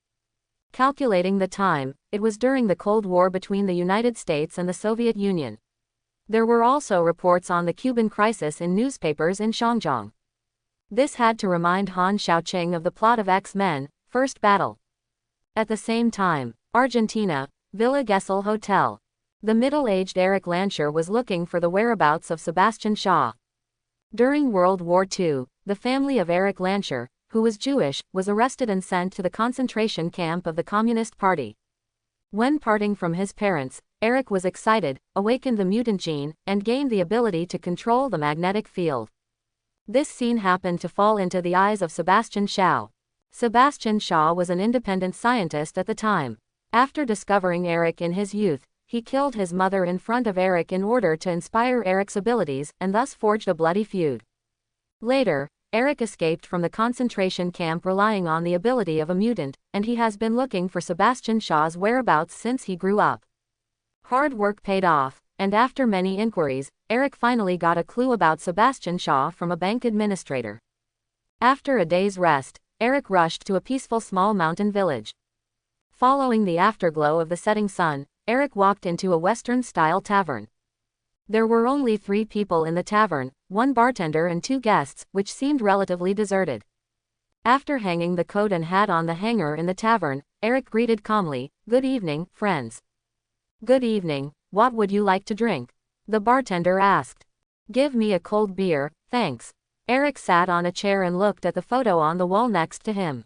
Calculating the time, it was during the Cold War between the United States and the Soviet Union. There were also reports on the Cuban crisis in newspapers in Xinjiang. This had to remind Han Xiaoqing of the plot of X-Men, First Battle. At the same time, Argentina, Villa Gesell Hotel. The middle-aged Eric Lancher was looking for the whereabouts of Sebastian Shaw. During World War II, the family of Eric Lancher, who was Jewish, was arrested and sent to the concentration camp of the Communist Party. When parting from his parents, Eric was excited, awakened the mutant gene, and gained the ability to control the magnetic field. This scene happened to fall into the eyes of Sebastian Shaw. Sebastian Shaw was an independent scientist at the time. After discovering Eric in his youth, he killed his mother in front of Eric in order to inspire Eric's abilities and thus forged a bloody feud. Later, Eric escaped from the concentration camp relying on the ability of a mutant, and he has been looking for Sebastian Shaw's whereabouts since he grew up. Hard work paid off, and after many inquiries, Eric finally got a clue about Sebastian Shaw from a bank administrator. After a day's rest, Eric rushed to a peaceful small mountain village. Following the afterglow of the setting sun, Eric walked into a Western-style tavern. There were only 3 people in the tavern, 1 bartender and 2 guests, which seemed relatively deserted. After hanging the coat and hat on the hanger in the tavern, Eric greeted calmly, "Good evening, friends." "Good evening, what would you like to drink?" the bartender asked. "Give me a cold beer, thanks." Eric sat on a chair and looked at the photo on the wall next to him.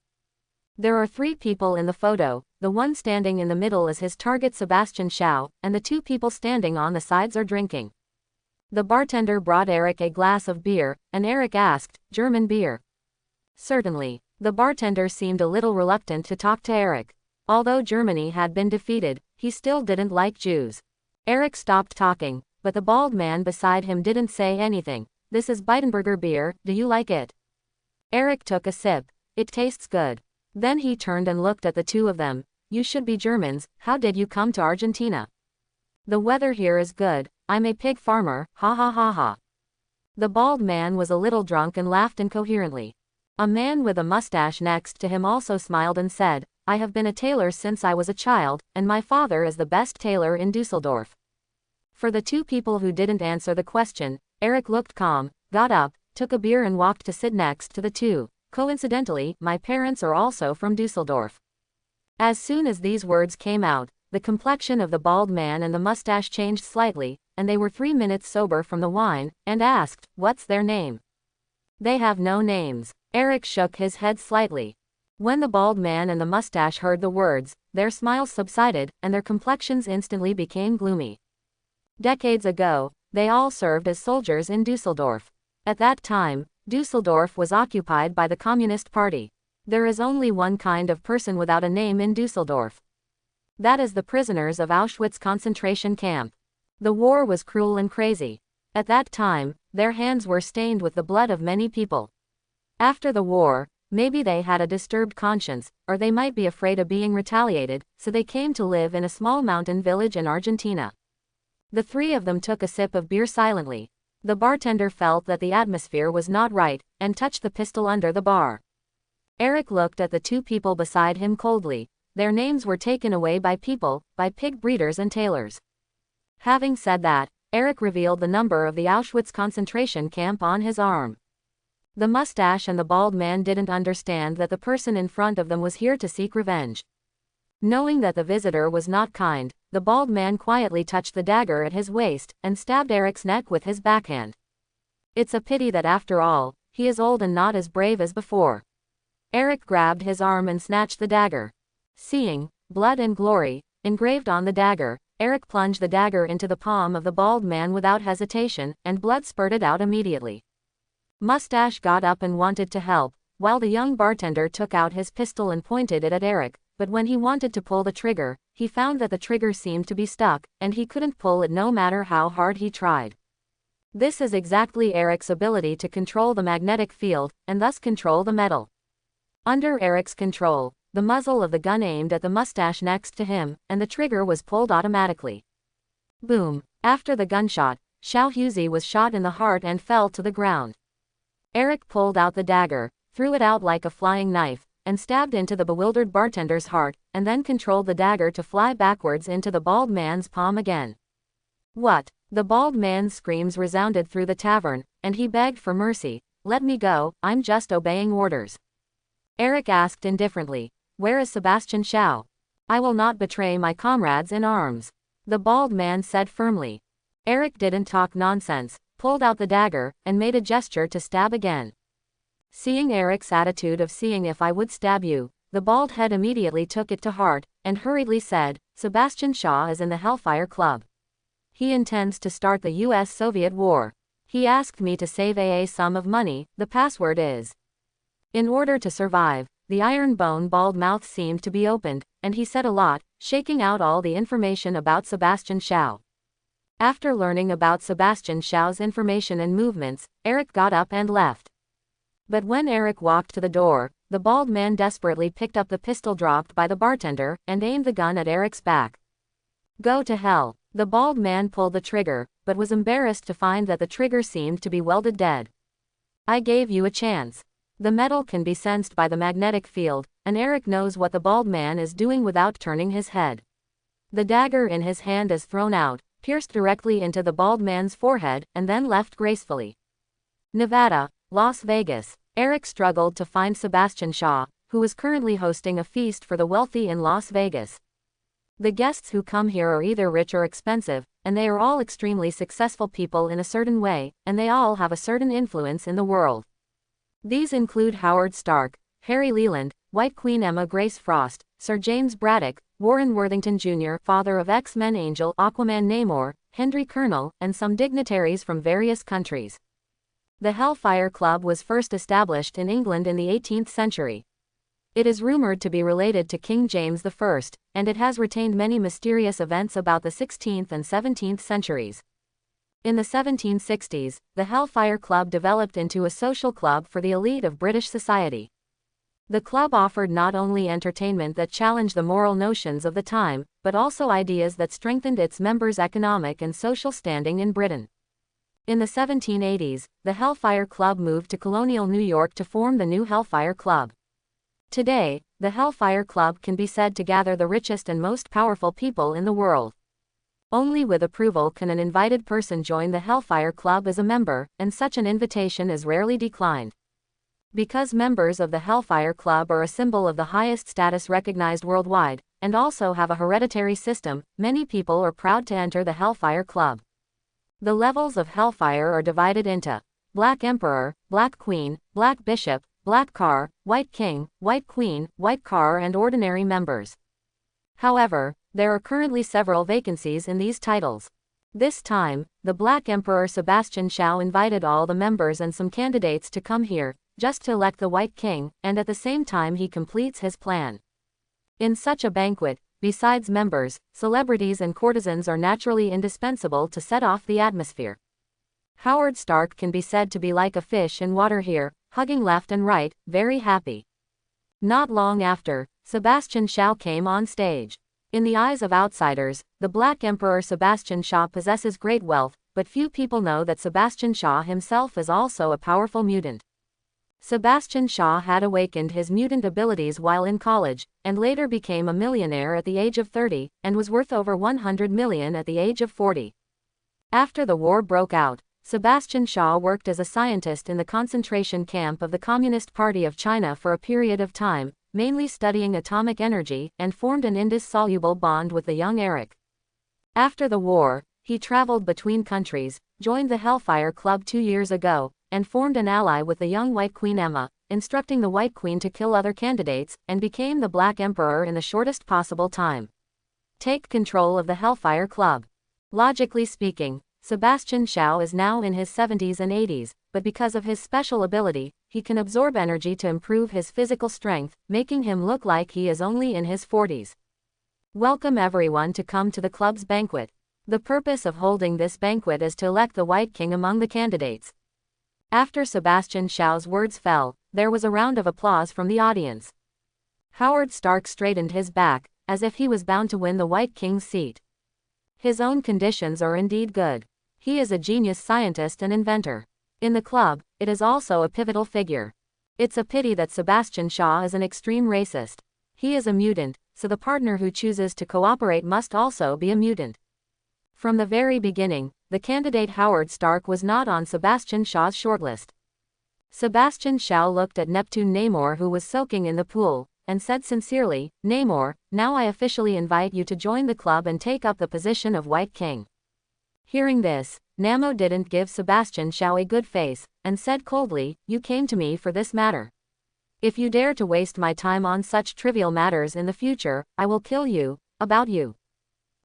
There are 3 people in the photo, the one standing in the middle is his target Sebastian Shaw, and the 2 people standing on the sides are drinking. The bartender brought Eric a glass of beer, and Eric asked, "German beer?" "Certainly." The bartender seemed a little reluctant to talk to Eric. Although Germany had been defeated, he still didn't like Jews. Eric stopped talking, but the bald man beside him didn't say anything. "This is Beidenberger beer, do you like it?" Eric took a sip. "It tastes good." Then he turned and looked at the 2 of them. "You should be Germans, how did you come to Argentina?" "The weather here is good, I'm a pig farmer, ha ha ha ha." The bald man was a little drunk and laughed incoherently. A man with a mustache next to him also smiled and said, "I have been a tailor since I was a child, and my father is the best tailor in Dusseldorf." For the 2 people who didn't answer the question, Eric looked calm, got up, took a beer and walked to sit next to the 2. "Coincidentally, my parents are also from Dusseldorf." As soon as these words came out, the complexion of the bald man and the mustache changed slightly, and they were 3 minutes sober from the wine, and asked, "What's their name?" "They have no names." Eric shook his head slightly. When the bald man and the mustache heard the words, their smiles subsided, and their complexions instantly became gloomy. Decades ago, they all served as soldiers in Dusseldorf. At that time, Dusseldorf was occupied by the Communist Party. There is only one kind of person without a name in Dusseldorf. That is the prisoners of Auschwitz concentration camp. The war was cruel and crazy. At that time, their hands were stained with the blood of many people. After the war, maybe they had a disturbed conscience, or they might be afraid of being retaliated, so they came to live in a small mountain village in Argentina. The 3 of them took a sip of beer silently. The bartender felt that the atmosphere was not right, and touched the pistol under the bar. Eric looked at the 2 people beside him coldly. Their names were taken away by people, by pig breeders and tailors. Having said that, Eric revealed the number of the Auschwitz concentration camp on his arm. The mustache and the bald man didn't understand that the person in front of them was here to seek revenge. Knowing that the visitor was not kind, the bald man quietly touched the dagger at his waist, and stabbed Eric's neck with his backhand. It's a pity that after all, he is old and not as brave as before. Eric grabbed his arm and snatched the dagger. Seeing blood and glory engraved on the dagger, Eric plunged the dagger into the palm of the bald man without hesitation, and blood spurted out immediately. Mustache got up and wanted to help, while the young bartender took out his pistol and pointed it at Eric, but when he wanted to pull the trigger, he found that the trigger seemed to be stuck, and he couldn't pull it no matter how hard he tried. This is exactly Eric's ability to control the magnetic field, and thus control the metal. Under Eric's control, the muzzle of the gun aimed at the mustache next to him, and the trigger was pulled automatically. Boom! After the gunshot, Xiao Huzi was shot in the heart and fell to the ground. Eric pulled out the dagger, threw it out like a flying knife, and stabbed into the bewildered bartender's heart, and then controlled the dagger to fly backwards into the bald man's palm again. What? The bald man's screams resounded through the tavern, and he begged for mercy. Let me go, I'm just obeying orders. Eric asked indifferently, where is Sebastian Xiao? I will not betray my comrades in arms. The bald man said firmly. Eric didn't talk nonsense, pulled out the dagger, and made a gesture to stab again. Seeing Eric's attitude of seeing if I would stab you, the bald head immediately took it to heart, and hurriedly said, Sebastian Shaw is in the Hellfire Club. He intends to start the US-Soviet war. He asked me to save a sum of money, the password is. In order to survive, the iron bone bald mouth seemed to be opened, and he said a lot, shaking out all the information about Sebastian Xiao. After learning about Sebastian Xiao's information and movements, Eric got up and left. But when Eric walked to the door, the bald man desperately picked up the pistol dropped by the bartender, and aimed the gun at Eric's back. Go to hell. The bald man pulled the trigger, but was embarrassed to find that the trigger seemed to be welded dead. I gave you a chance. The metal can be sensed by the magnetic field, and Eric knows what the bald man is doing without turning his head. The dagger in his hand is thrown out, pierced directly into the bald man's forehead, and then left gracefully. Nevada, Las Vegas. Eric struggled to find Sebastian Shaw, who was currently hosting a feast for the wealthy in Las Vegas. The guests who come here are either rich or expensive, and they are all extremely successful people in a certain way, and they all have a certain influence in the world. These include Howard Stark, Harry Leland, White Queen Emma Grace Frost, Sir James Braddock, Warren Worthington Jr., father of X-Men Angel Aquaman Namor, Henry Colonel, and some dignitaries from various countries. The Hellfire Club was first established in England in the 18th century. It is rumored to be related to King James I, and it has retained many mysterious events about the 16th and 17th centuries. In the 1760s, the Hellfire Club developed into a social club for the elite of British society. The club offered not only entertainment that challenged the moral notions of the time, but also ideas that strengthened its members' economic and social standing in Britain. In the 1780s, the Hellfire Club moved to colonial New York to form the new Hellfire Club. Today, the Hellfire Club can be said to gather the richest and most powerful people in the world. Only with approval can an invited person join the Hellfire Club as a member, and such an invitation is rarely declined. Because members of the Hellfire Club are a symbol of the highest status recognized worldwide, and also have a hereditary system, many people are proud to enter the Hellfire Club. The levels of Hellfire are divided into Black Emperor, Black Queen, Black Bishop, Black Car, White King, White Queen, White Car, and ordinary members. However, there are currently several vacancies in these titles. This time, the Black Emperor Sebastian Xiao invited all the members and some candidates to come here, just to elect the White King, and at the same time he completes his plan. In such a banquet, besides members, celebrities and courtesans are naturally indispensable to set off the atmosphere. Howard Stark can be said to be like a fish in water here, hugging left and right, very happy. Not long after, Sebastian Xiao came on stage. In the eyes of outsiders, the Black Emperor Sebastian Xiao possesses great wealth, but few people know that Sebastian Xiao himself is also a powerful mutant. Sebastian Xiao had awakened his mutant abilities while in college, and later became a millionaire at the age of 30, and was worth over 100 million at the age of 40. After the war broke out, Sebastian Xiao worked as a scientist in the concentration camp of the Communist Party of China for a period of time, mainly studying atomic energy, and formed an indissoluble bond with the young Eric. After the war, he traveled between countries, joined the Hellfire Club 2 years ago, and formed an ally with the young White Queen Emma, instructing the White Queen to kill other candidates, and became the Black Emperor in the shortest possible time. Take control of the Hellfire Club. Logically speaking, Sebastian Xiao is now in his 70s and 80s, but because of his special ability, he can absorb energy to improve his physical strength, making him look like he is only in his 40s. Welcome everyone to come to the club's banquet. The purpose of holding this banquet is to elect the White King among the candidates. After Sebastian Xiao's words fell, there was a round of applause from the audience. Howard Stark straightened his back, as if he was bound to win the White King's seat. His own conditions are indeed good. He is a genius scientist and inventor. In the club, it is also a pivotal figure. It's a pity that Sebastian Shaw is an extreme racist. He is a mutant, so the partner who chooses to cooperate must also be a mutant. From the very beginning, the candidate Howard Stark was not on Sebastian Shaw's shortlist. Sebastian Shaw looked at Neptune Namor, who was soaking in the pool, and said sincerely, "Namor, now I officially invite you to join the club and take up the position of White King." Hearing this, Namo didn't give Sebastian Shaw a good face, and said coldly, "You came to me for this matter. If you dare to waste my time on such trivial matters in the future, I will kill you, about you."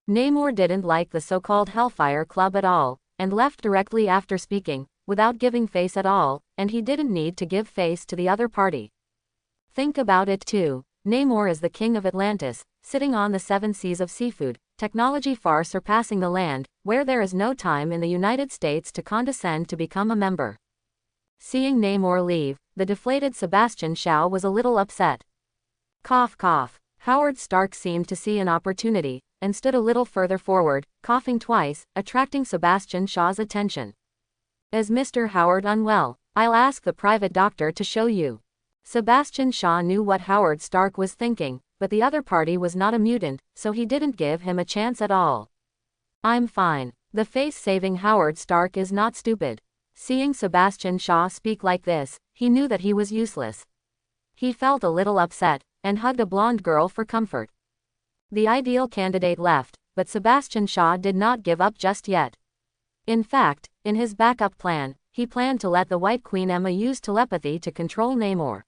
Namor didn't like the so-called Hellfire Club at all, and left directly after speaking, without giving face at all, and he didn't need to give face to the other party. Think about it too. Namor is the king of Atlantis, sitting on the 7 seas of seafood, technology far surpassing the land, where there is no time in the United States to condescend to become a member. Seeing Namor leave, the deflated Sebastian Shaw was a little upset. Cough cough. Howard Stark seemed to see an opportunity, and stood a little further forward, coughing twice, attracting Sebastian Shaw's attention. "Is Mr. Howard unwell? I'll ask the private doctor to show you." Sebastian Shaw knew what Howard Stark was thinking, but the other party was not a mutant, so he didn't give him a chance at all. "I'm fine." The face-saving Howard Stark is not stupid. Seeing Sebastian Shaw speak like this, he knew that he was useless. He felt a little upset, and hugged a blonde girl for comfort. The ideal candidate left, but Sebastian Shaw did not give up just yet. In fact, in his backup plan, he planned to let the White Queen Emma use telepathy to control Namor.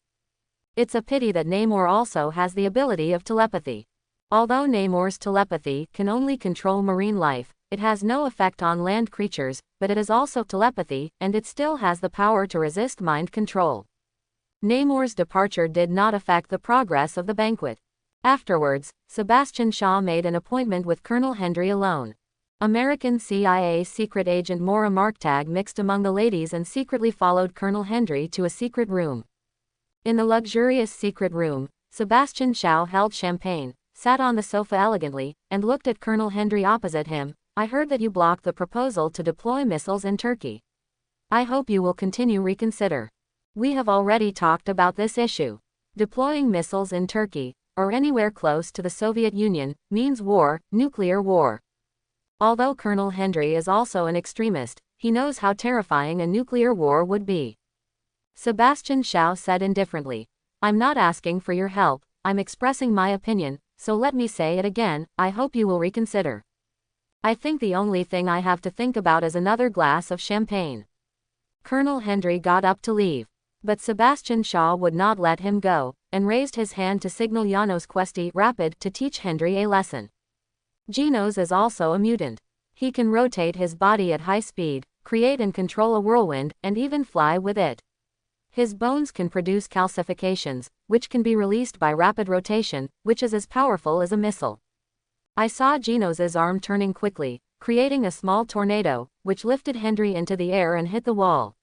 It's a pity that Namor also has the ability of telepathy. Although Namor's telepathy can only control marine life, it has no effect on land creatures, but it is also telepathy, and it still has the power to resist mind control. Namor's departure did not affect the progress of the banquet. Afterwards, Sebastian Shaw made an appointment with Colonel Hendry alone. American CIA secret agent Maura Marktag mixed among the ladies and secretly followed Colonel Hendry to a secret room. In the luxurious secret room, Sebastian Shaw held champagne, sat on the sofa elegantly, and looked at Colonel Hendry opposite him. "I heard that you blocked the proposal to deploy missiles in Turkey. I hope you will reconsider. We have already talked about this issue. Deploying missiles in Turkey, or anywhere close to the Soviet Union, means war, nuclear war." Although Colonel Hendry is also an extremist, he knows how terrifying a nuclear war would be. Sebastian Shaw said indifferently, "I'm not asking for your help, I'm expressing my opinion, so let me say it again, I hope you will reconsider. I think the only thing I have to think about is another glass of champagne." Colonel Hendry got up to leave. But Sebastian Shaw would not let him go, and raised his hand to signal Janos Questi Rapid to teach Hendry a lesson. Janos is also a mutant. He can rotate his body at high speed, create and control a whirlwind, and even fly with it. His bones can produce calcifications, which can be released by rapid rotation, which is as powerful as a missile. I saw Janos's arm turning quickly, creating a small tornado, which lifted Hendry into the air and hit the wall.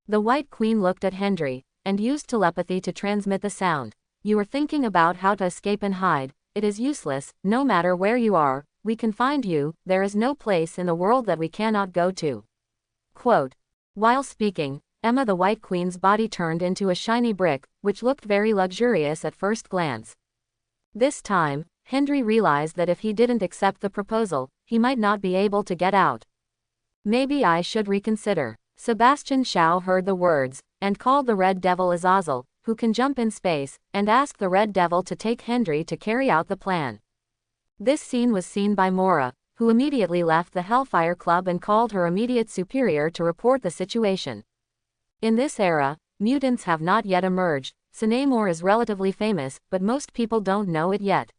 The White Queen looked at Hendry, and used telepathy to transmit the sound. "You are thinking about how to escape and hide. It is useless, no matter where you are, we can find you, there is no place in the world that we cannot go to." Quote. While speaking, Emma the White Queen's body turned into a shiny brick, which looked very luxurious at first glance. This time, Hendry realized that if he didn't accept the proposal, he might not be able to get out. "Maybe I should reconsider." Sebastian Shaw heard the words, and called the Red Devil Azazel, who can jump in space, and asked the Red Devil to take Hendry to carry out the plan. This scene was seen by Maura, who immediately left the Hellfire Club and called her immediate superior to report the situation. In this era, mutants have not yet emerged, so Namor is relatively famous, but most people don't know it yet.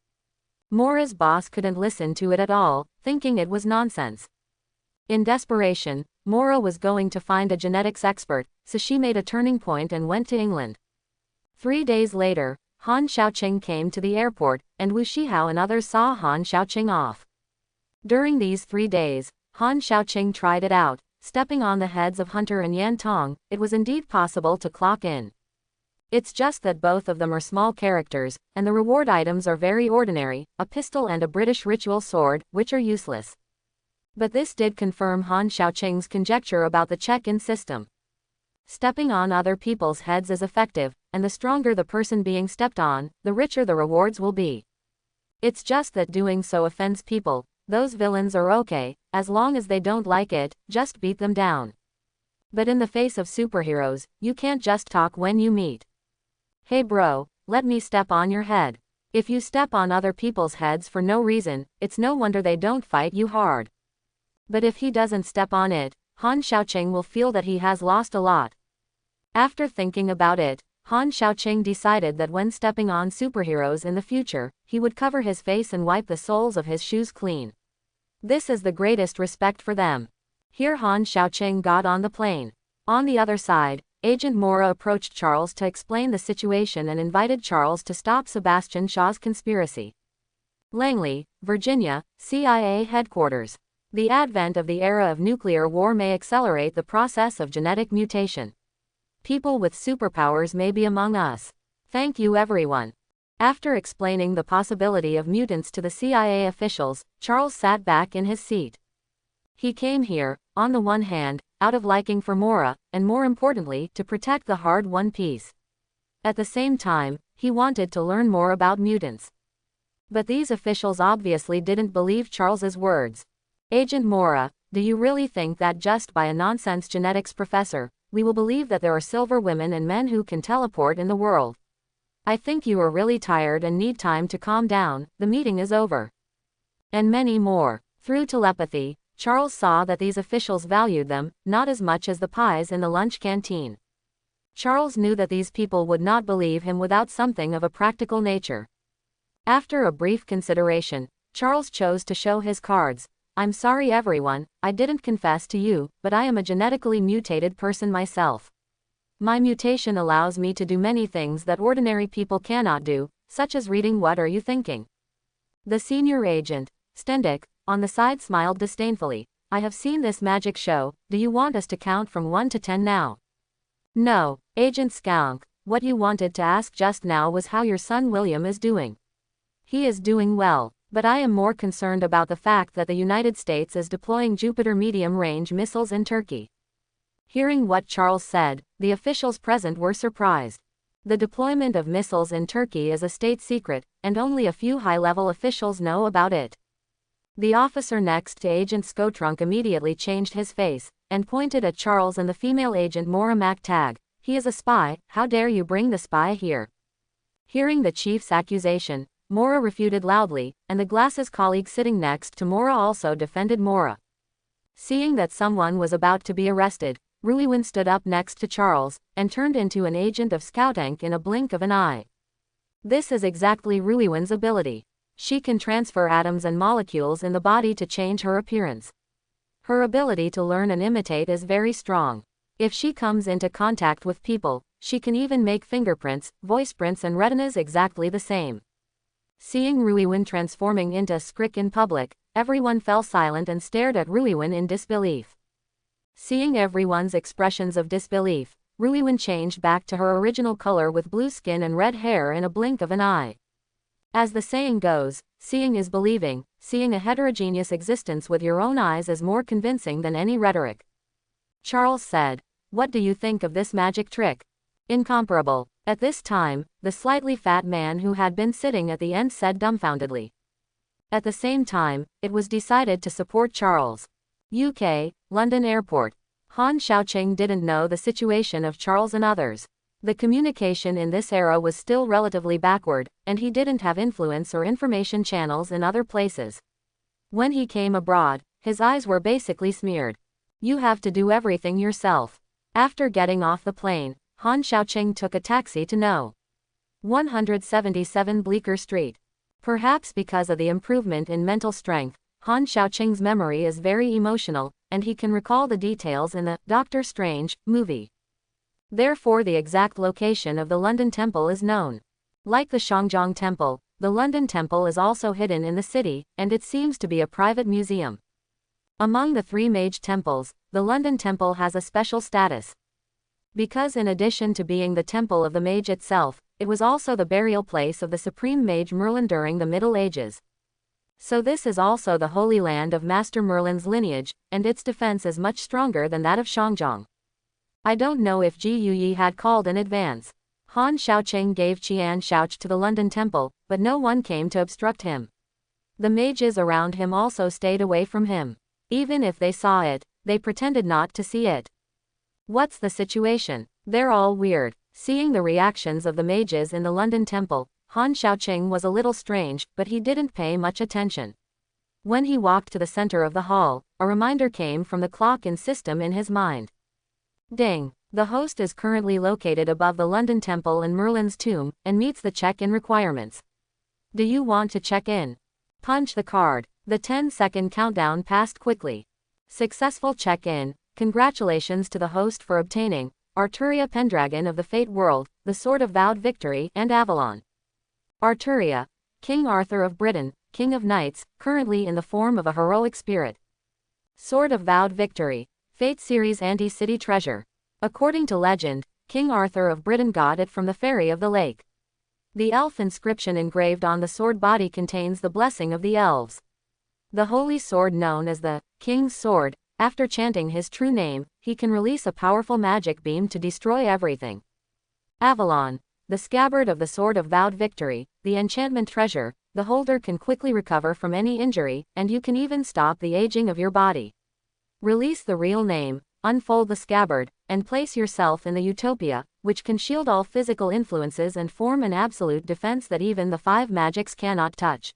Maura's boss couldn't listen to it at all, thinking it was nonsense. In desperation, Maura was going to find a genetics expert, so she made a turning point and went to England. 3 days later, Han Xiaoqing came to the airport, and Wu Shihao and others saw Han Xiaoqing off. During these 3 days, Han Xiaoqing tried it out, stepping on the heads of Hunter and Yan Tong. It was indeed possible to clock in. It's just that both of them are small characters, and the reward items are very ordinary, a pistol and a British ritual sword, which are useless. But this did confirm Han Xiaoqing's conjecture about the check-in system. Stepping on other people's heads is effective, and the stronger the person being stepped on, the richer the rewards will be. It's just that doing so offends people. Those villains are okay, as long as they don't like it, just beat them down. But in the face of superheroes, you can't just talk when you meet. Hey bro, let me step on your head. If you step on other people's heads for no reason, it's no wonder they don't fight you hard. But if he doesn't step on it, Han Xiaoqing will feel that he has lost a lot. After thinking about it, Han Xiaoqing decided that when stepping on superheroes in the future, he would cover his face and wipe the soles of his shoes clean. This is the greatest respect for them. Here Han Xiaoqing got on the plane. On the other side, Agent Mora approached Charles to explain the situation and invited Charles to stop Sebastian Shaw's conspiracy. Langley, Virginia, CIA headquarters. The advent of the era of nuclear war may accelerate the process of genetic mutation. People with superpowers may be among us. Thank you everyone. After explaining the possibility of mutants to the CIA officials, Charles sat back in his seat. He came here, on the one hand, out of liking for Mora, and more importantly, to protect the hard-won peace. At the same time, he wanted to learn more about mutants. But these officials obviously didn't believe Charles's words. Agent Mora, do you really think that just by a nonsense genetics professor, we will believe that there are silver women and men who can teleport in the world? I think you are really tired and need time to calm down, the meeting is over. And many more. Through telepathy, Charles saw that these officials valued them, not as much as the pies in the lunch canteen. Charles knew that these people would not believe him without something of a practical nature. After a brief consideration, Charles chose to show his cards. I'm sorry everyone, I didn't confess to you, but I am a genetically mutated person myself. My mutation allows me to do many things that ordinary people cannot do, such as reading What Are You Thinking? The senior agent, Stendick, on the side smiled disdainfully. I have seen this magic show, do you want us to count from 1 to 10 now? No, Agent Skunk, what you wanted to ask just now was how your son William is doing. He is doing well. But I am more concerned about the fact that the United States is deploying Jupiter medium-range missiles in Turkey. Hearing what Charles said, the officials present were surprised. The deployment of missiles in Turkey is a state secret, and only a few high-level officials know about it. The officer next to Agent Skotrunk immediately changed his face, and pointed at Charles and the female agent Mora MacTag. He is a spy, how dare you bring the spy here? Hearing the chief's accusation, Mora refuted loudly, and the glasses colleague sitting next to Mora also defended Mora. Seeing that someone was about to be arrested, Ruiwin stood up next to Charles, and turned into an agent of Scoutank in a blink of an eye. This is exactly Ruiwin's ability. She can transfer atoms and molecules in the body to change her appearance. Her ability to learn and imitate is very strong. If she comes into contact with people, she can even make fingerprints, voice prints and retinas exactly the same. Seeing Ruiwin transforming into Skrik in public, everyone fell silent and stared at Ruiwin in disbelief. Seeing everyone's expressions of disbelief, Ruiwin changed back to her original color with blue skin and red hair in a blink of an eye. As the saying goes, seeing is believing. Seeing a heterogeneous existence with your own eyes is more convincing than any rhetoric. Charles said, "What do you think of this magic trick?" "Incomparable." At this time, the slightly fat man who had been sitting at the end said dumbfoundedly. At the same time, it was decided to support Charles. UK, London Airport. Han Xiaoqing didn't know the situation of Charles and others. The communication in this era was still relatively backward, and he didn't have influence or information channels in other places. When he came abroad, his eyes were basically smeared. You have to do everything yourself. After getting off the plane, Han Xiaoqing took a taxi to No. 177 Bleecker Street. Perhaps because of the improvement in mental strength, Han Xiaoqing's memory is very emotional, and he can recall the details in the Doctor Strange movie. Therefore the exact location of the London Temple is known. Like the Shangjiang Temple, the London Temple is also hidden in the city, and it seems to be a private museum. Among the three mage temples, the London Temple has a special status. Because in addition to being the temple of the mage itself, it was also the burial place of the supreme mage Merlin during the Middle Ages. So this is also the Holy Land of Master Merlin's lineage, and its defense is much stronger than that of Shangjiang. I don't know if Ji Yuyi had called in advance. Han Xiaoqing gave Qian Xiaoch to the London Temple, but no one came to obstruct him. The mages around him also stayed away from him. Even if they saw it, they pretended not to see it. What's the situation? They're all weird. Seeing the reactions of the mages in the London Temple, Han Xiaoqing was a little strange, but he didn't pay much attention. When he walked to the center of the hall, a reminder came from the clock in system in his mind. Ding! The host is currently located above the London Temple and Merlin's tomb, and meets the check-in requirements. Do you want to check in? Punch the card. The 10-second countdown passed quickly. Successful check-in. Congratulations to the host for obtaining Artoria Pendragon of the Fate World, the Sword of Vowed Victory, and Avalon. Artoria, King Arthur of Britain, King of Knights, currently in the form of a heroic spirit. Sword of Vowed Victory, Fate Series Anti-City Treasure. According to legend, King Arthur of Britain got it from the Fairy of the Lake. The elf inscription engraved on the sword body contains the blessing of the elves. The holy sword known as the King's Sword, after chanting his true name, he can release a powerful magic beam to destroy everything. Avalon, the scabbard of the Sword of Vowed Victory, the enchantment treasure, the holder can quickly recover from any injury, and you can even stop the aging of your body. Release the real name, unfold the scabbard, and place yourself in the utopia, which can shield all physical influences and form an absolute defense that even the 5 magics cannot touch.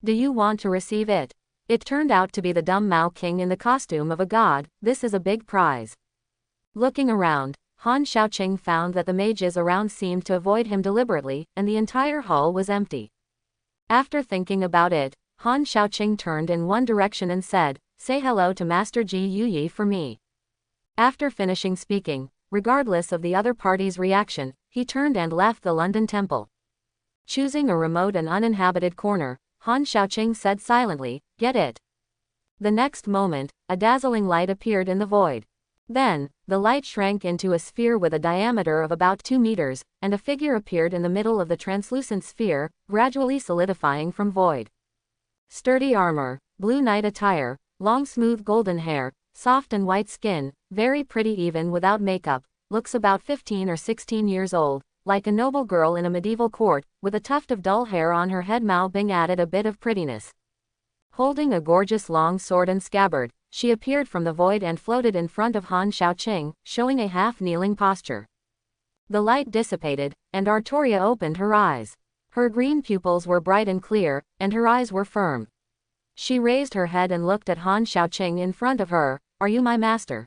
Do you want to receive it? It turned out to be the dumb Mao King in the costume of a god. This is a big prize. Looking around, Han Xiaoqing found that the mages around seemed to avoid him deliberately, and the entire hall was empty. After thinking about it, Han Xiaoqing turned in one direction and said, "Say hello to Master Ji Yuyi for me." After finishing speaking, regardless of the other party's reaction, he turned and left the London Temple. Choosing a remote and uninhabited corner, Han Xiaoqing said silently, "Get it." The next moment, a dazzling light appeared in the void. Then, the light shrank into a sphere with a diameter of about 2 meters, and a figure appeared in the middle of the translucent sphere, gradually solidifying from void. Sturdy armor, blue knight attire, long smooth golden hair, soft and white skin, very pretty even without makeup, looks about 15 or 16 years old, like a noble girl in a medieval court, with a tuft of dull hair on her head. Mao Bing added a bit of prettiness. Holding a gorgeous long sword and scabbard, she appeared from the void and floated in front of Han Xiaoqing, showing a half-kneeling posture. The light dissipated, and Artoria opened her eyes. Her green pupils were bright and clear, and her eyes were firm. She raised her head and looked at Han Xiaoqing in front of her. "Are you my master?"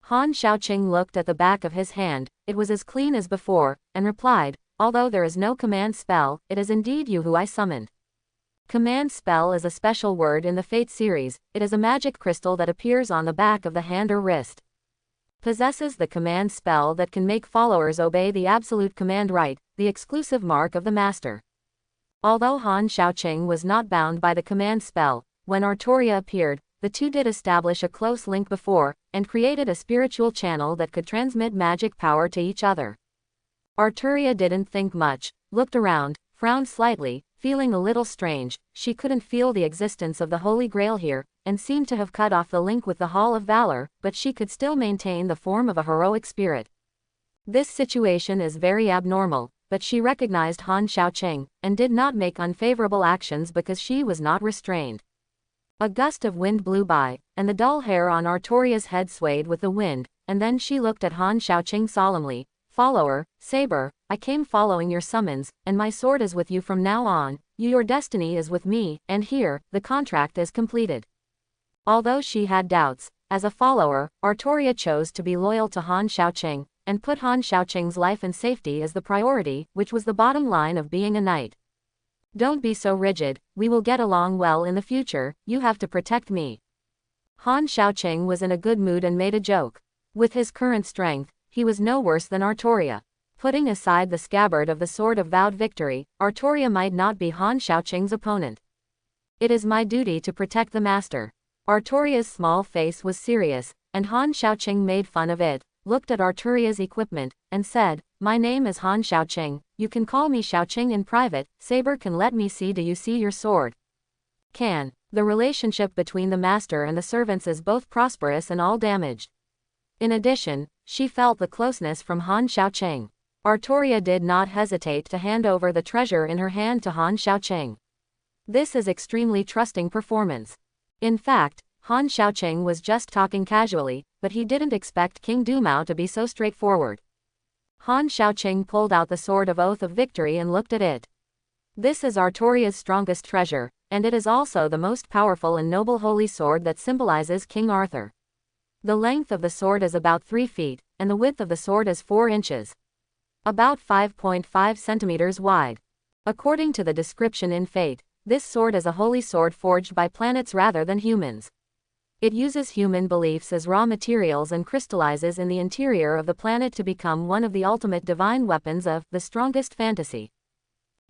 Han Xiaoqing looked at the back of his hand. It was as clean as before, and replied, "Although there is no command spell, it is indeed you who I summoned." Command spell is a special word in the Fate series. It is a magic crystal that appears on the back of the hand or wrist. Possesses the command spell that can make followers obey the absolute command right, the exclusive mark of the master. Although Han Xiaoqing was not bound by the command spell, when Artoria appeared, the two did establish a close link before, and created a spiritual channel that could transmit magic power to each other. Artoria didn't think much, looked around, frowned slightly, feeling a little strange. She couldn't feel the existence of the Holy Grail here, and seemed to have cut off the link with the Hall of Valor, but she could still maintain the form of a heroic spirit. This situation is very abnormal, but she recognized Han Xiaoqing, and did not make unfavorable actions because she was not restrained. A gust of wind blew by, and the dull hair on Artoria's head swayed with the wind, and then she looked at Han Xiaoqing solemnly. "Follower, Saber, I came following your summons, and my sword is with you from now on. Your destiny is with me, and here, the contract is completed." Although she had doubts, as a follower, Artoria chose to be loyal to Han Xiaoqing, and put Han Xiaoqing's life and safety as the priority, which was the bottom line of being a knight. "Don't be so rigid, we will get along well in the future, you have to protect me." Han Xiaoqing was in a good mood and made a joke. With his current strength, he was no worse than Artoria. Putting aside the scabbard of the Sword of Vowed Victory, Artoria might not be Han Xiaoqing's opponent. "It is my duty to protect the master." Artoria's small face was serious, and Han Xiaoqing made fun of it, looked at Artoria's equipment, and said, "My name is Han Xiaoqing, you can call me Xiaoqing in private. Saber can let me see. Do you see your sword?" The relationship between the master and the servants is both prosperous and all damaged. In addition, she felt the closeness from Han Xiaoqing. Artoria did not hesitate to hand over the treasure in her hand to Han Xiaoqing. This is extremely trusting performance. In fact, Han Xiaoqing was just talking casually, but he didn't expect King Dumao to be so straightforward. Han Xiaoqing pulled out the sword of Oath of Victory and looked at it. This is Artoria's strongest treasure, and it is also the most powerful and noble holy sword that symbolizes King Arthur. The length of the sword is about 3 feet, and the width of the sword is 4 inches. About 5.5 centimeters wide. According to the description in Fate, this sword is a holy sword forged by planets rather than humans. It uses human beliefs as raw materials and crystallizes in the interior of the planet to become one of the ultimate divine weapons of the strongest fantasy.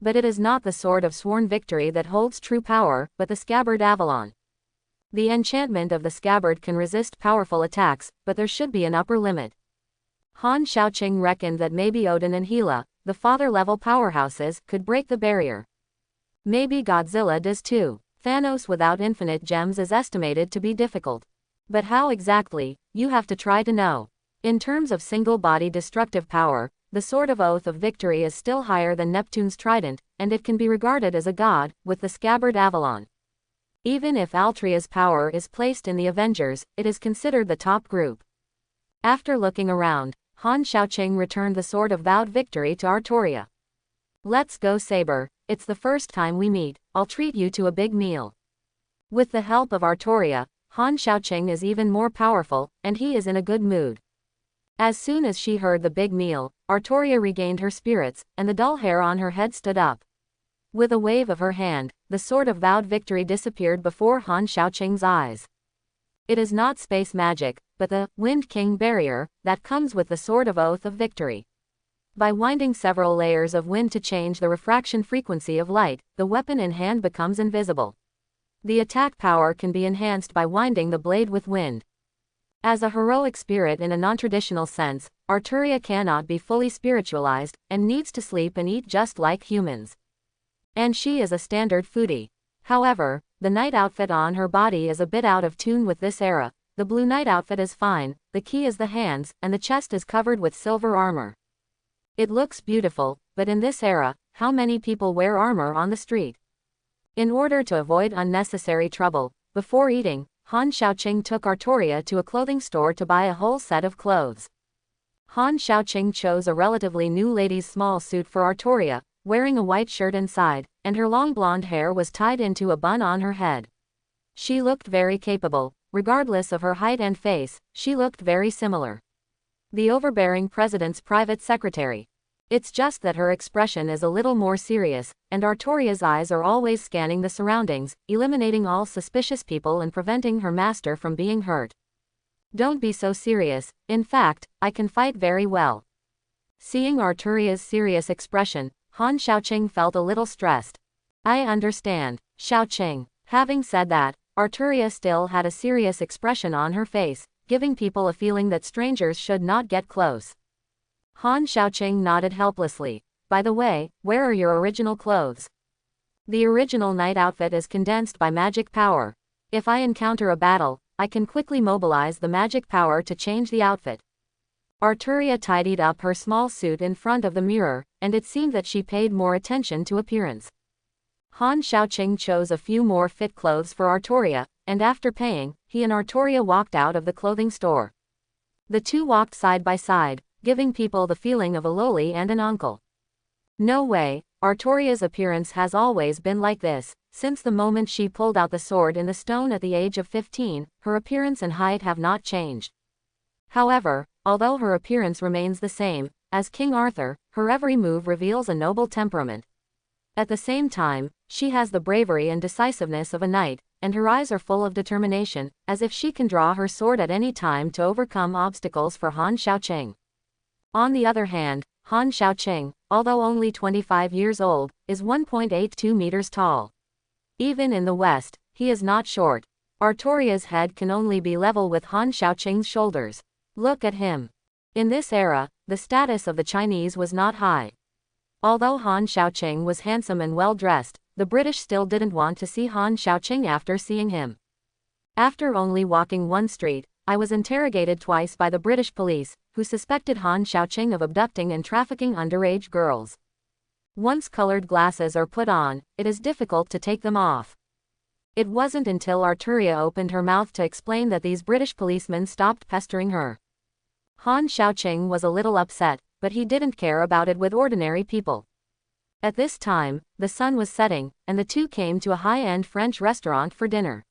But it is not the sword of sworn victory that holds true power, but the scabbard Avalon. The enchantment of the scabbard can resist powerful attacks, but there should be an upper limit. Han Xiaoqing reckoned that maybe Odin and Hela, the father-level powerhouses, could break the barrier. Maybe Godzilla does too. Thanos without infinite gems is estimated to be difficult. But how exactly, you have to try to know. In terms of single-body destructive power, the Sword of Oath of Victory is still higher than Neptune's trident, and it can be regarded as a god, with the scabbard Avalon. Even if Altria's power is placed in the Avengers, it is considered the top group. After looking around, Han Xiaoqing returned the Sword of Vowed Victory to Artoria. Let's go, Saber. It's the first time we meet, I'll treat you to a big meal. With the help of Artoria, Han Xiaoqing is even more powerful, and he is in a good mood. As soon as she heard the big meal, Artoria regained her spirits, and the dull hair on her head stood up. With a wave of her hand, the Sword of Vowed Victory disappeared before Han Xiaoqing's eyes. It is not space magic, but the Wind King barrier that comes with the Sword of Oath of Victory. By winding several layers of wind to change the refraction frequency of light, the weapon in hand becomes invisible. The attack power can be enhanced by winding the blade with wind. As a heroic spirit in a non-traditional sense, Artoria cannot be fully spiritualized, and needs to sleep and eat just like humans. And she is a standard foodie. However, the night outfit on her body is a bit out of tune with this era. The blue night outfit is fine, the key is the hands, and the chest is covered with silver armor. It looks beautiful, but in this era, how many people wear armor on the street? In order to avoid unnecessary trouble, before eating, Han Xiaoqing took Artoria to a clothing store to buy a whole set of clothes. Han Xiaoqing chose a relatively new lady's small suit for Artoria, wearing a white shirt inside, and her long blonde hair was tied into a bun on her head. She looked very capable, regardless of her height and face, she looked very similar. The overbearing president's private secretary. It's just that her expression is a little more serious, and Artoria's eyes are always scanning the surroundings, eliminating all suspicious people and preventing her master from being hurt. Don't be so serious, in fact, I can fight very well. Seeing Artoria's serious expression, Han Xiaoqing felt a little stressed. I understand, Xiaoqing. Having said that, Artoria still had a serious expression on her face, giving people a feeling that strangers should not get close. Han Xiaoqing nodded helplessly. By the way, where are your original clothes? The original night outfit is condensed by magic power. If I encounter a battle, I can quickly mobilize the magic power to change the outfit. Artoria tidied up her small suit in front of the mirror, and it seemed that she paid more attention to appearance. Han Xiaoqing chose a few more fit clothes for Artoria, and after paying, he and Artoria walked out of the clothing store. The two walked side by side, giving people the feeling of a loli and an uncle. No way, Artoria's appearance has always been like this. Since the moment she pulled out the sword in the stone at the age of 15, her appearance and height have not changed. However, although her appearance remains the same, as King Arthur, her every move reveals a noble temperament. At the same time, she has the bravery and decisiveness of a knight, and her eyes are full of determination, as if she can draw her sword at any time to overcome obstacles for Han Xiaoqing. On the other hand, Han Xiaoqing, although only 25 years old, is 1.82 meters tall. Even in the West, he is not short. Artoria's head can only be level with Han Xiaoqing's shoulders. Look at him. In this era, the status of the Chinese was not high. Although Han Xiaoqing was handsome and well-dressed, the British still didn't want to see Han Xiaoqing after seeing him. After only walking one street, I was interrogated twice by the British police, who suspected Han Xiaoqing of abducting and trafficking underage girls. Once colored glasses are put on, it is difficult to take them off. It wasn't until Artoria opened her mouth to explain that these British policemen stopped pestering her. Han Xiaoqing was a little upset, but he didn't care about it with ordinary people. At this time, the sun was setting, and the two came to a high-end French restaurant for dinner.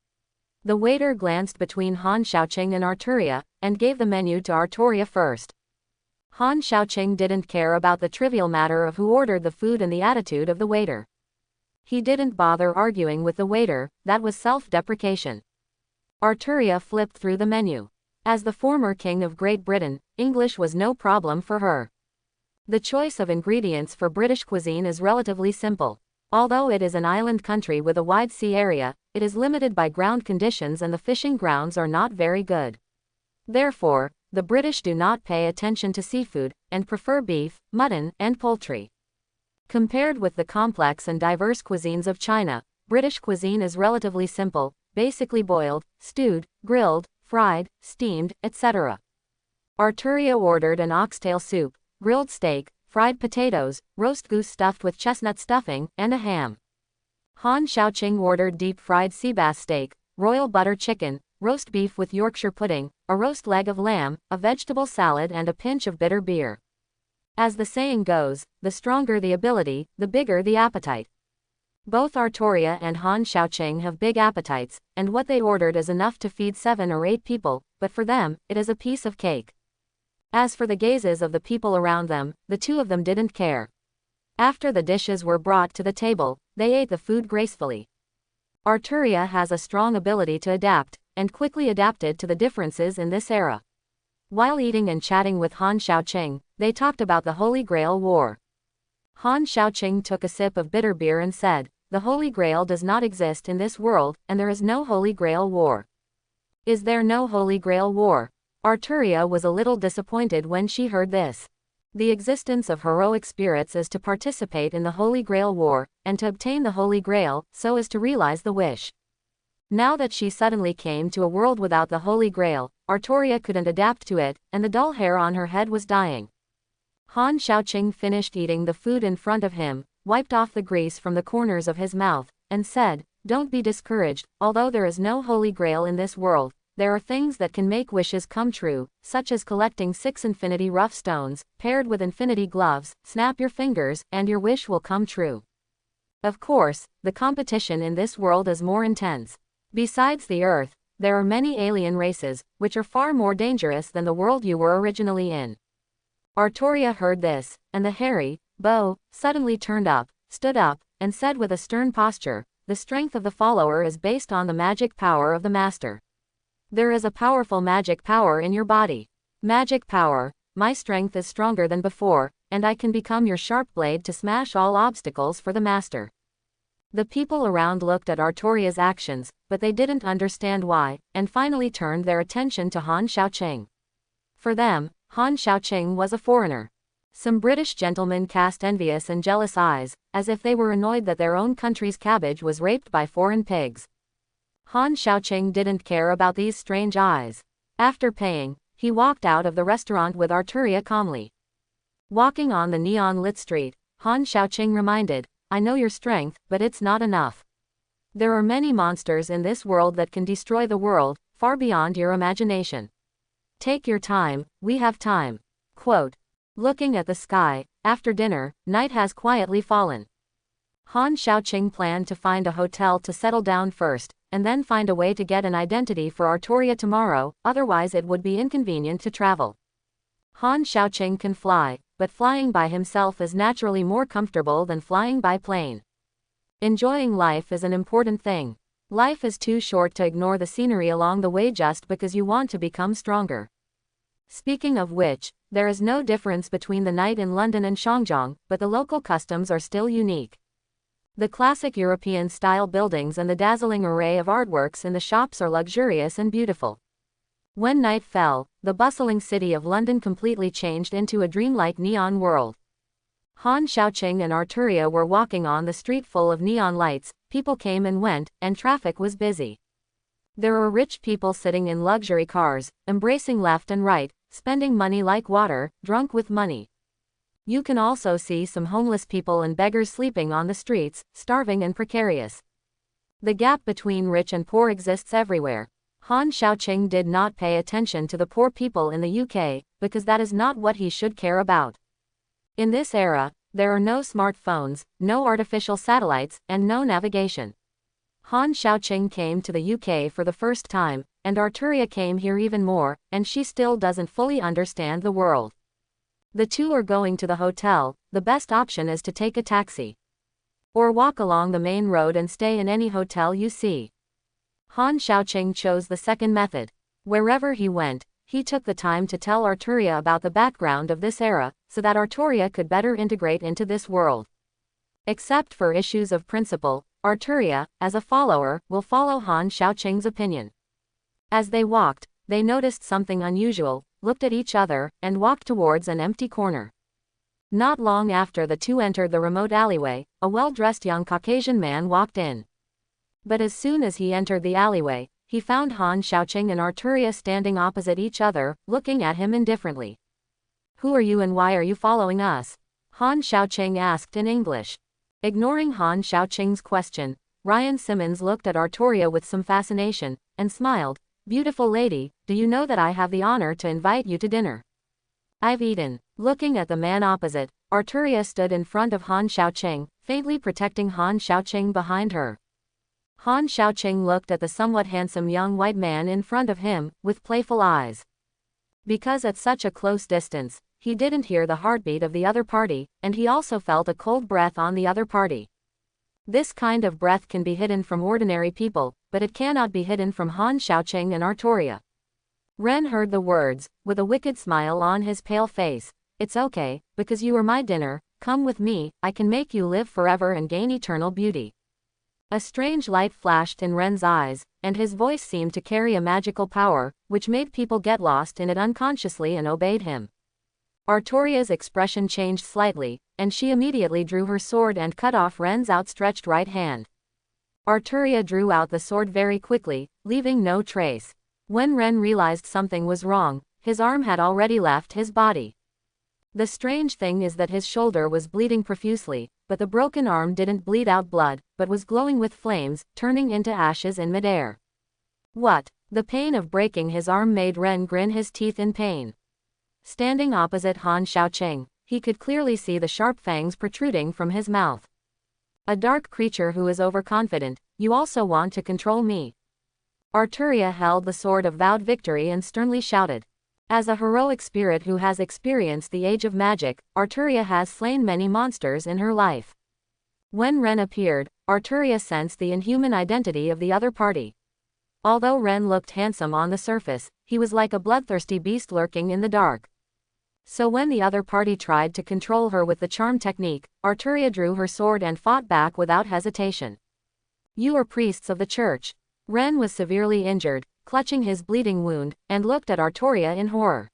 The waiter glanced between Han Xiaoqing and Artoria, and gave the menu to Artoria first. Han Xiaoqing didn't care about the trivial matter of who ordered the food and the attitude of the waiter. He didn't bother arguing with the waiter, that was self-deprecation. Artoria flipped through the menu. As the former king of Great Britain, English was no problem for her. The choice of ingredients for British cuisine is relatively simple. Although it is an island country with a wide sea area, it is limited by ground conditions and the fishing grounds are not very good. Therefore, the British do not pay attention to seafood, and prefer beef, mutton, and poultry. Compared with the complex and diverse cuisines of China, British cuisine is relatively simple, basically boiled, stewed, grilled, fried, steamed, etc. Artoria ordered an oxtail soup, grilled steak, fried potatoes, roast goose stuffed with chestnut stuffing, and a ham. Han Xiaoqing ordered deep-fried sea bass steak, royal butter chicken, roast beef with Yorkshire pudding, a roast leg of lamb, a vegetable salad and a pinch of bitter beer. As the saying goes, the stronger the ability, the bigger the appetite. Both Artoria and Han Xiaoqing have big appetites, and what they ordered is enough to feed 7 or 8 people, but for them, it is a piece of cake. As for the gazes of the people around them, the two of them didn't care. After the dishes were brought to the table, they ate the food gracefully. Artoria has a strong ability to adapt, and quickly adapted to the differences in this era. While eating and chatting with Han Xiaoqing, they talked about the Holy Grail War. Han Xiaoqing took a sip of bitter beer and said, "The Holy Grail does not exist in this world, and there is no Holy Grail War." Is there no Holy Grail War? Artoria was a little disappointed when she heard this. The existence of heroic spirits is to participate in the Holy Grail War, and to obtain the Holy Grail, so as to realize the wish. Now that she suddenly came to a world without the Holy Grail, Artoria couldn't adapt to it, and the dull hair on her head was dying. Han Xiaoqing finished eating the food in front of him, wiped off the grease from the corners of his mouth, and said, "Don't be discouraged, although there is no Holy Grail in this world, there are things that can make wishes come true, such as collecting 6 infinity rough stones, paired with infinity gloves, snap your fingers, and your wish will come true." Of course, the competition in this world is more intense. Besides the Earth, there are many alien races, which are far more dangerous than the world you were originally in. Artoria heard this, and the hairy beau suddenly turned up, stood up, and said with a stern posture, "The strength of the follower is based on the magic power of the master. There is a powerful magic power in your body. Magic power, my strength is stronger than before, and I can become your sharp blade to smash all obstacles for the master." The people around looked at Artoria's actions, but they didn't understand why, and finally turned their attention to Han Xiaoqing. For them, Han Xiaoqing was a foreigner. Some British gentlemen cast envious and jealous eyes, as if they were annoyed that their own country's cabbage was raped by foreign pigs. Han Xiaoqing didn't care about these strange eyes. After paying, he walked out of the restaurant with Artoria calmly. Walking on the neon-lit street, Han Xiaoqing reminded, "I know your strength, but it's not enough. There are many monsters in this world that can destroy the world, far beyond your imagination. Take your time, we have time." Quote. Looking at the sky, after dinner, night has quietly fallen. Han Xiaoqing planned to find a hotel to settle down first, and then find a way to get an identity for Artoria tomorrow, otherwise it would be inconvenient to travel. Han Xiaoqing can fly, but flying by himself is naturally more comfortable than flying by plane. Enjoying life is an important thing. Life is too short to ignore the scenery along the way just because you want to become stronger. Speaking of which, there is no difference between the night in London and Shanghai, but the local customs are still unique. The classic European-style buildings and the dazzling array of artworks in the shops are luxurious and beautiful. When night fell, the bustling city of London completely changed into a dreamlike neon world. Han Xiaoqing and Artoria were walking on the street full of neon lights, people came and went, and traffic was busy. There were rich people sitting in luxury cars, embracing left and right, spending money like water, drunk with money. You can also see some homeless people and beggars sleeping on the streets, starving and precarious. The gap between rich and poor exists everywhere. Han Xiaoqing did not pay attention to the poor people in the UK, because that is not what he should care about. In this era, there are no smartphones, no artificial satellites, and no navigation. Han Xiaoqing came to the UK for the first time, and Artoria came here even more, and she still doesn't fully understand the world. The two are going to the hotel. The best option is to take a taxi. Or walk along the main road and stay in any hotel you see. Han Xiaoqing chose the second method. Wherever he went, he took the time to tell Artoria about the background of this era, so that Artoria could better integrate into this world. Except for issues of principle, Artoria, as a follower, will follow Han Xiaoqing's opinion. As they walked, they noticed something unusual, looked at each other, and walked towards an empty corner. Not long after the two entered the remote alleyway, a well-dressed young Caucasian man walked in. But as soon as he entered the alleyway, he found Han Xiaoqing and Artoria standing opposite each other, looking at him indifferently. "Who are you and why are you following us?" Han Xiaoqing asked in English. Ignoring Han Xiaoqing's question, Ryan Simmons looked at Artoria with some fascination, and smiled. "Beautiful lady, do you know that I have the honor to invite you to dinner?" "I've eaten." Looking at the man opposite, Artoria stood in front of Han Xiaoqing, faintly protecting Han Xiaoqing behind her. Han Xiaoqing looked at the somewhat handsome young white man in front of him, with playful eyes. Because at such a close distance, he didn't hear the heartbeat of the other party, and he also felt a cold breath on the other party. This kind of breath can be hidden from ordinary people, but it cannot be hidden from Han Xiaoqing and Artoria. Ren heard the words, with a wicked smile on his pale face. "It's okay, because you are my dinner, come with me, I can make you live forever and gain eternal beauty." A strange light flashed in Ren's eyes, and his voice seemed to carry a magical power, which made people get lost in it unconsciously and obeyed him. Artoria's expression changed slightly, and she immediately drew her sword and cut off Ren's outstretched right hand. Artoria drew out the sword very quickly, leaving no trace. When Ren realized something was wrong, his arm had already left his body. The strange thing is that his shoulder was bleeding profusely, but the broken arm didn't bleed out blood, but was glowing with flames, turning into ashes in midair. What? The pain of breaking his arm made Ren grin his teeth in pain. Standing opposite Han Xiaoqing, he could clearly see the sharp fangs protruding from his mouth. "A dark creature who is overconfident, you also want to control me." Artoria held the sword of vowed victory and sternly shouted. As a heroic spirit who has experienced the age of magic, Artoria has slain many monsters in her life. When Ren appeared, Artoria sensed the inhuman identity of the other party. Although Ren looked handsome on the surface, he was like a bloodthirsty beast lurking in the dark. So when the other party tried to control her with the charm technique, Artoria drew her sword and fought back without hesitation. "You are priests of the church." Ren was severely injured, clutching his bleeding wound, and looked at Artoria in horror.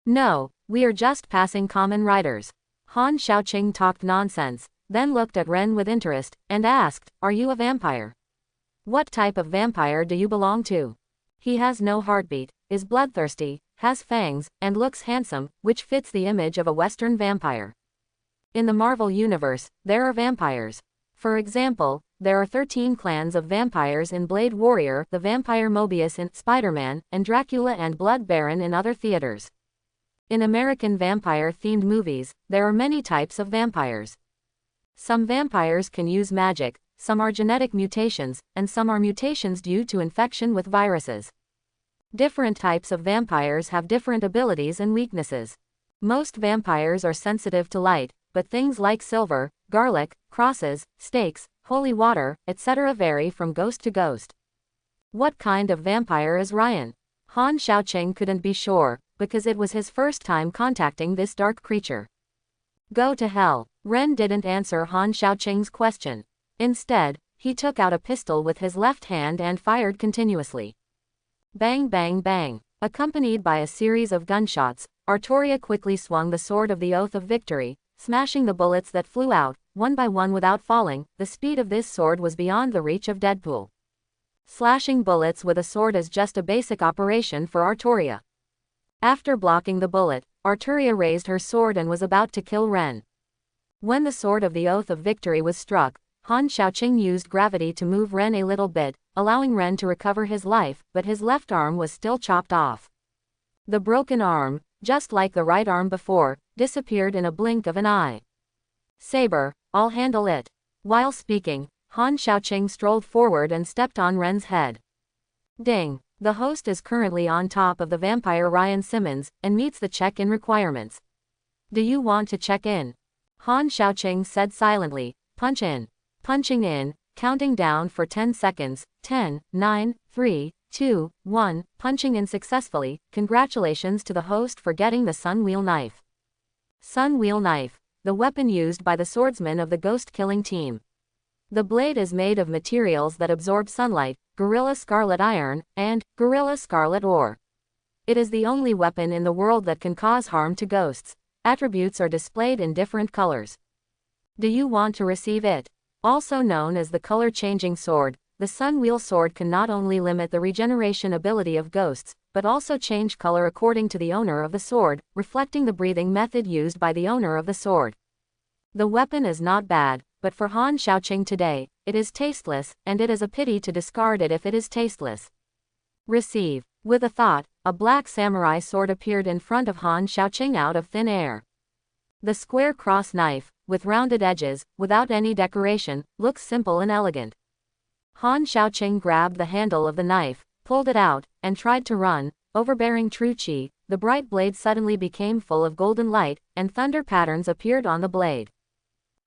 "No, we are just passing common riders." Han Xiaoqing talked nonsense, then looked at Ren with interest, and asked, "Are you a vampire? What type of vampire do you belong to?" "He has no heartbeat, is bloodthirsty, has fangs, and looks handsome, which fits the image of a Western vampire." In the Marvel Universe, there are vampires. For example, there are 13 clans of vampires in Blade Warrior, the Vampire Mobius in Spider-Man, and Dracula and Blood Baron in other theaters. In American vampire-themed movies, there are many types of vampires. Some vampires can use magic, some are genetic mutations, and some are mutations due to infection with viruses. Different types of vampires have different abilities and weaknesses. Most vampires are sensitive to light, but things like silver, garlic, crosses, stakes, holy water, etc. vary from ghost to ghost. What kind of vampire is Ryan? Han Xiaoqing couldn't be sure, because it was his first time contacting this dark creature. "Go to hell." Ren didn't answer Han Xiaoqing's question. Instead, he took out a pistol with his left hand and fired continuously. Bang bang bang. Accompanied by a series of gunshots, Artoria quickly swung the sword of the Oath of Victory, smashing the bullets that flew out, one by one without falling. The speed of this sword was beyond the reach of Deadpool. Slashing bullets with a sword is just a basic operation for Artoria. After blocking the bullet, Artoria raised her sword and was about to kill Ren. When the sword of the Oath of Victory was struck, Han Xiaoqing used gravity to move Ren a little bit, allowing Ren to recover his life, but his left arm was still chopped off. The broken arm, just like the right arm before, disappeared in a blink of an eye. Saber, I'll handle it. While speaking, Han Xiaoqing strolled forward and stepped on Ren's head. Ding! The host is currently on top of the vampire Ryan Simmons, and meets the check-in requirements. Do you want to check in? Han Xiaoqing said silently, punch in. Punching in, counting down for 10 seconds, 10, 9, 3, 2, 1, punching in successfully. Congratulations to the host for getting the Sun Wheel Knife. Sun Wheel Knife, the weapon used by the swordsmen of the ghost-killing team. The blade is made of materials that absorb sunlight, Gorilla Scarlet Iron, and Gorilla Scarlet Ore. It is the only weapon in the world that can cause harm to ghosts. Attributes are displayed in different colors. Do you want to receive it? Also known as the color-changing sword, the Sun Wheel sword can not only limit the regeneration ability of ghosts, but also change color according to the owner of the sword, reflecting the breathing method used by the owner of the sword. The weapon is not bad, but for Han Xiaoqing today, it is tasteless, and it is a pity to discard it if it is tasteless. Receive. With a thought, a black samurai sword appeared in front of Han Xiaoqing out of thin air. The square cross knife, with rounded edges, without any decoration, looks simple and elegant. Han Xiaoqing grabbed the handle of the knife, pulled it out, and tried to run, overbearing true qi. The bright blade suddenly became full of golden light, and thunder patterns appeared on the blade.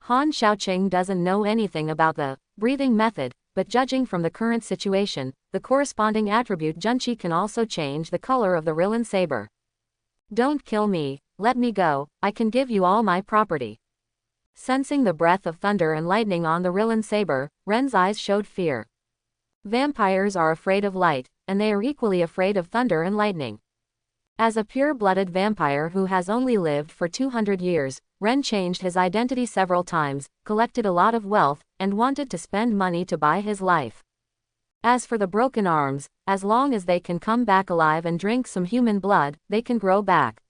Han Xiaoqing doesn't know anything about the breathing method, but judging from the current situation, the corresponding attribute Junqi can also change the color of the Rilin saber. Don't kill me, let me go, I can give you all my property. Sensing the breath of thunder and lightning on the Rilin saber, Ren's eyes showed fear. Vampires are afraid of light, and they are equally afraid of thunder and lightning. As a pure-blooded vampire who has only lived for 200 years, Ren changed his identity several times, collected a lot of wealth, and wanted to spend money to buy his life. As for the broken arms, as long as they can come back alive and drink some human blood, they can grow back.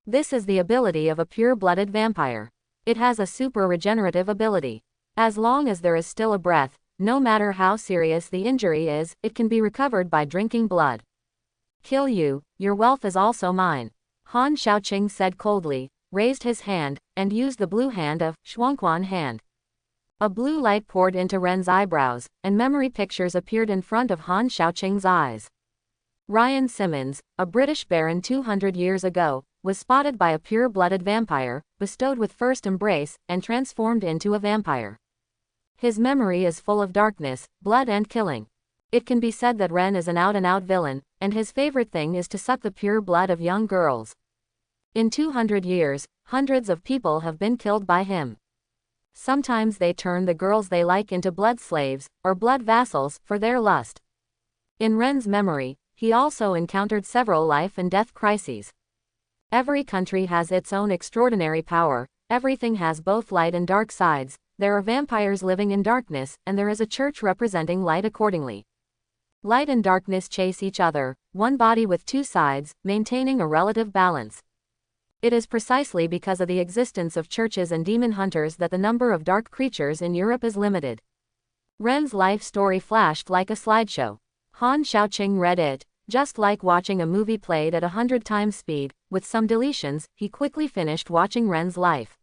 This is the ability of a pure-blooded vampire. It has a super regenerative ability. As long as there is still a breath, no matter how serious the injury is, it can be recovered by drinking blood. Kill you, your wealth is also mine. Han Xiaoqing said coldly, raised his hand, and used the blue hand of Shuangquan hand. A blue light poured into Ren's eyebrows, and memory pictures appeared in front of Han Xiaoqing's eyes. Ryan Simmons, a British baron 200 years ago, was spotted by a pure-blooded vampire, bestowed with first embrace, and transformed into a vampire. His memory is full of darkness, blood and killing. It can be said that Ren is an out-and-out villain, and his favorite thing is to suck the pure blood of young girls. In 200 years, hundreds of people have been killed by him. Sometimes they turn the girls they like into blood slaves, or blood vassals, for their lust. In Ren's memory, he also encountered several life and death crises. Every country has its own extraordinary power, everything has both light and dark sides, there are vampires living in darkness, and there is a church representing light accordingly. Light and darkness chase each other, one body with two sides, maintaining a relative balance. It is precisely because of the existence of churches and demon hunters that the number of dark creatures in Europe is limited. Ren's life story flashed like a slideshow. Han Xiaoqing read it, just like watching a movie played at 100 times speed, with some deletions. He quickly finished watching Ren's life.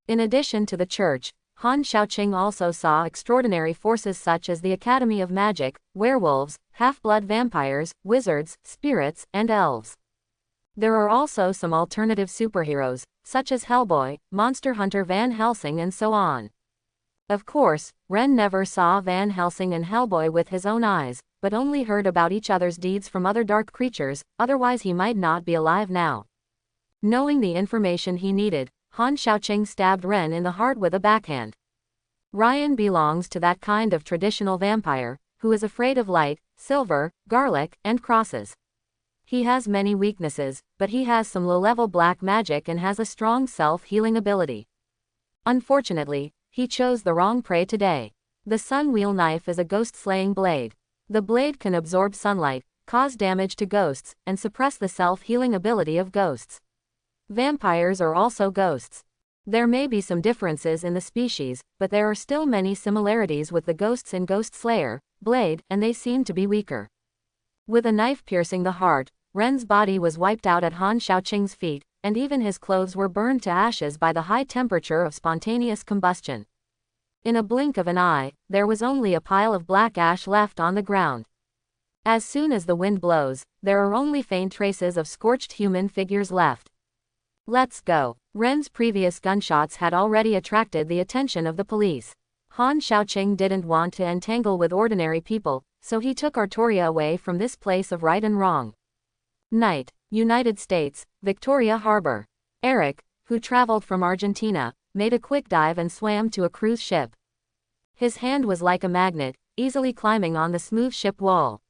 In addition to the church, Han Xiaoqing also saw extraordinary forces such as the Academy of Magic, werewolves, half-blood vampires, wizards, spirits, and elves. There are also some alternative superheroes, such as Hellboy, Monster Hunter Van Helsing and so on. Of course, Ren never saw Van Helsing and Hellboy with his own eyes, but only heard about each other's deeds from other dark creatures, otherwise he might not be alive now. Knowing the information he needed, Han Xiaoqing stabbed Ren in the heart with a backhand. Ryan belongs to that kind of traditional vampire, who is afraid of light, silver, garlic, and crosses. He has many weaknesses, but he has some low-level black magic and has a strong self-healing ability. Unfortunately, he chose the wrong prey today. The Sun Wheel Knife is a ghost-slaying blade. The blade can absorb sunlight, cause damage to ghosts, and suppress the self-healing ability of ghosts. Vampires are also ghosts. There may be some differences in the species, but there are still many similarities with the ghosts in Ghost Slayer, Blade, and they seem to be weaker. With a knife piercing the heart, Ren's body was wiped out at Han Shaoqing's feet, and even his clothes were burned to ashes by the high temperature of spontaneous combustion. In a blink of an eye, there was only a pile of black ash left on the ground. As soon as the wind blows, there are only faint traces of scorched human figures left. Let's go. Ren's previous gunshots had already attracted the attention of the police. Han Shaoqing didn't want to entangle with ordinary people, so he took Artoria away from this place of right and wrong. Night, United States, Victoria Harbor. Eric, who traveled from Argentina, made a quick dive and swam to a cruise ship. His hand was like a magnet, easily climbing on the smooth ship wall.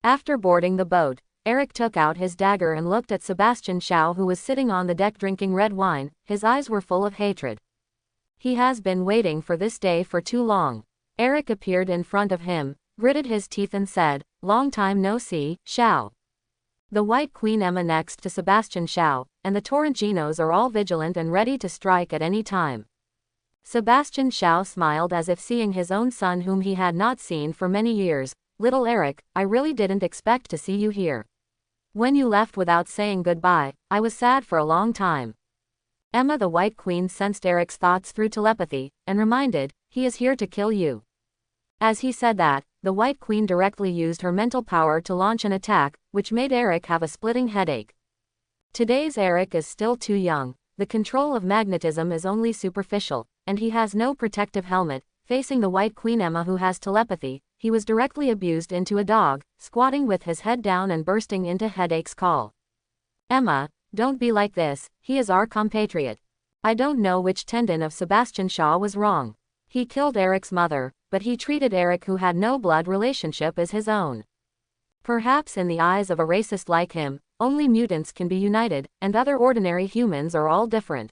After boarding the boat, Eric took out his dagger and looked at Sebastian Shaw, who was sitting on the deck drinking red wine. His eyes were full of hatred. He has been waiting for this day for too long. Eric appeared in front of him, gritted his teeth and said, "Long time no see, Shaw." The White Queen Emma next to Sebastian Shaw, and the Torrentinos are all vigilant and ready to strike at any time. Sebastian Shaw smiled as if seeing his own son whom he had not seen for many years. "Little Eric, I really didn't expect to see you here. When you left without saying goodbye, I was sad for a long time." Emma the White Queen sensed Eric's thoughts through telepathy, and reminded, "He is here to kill you." As he said that, the White Queen directly used her mental power to launch an attack, which made Eric have a splitting headache. Today's Eric is still too young, the control of magnetism is only superficial, and he has no protective helmet. Facing the White Queen Emma who has telepathy, he was directly abused into a dog, squatting with his head down and bursting into headaches. Call. "Emma, don't be like this, he is our compatriot." I don't know which tendon of Sebastian Shaw was wrong. He killed Eric's mother, but he treated Eric, who had no blood relationship, as his own. Perhaps in the eyes of a racist like him, only mutants can be united, and other ordinary humans are all different.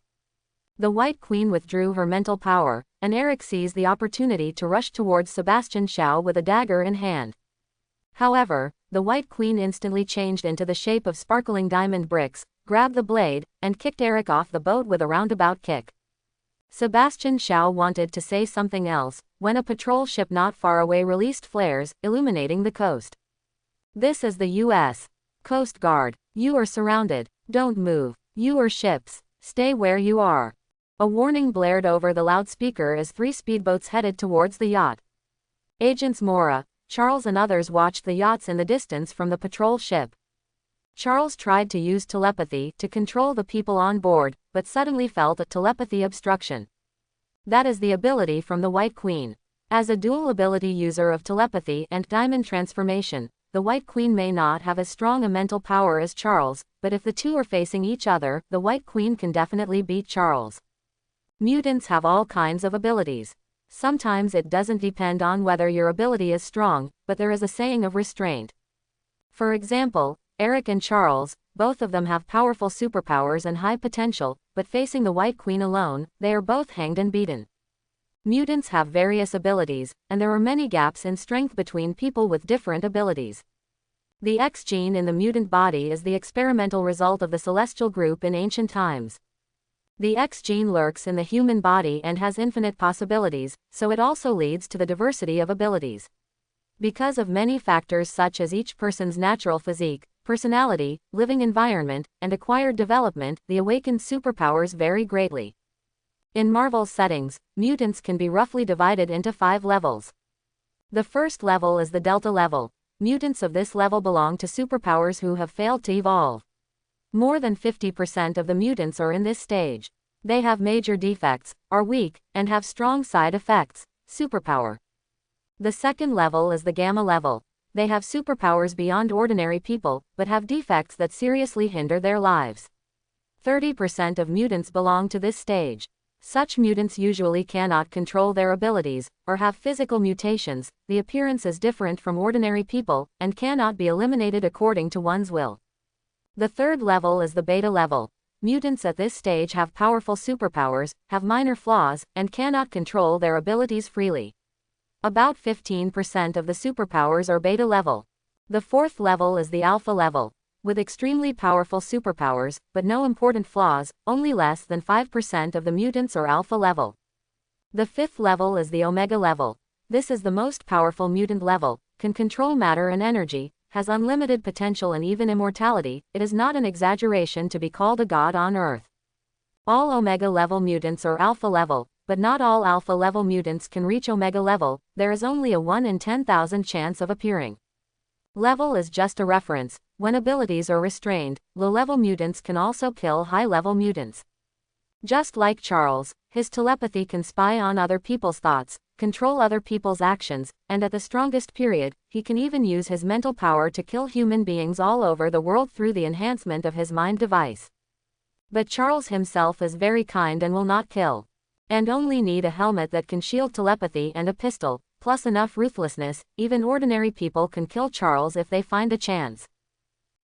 The White Queen withdrew her mental power, and Eric seized the opportunity to rush towards Sebastian Shaw with a dagger in hand. However, the White Queen instantly changed into the shape of sparkling diamond bricks, grabbed the blade, and kicked Eric off the boat with a roundabout kick. Sebastian Shaw wanted to say something else, when a patrol ship not far away released flares, illuminating the coast. "This is the U.S. Coast Guard. You are surrounded. Don't move. You are ships. Stay where you are." A warning blared over the loudspeaker as 3 speedboats headed towards the yacht. Agents Mora, Charles and others watched the yachts in the distance from the patrol ship. Charles tried to use telepathy to control the people on board, but suddenly felt a telepathy obstruction. That is the ability from the White Queen. As a dual ability user of telepathy and diamond transformation, the White Queen may not have as strong a mental power as Charles, but if the two are facing each other, the White Queen can definitely beat Charles. Mutants have all kinds of abilities. Sometimes it doesn't depend on whether your ability is strong, but there is a saying of restraint. For example, Eric and Charles, both of them have powerful superpowers and high potential, but facing the White Queen alone, they are both hanged and beaten. Mutants have various abilities, and there are many gaps in strength between people with different abilities. The X gene in the mutant body is the experimental result of the celestial group in ancient times. The X gene lurks in the human body and has infinite possibilities, so it also leads to the diversity of abilities. Because of many factors such as each person's natural physique, personality, living environment, and acquired development, the awakened superpowers vary greatly. In Marvel's settings, mutants can be roughly divided into 5 levels. The first level is the Delta level. Mutants of this level belong to superpowers who have failed to evolve. More than 50% of the mutants are in this stage. They have major defects, are weak, and have strong side effects. Superpower. The second level is the Gamma level. They have superpowers beyond ordinary people, but have defects that seriously hinder their lives. 30% of mutants belong to this stage. Such mutants usually cannot control their abilities, or have physical mutations, the appearance is different from ordinary people, and cannot be eliminated according to one's will. The third level is the beta level. Mutants at this stage have powerful superpowers, have minor flaws, and cannot control their abilities freely. About 15% of the superpowers are beta level. The fourth level is the alpha level. With extremely powerful superpowers, but no important flaws, only less than 5% of the mutants are alpha level. The fifth level is the omega level. This is the most powerful mutant level, can control matter and energy, has unlimited potential and even immortality. It is not an exaggeration to be called a god on Earth. All omega level mutants are alpha level, but not all alpha level mutants can reach omega level. There is only a 1 in 10,000 chance of appearing. Level is just a reference. When abilities are restrained, low-level mutants can also kill high-level mutants. Just like Charles, his telepathy can spy on other people's thoughts, control other people's actions, and at the strongest period, he can even use his mental power to kill human beings all over the world through the enhancement of his mind device. But Charles himself is very kind and will not kill. And only need a helmet that can shield telepathy and a pistol, plus enough ruthlessness. Even ordinary people can kill Charles if they find a chance.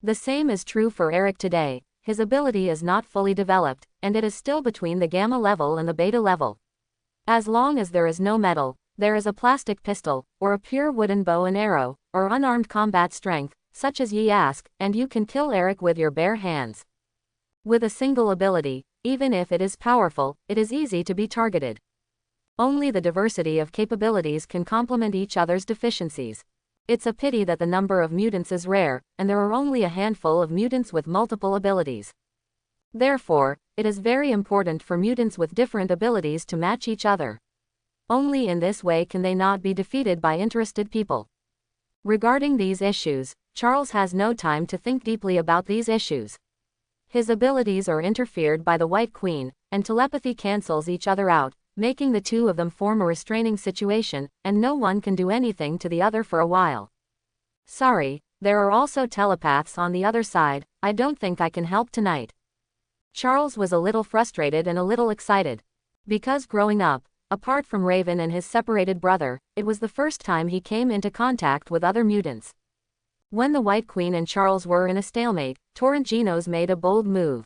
The same is true for Eric today. His ability is not fully developed, and it is still between the gamma level and the beta level. As long as there is no metal, there is a plastic pistol, or a pure wooden bow and arrow, or unarmed combat strength, such as ye ask, and you can kill Eric with your bare hands. With a single ability, even if it is powerful, it is easy to be targeted. Only the diversity of capabilities can complement each other's deficiencies. It's a pity that the number of mutants is rare, and there are only a handful of mutants with multiple abilities. Therefore, it is very important for mutants with different abilities to match each other. Only in this way can they not be defeated by interested people. Regarding these issues, Charles has no time to think deeply about these issues. His abilities are interfered by the White Queen, and telepathy cancels each other out, making the two of them form a restraining situation, and no one can do anything to the other for a while. Sorry, there are also telepaths on the other side. I don't think I can help tonight. Charles was a little frustrated and a little excited. Because growing up, apart from Raven and his separated brother, it was the first time he came into contact with other mutants. When the White Queen and Charles were in a stalemate, Torrent Genos made a bold move.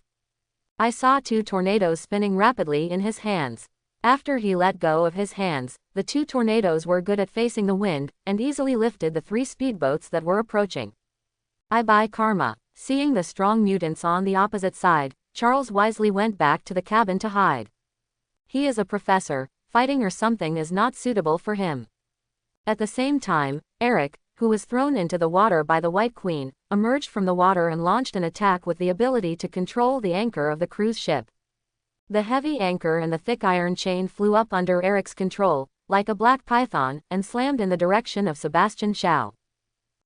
I saw two tornadoes spinning rapidly in his hands. After he let go of his hands, the two tornadoes were good at facing the wind, and easily lifted the 3 speedboats that were approaching. I buy karma. Seeing the strong mutants on the opposite side, Charles wisely went back to the cabin to hide. He is a professor, fighting or something is not suitable for him. At the same time, Eric, who was thrown into the water by the White Queen, emerged from the water and launched an attack with the ability to control the anchor of the cruise ship. The heavy anchor and the thick iron chain flew up under Eric's control, like a black python, and slammed in the direction of Sebastian Shaw.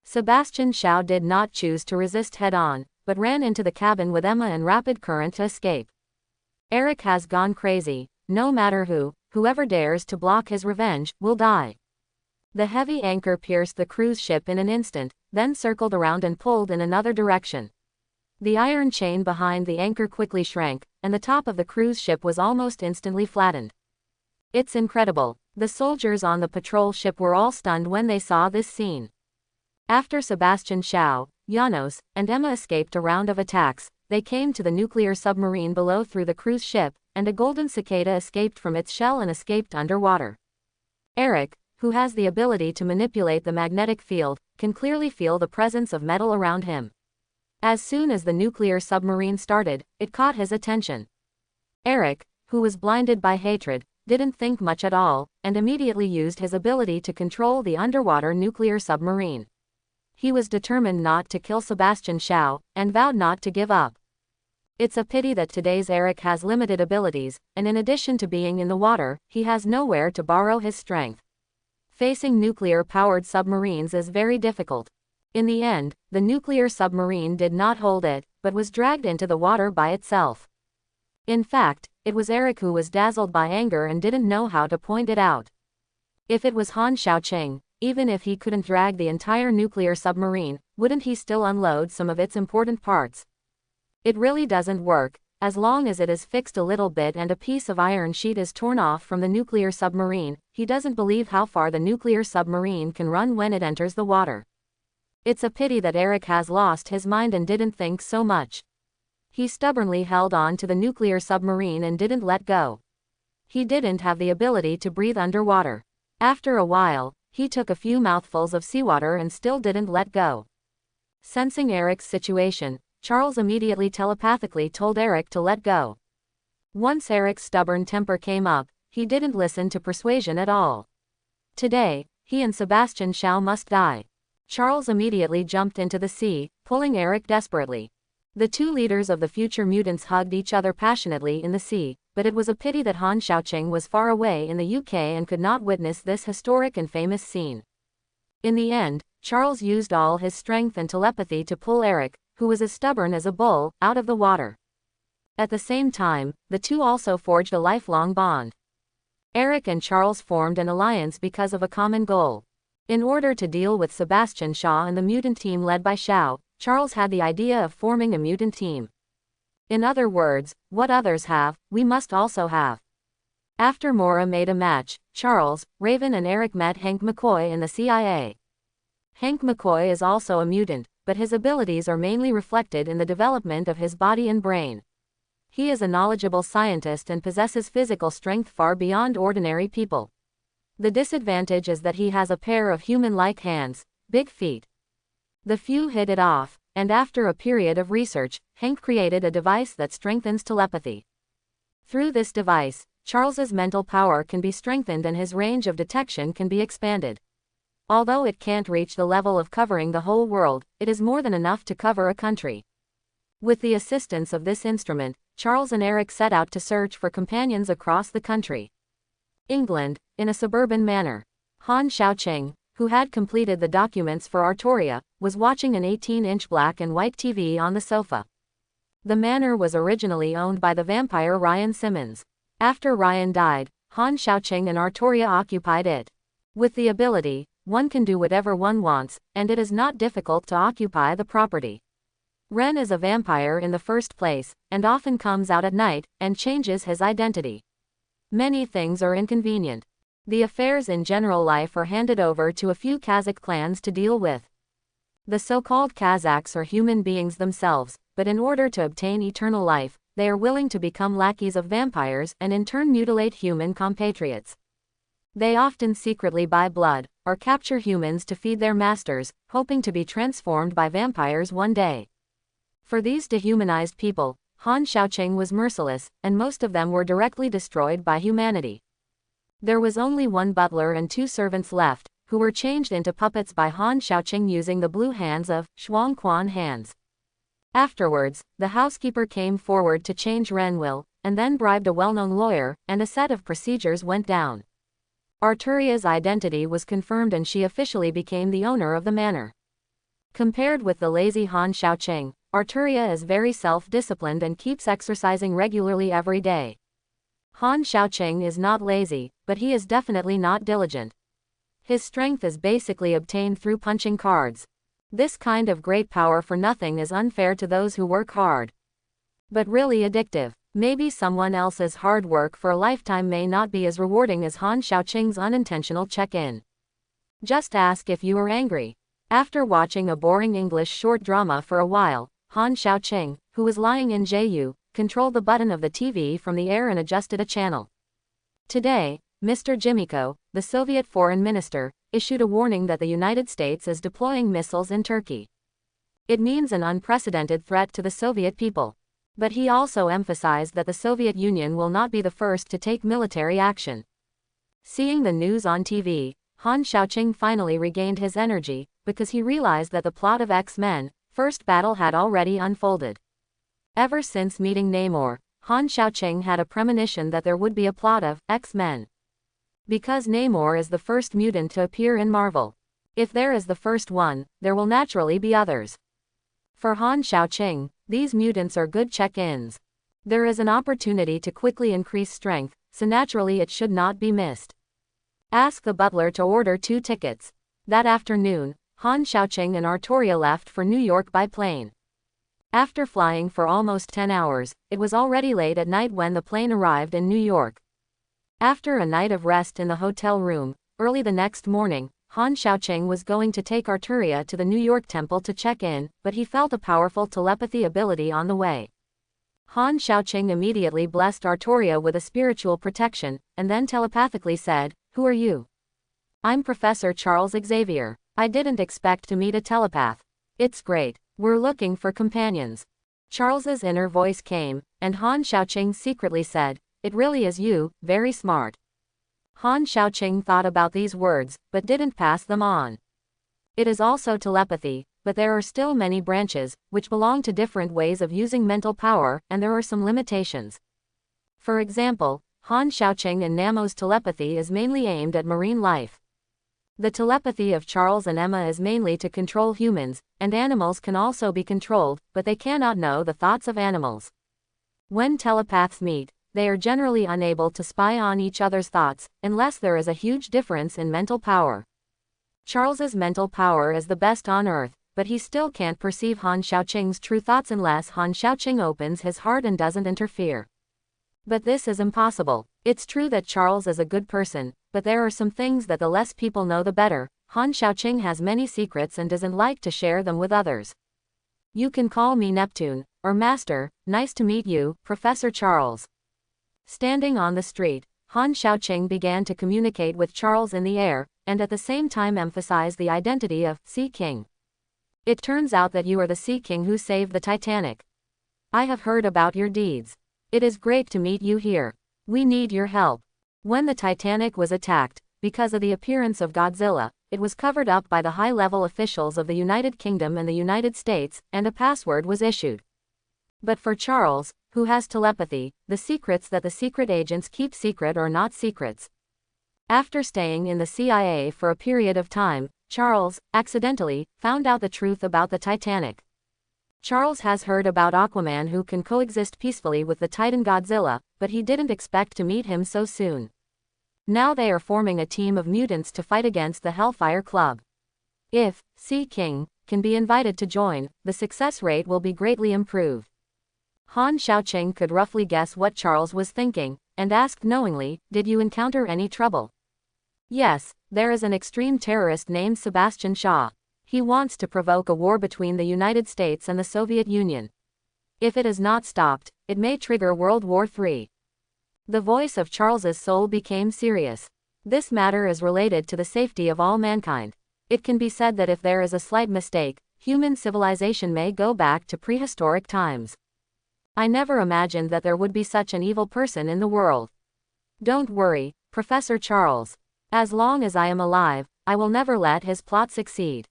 Sebastian Shaw did not choose to resist head-on, but ran into the cabin with Emma and Rapid Current to escape. Eric has gone crazy. No matter whoever dares to block his revenge, will die. The heavy anchor pierced the cruise ship in an instant, then circled around and pulled in another direction. The iron chain behind the anchor quickly shrank, and the top of the cruise ship was almost instantly flattened. It's incredible. The soldiers on the patrol ship were all stunned when they saw this scene. After Sebastian Shaw, Janos, and Emma escaped a round of attacks, they came to the nuclear submarine below through the cruise ship, and a golden cicada escaped from its shell and escaped underwater. Eric, who has the ability to manipulate the magnetic field, can clearly feel the presence of metal around him. As soon as the nuclear submarine started, it caught his attention. Eric, who was blinded by hatred, didn't think much at all, and immediately used his ability to control the underwater nuclear submarine. He was determined not to kill Sebastian Shaw, and vowed not to give up. It's a pity that today's Eric has limited abilities, and in addition to being in the water, he has nowhere to borrow his strength. Facing nuclear-powered submarines is very difficult. In the end, the nuclear submarine did not hold it, but was dragged into the water by itself. In fact, it was Eric who was dazzled by anger and didn't know how to point it out. If it was Han Shaoqing, even if he couldn't drag the entire nuclear submarine, wouldn't he still unload some of its important parts? It really doesn't work. As long as it is fixed a little bit and a piece of iron sheet is torn off from the nuclear submarine, he doesn't believe how far the nuclear submarine can run when it enters the water. It's a pity that Eric has lost his mind and didn't think so much. He stubbornly held on to the nuclear submarine and didn't let go. He didn't have the ability to breathe underwater. After a while, he took a few mouthfuls of seawater and still didn't let go. Sensing Eric's situation, Charles immediately telepathically told Eric to let go. Once Eric's stubborn temper came up, he didn't listen to persuasion at all. Today, he and Sebastian Shaw must die. Charles immediately jumped into the sea, pulling Eric desperately. The two leaders of the future mutants hugged each other passionately in the sea, but it was a pity that Han Xiaoqing was far away in the UK and could not witness this historic and famous scene. In the end, Charles used all his strength and telepathy to pull Eric, who was as stubborn as a bull, out of the water. At the same time, the two also forged a lifelong bond. Eric and Charles formed an alliance because of a common goal. In order to deal with Sebastian Shaw and the mutant team led by Shao, Charles had the idea of forming a mutant team. In other words, what others have, we must also have. After Mora made a match, Charles, Raven and Eric met Hank McCoy in the CIA. Hank McCoy is also a mutant, but his abilities are mainly reflected in the development of his body and brain. He is a knowledgeable scientist and possesses physical strength far beyond ordinary people. The disadvantage is that he has a pair of human-like hands, big feet. The few hit it off, and after a period of research, Hank created a device that strengthens telepathy. Through this device, Charles's mental power can be strengthened and his range of detection can be expanded. Although it can't reach the level of covering the whole world, it is more than enough to cover a country. With the assistance of this instrument, Charles and Eric set out to search for companions across the country. England, in a suburban manner. Han Xiaoqing, who had completed the documents for Artoria, was watching an 18-inch black and white TV on the sofa. The manor was originally owned by the vampire Ryan Simmons. After Ryan died, Han Xiaoqing and Artoria occupied it. With the ability, one can do whatever one wants, and it is not difficult to occupy the property. Ren is a vampire in the first place, and often comes out at night, and changes his identity. Many things are inconvenient. The affairs in general life are handed over to a few Kazakh clans to deal with. The so-called Kazakhs are human beings themselves, but in order to obtain eternal life, they are willing to become lackeys of vampires and in turn mutilate human compatriots. They often secretly buy blood, or capture humans to feed their masters, hoping to be transformed by vampires one day. For these dehumanized people, Han Xiaoqing was merciless, and most of them were directly destroyed by humanity. There was only one butler and two servants left, who were changed into puppets by Han Xiaoqing using the blue hands of Shuangquan hands. Afterwards, the housekeeper came forward to change Renwil, and then bribed a well-known lawyer, and a set of procedures went down. Artoria's identity was confirmed and she officially became the owner of the manor. Compared with the lazy Han Xiaoqing, Artoria is very self-disciplined and keeps exercising regularly every day. Han Xiaoqing is not lazy, but he is definitely not diligent. His strength is basically obtained through punching cards. This kind of great power for nothing is unfair to those who work hard. But really addictive. Maybe someone else's hard work for a lifetime may not be as rewarding as Han Xiaoqing's unintentional check-in. Just ask if you are angry. After watching a boring English short drama for a while, Han Xiaoqing, who was lying in Ju, controlled the button of the TV from the air and adjusted a channel. Today, Mr. Jimiko, the Soviet foreign minister, issued a warning that the United States is deploying missiles in Turkey. It means an unprecedented threat to the Soviet people. But he also emphasized that the Soviet Union will not be the first to take military action. Seeing the news on TV, Han Xiaoqing finally regained his energy, because he realized that the plot of X-Men, First Battle had already unfolded. Ever since meeting Namor, Han Xiaoqing had a premonition that there would be a plot of X-Men. Because Namor is the first mutant to appear in Marvel. If there is the first one, there will naturally be others. For Han Xiaoqing, these mutants are good check-ins. There is an opportunity to quickly increase strength, so naturally it should not be missed. Ask the butler to order 2 tickets. That afternoon, Han Xiaoqing and Artoria left for New York by plane. After flying for almost 10 hours, it was already late at night when the plane arrived in New York. After a night of rest in the hotel room, early the next morning, Han Xiaoqing was going to take Artoria to the New York temple to check in, but he felt a powerful telepathy ability on the way. Han Xiaoqing immediately blessed Artoria with a spiritual protection, and then telepathically said, "Who are you?" "I'm Professor Charles Xavier. I didn't expect to meet a telepath." "It's great. We're looking for companions." Charles's inner voice came, and Han Xiaoqing secretly said, "It really is you, very smart." Han Xiaoqing thought about these words, but didn't pass them on. It is also telepathy, but there are still many branches, which belong to different ways of using mental power, and there are some limitations. For example, Han Xiaoqing and Namo's telepathy is mainly aimed at marine life. The telepathy of Charles and Emma is mainly to control humans, and animals can also be controlled, but they cannot know the thoughts of animals. When telepaths meet, they are generally unable to spy on each other's thoughts, unless there is a huge difference in mental power. Charles's mental power is the best on Earth, but he still can't perceive Han Xiaoqing's true thoughts unless Han Xiaoqing opens his heart and doesn't interfere. But this is impossible. It's true that Charles is a good person, but there are some things that the less people know the better. Han Xiaoqing has many secrets and doesn't like to share them with others. "You can call me Neptune, or Master. Nice to meet you, Professor Charles." Standing on the street, Han Xiaoqing began to communicate with Charles in the air, and at the same time emphasize the identity of Sea King. "It turns out that you are the Sea King who saved the Titanic. I have heard about your deeds. It is great to meet you here. We need your help." When the Titanic was attacked, because of the appearance of Godzilla, it was covered up by the high-level officials of the United Kingdom and the United States, and a password was issued. But for Charles, who has telepathy, the secrets that the secret agents keep secret are not secrets. After staying in the CIA for a period of time, Charles, accidentally, found out the truth about the Titanic. Charles has heard about Aquaman who can coexist peacefully with the Titan Godzilla, but he didn't expect to meet him so soon. Now they are forming a team of mutants to fight against the Hellfire Club. If Sea King can be invited to join, the success rate will be greatly improved. Han Xiaoqing could roughly guess what Charles was thinking, and asked knowingly, "Did you encounter any trouble?" "Yes, there is an extreme terrorist named Sebastian Shaw. He wants to provoke a war between the United States and the Soviet Union. If it is not stopped, it may trigger World War III." The voice of Charles's soul became serious. This matter is related to the safety of all mankind. It can be said that if there is a slight mistake, human civilization may go back to prehistoric times. I never imagined that there would be such an evil person in the world. Don't worry, Professor Charles. As long as I am alive, I will never let his plot succeed.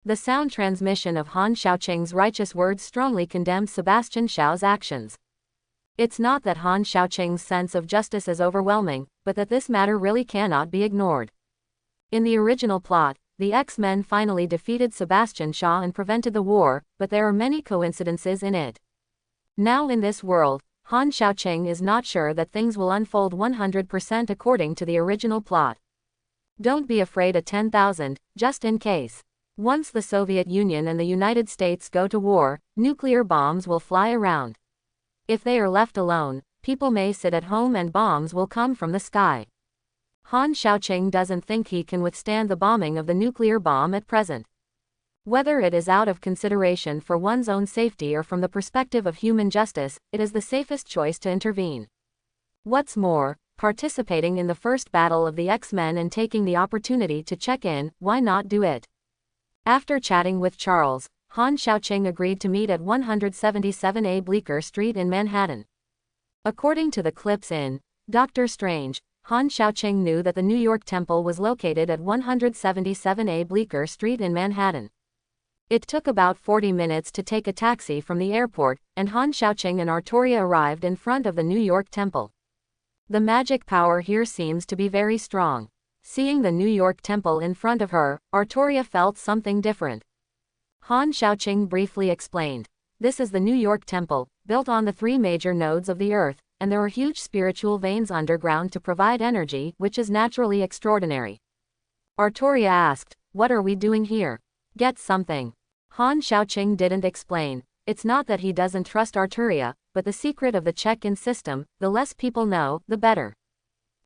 The sound transmission of Han Xiaoqing's righteous words strongly condemned Sebastian Shao's actions. It's not that Han Xiaoqing's sense of justice is overwhelming, but that this matter really cannot be ignored. In the original plot, the X-Men finally defeated Sebastian Shaw and prevented the war, but there are many coincidences in it. Now in this world, Han Xiaoqing is not sure that things will unfold 100% according to the original plot. Don't be afraid of 10,000, just in case. Once the Soviet Union and the United States go to war, nuclear bombs will fly around. If they are left alone, people may sit at home and bombs will come from the sky. Han Xiaoqing doesn't think he can withstand the bombing of the nuclear bomb at present. Whether it is out of consideration for one's own safety or from the perspective of human justice, it is the safest choice to intervene. What's more, participating in the first battle of the X-Men and taking the opportunity to check in, why not do it? After chatting with Charles, Han Xiaoqing agreed to meet at 177A Bleecker Street in Manhattan. According to the clips in Doctor Strange, Han Xiaoqing knew that the New York Temple was located at 177A Bleecker Street in Manhattan. It took about 40 minutes to take a taxi from the airport, and Han Xiaoqing and Artoria arrived in front of the New York Temple. The magic power here seems to be very strong. Seeing the New York Temple in front of her, Artoria felt something different. Han Xiaoqing briefly explained. This is the New York Temple, built on the 3 major nodes of the earth, and there are huge spiritual veins underground to provide energy, which is naturally extraordinary. Artoria asked, "What are we doing here?" "Get something." Han Xiaoqing didn't explain. It's not that he doesn't trust Artoria, but the secret of the check-in system, the less people know, the better.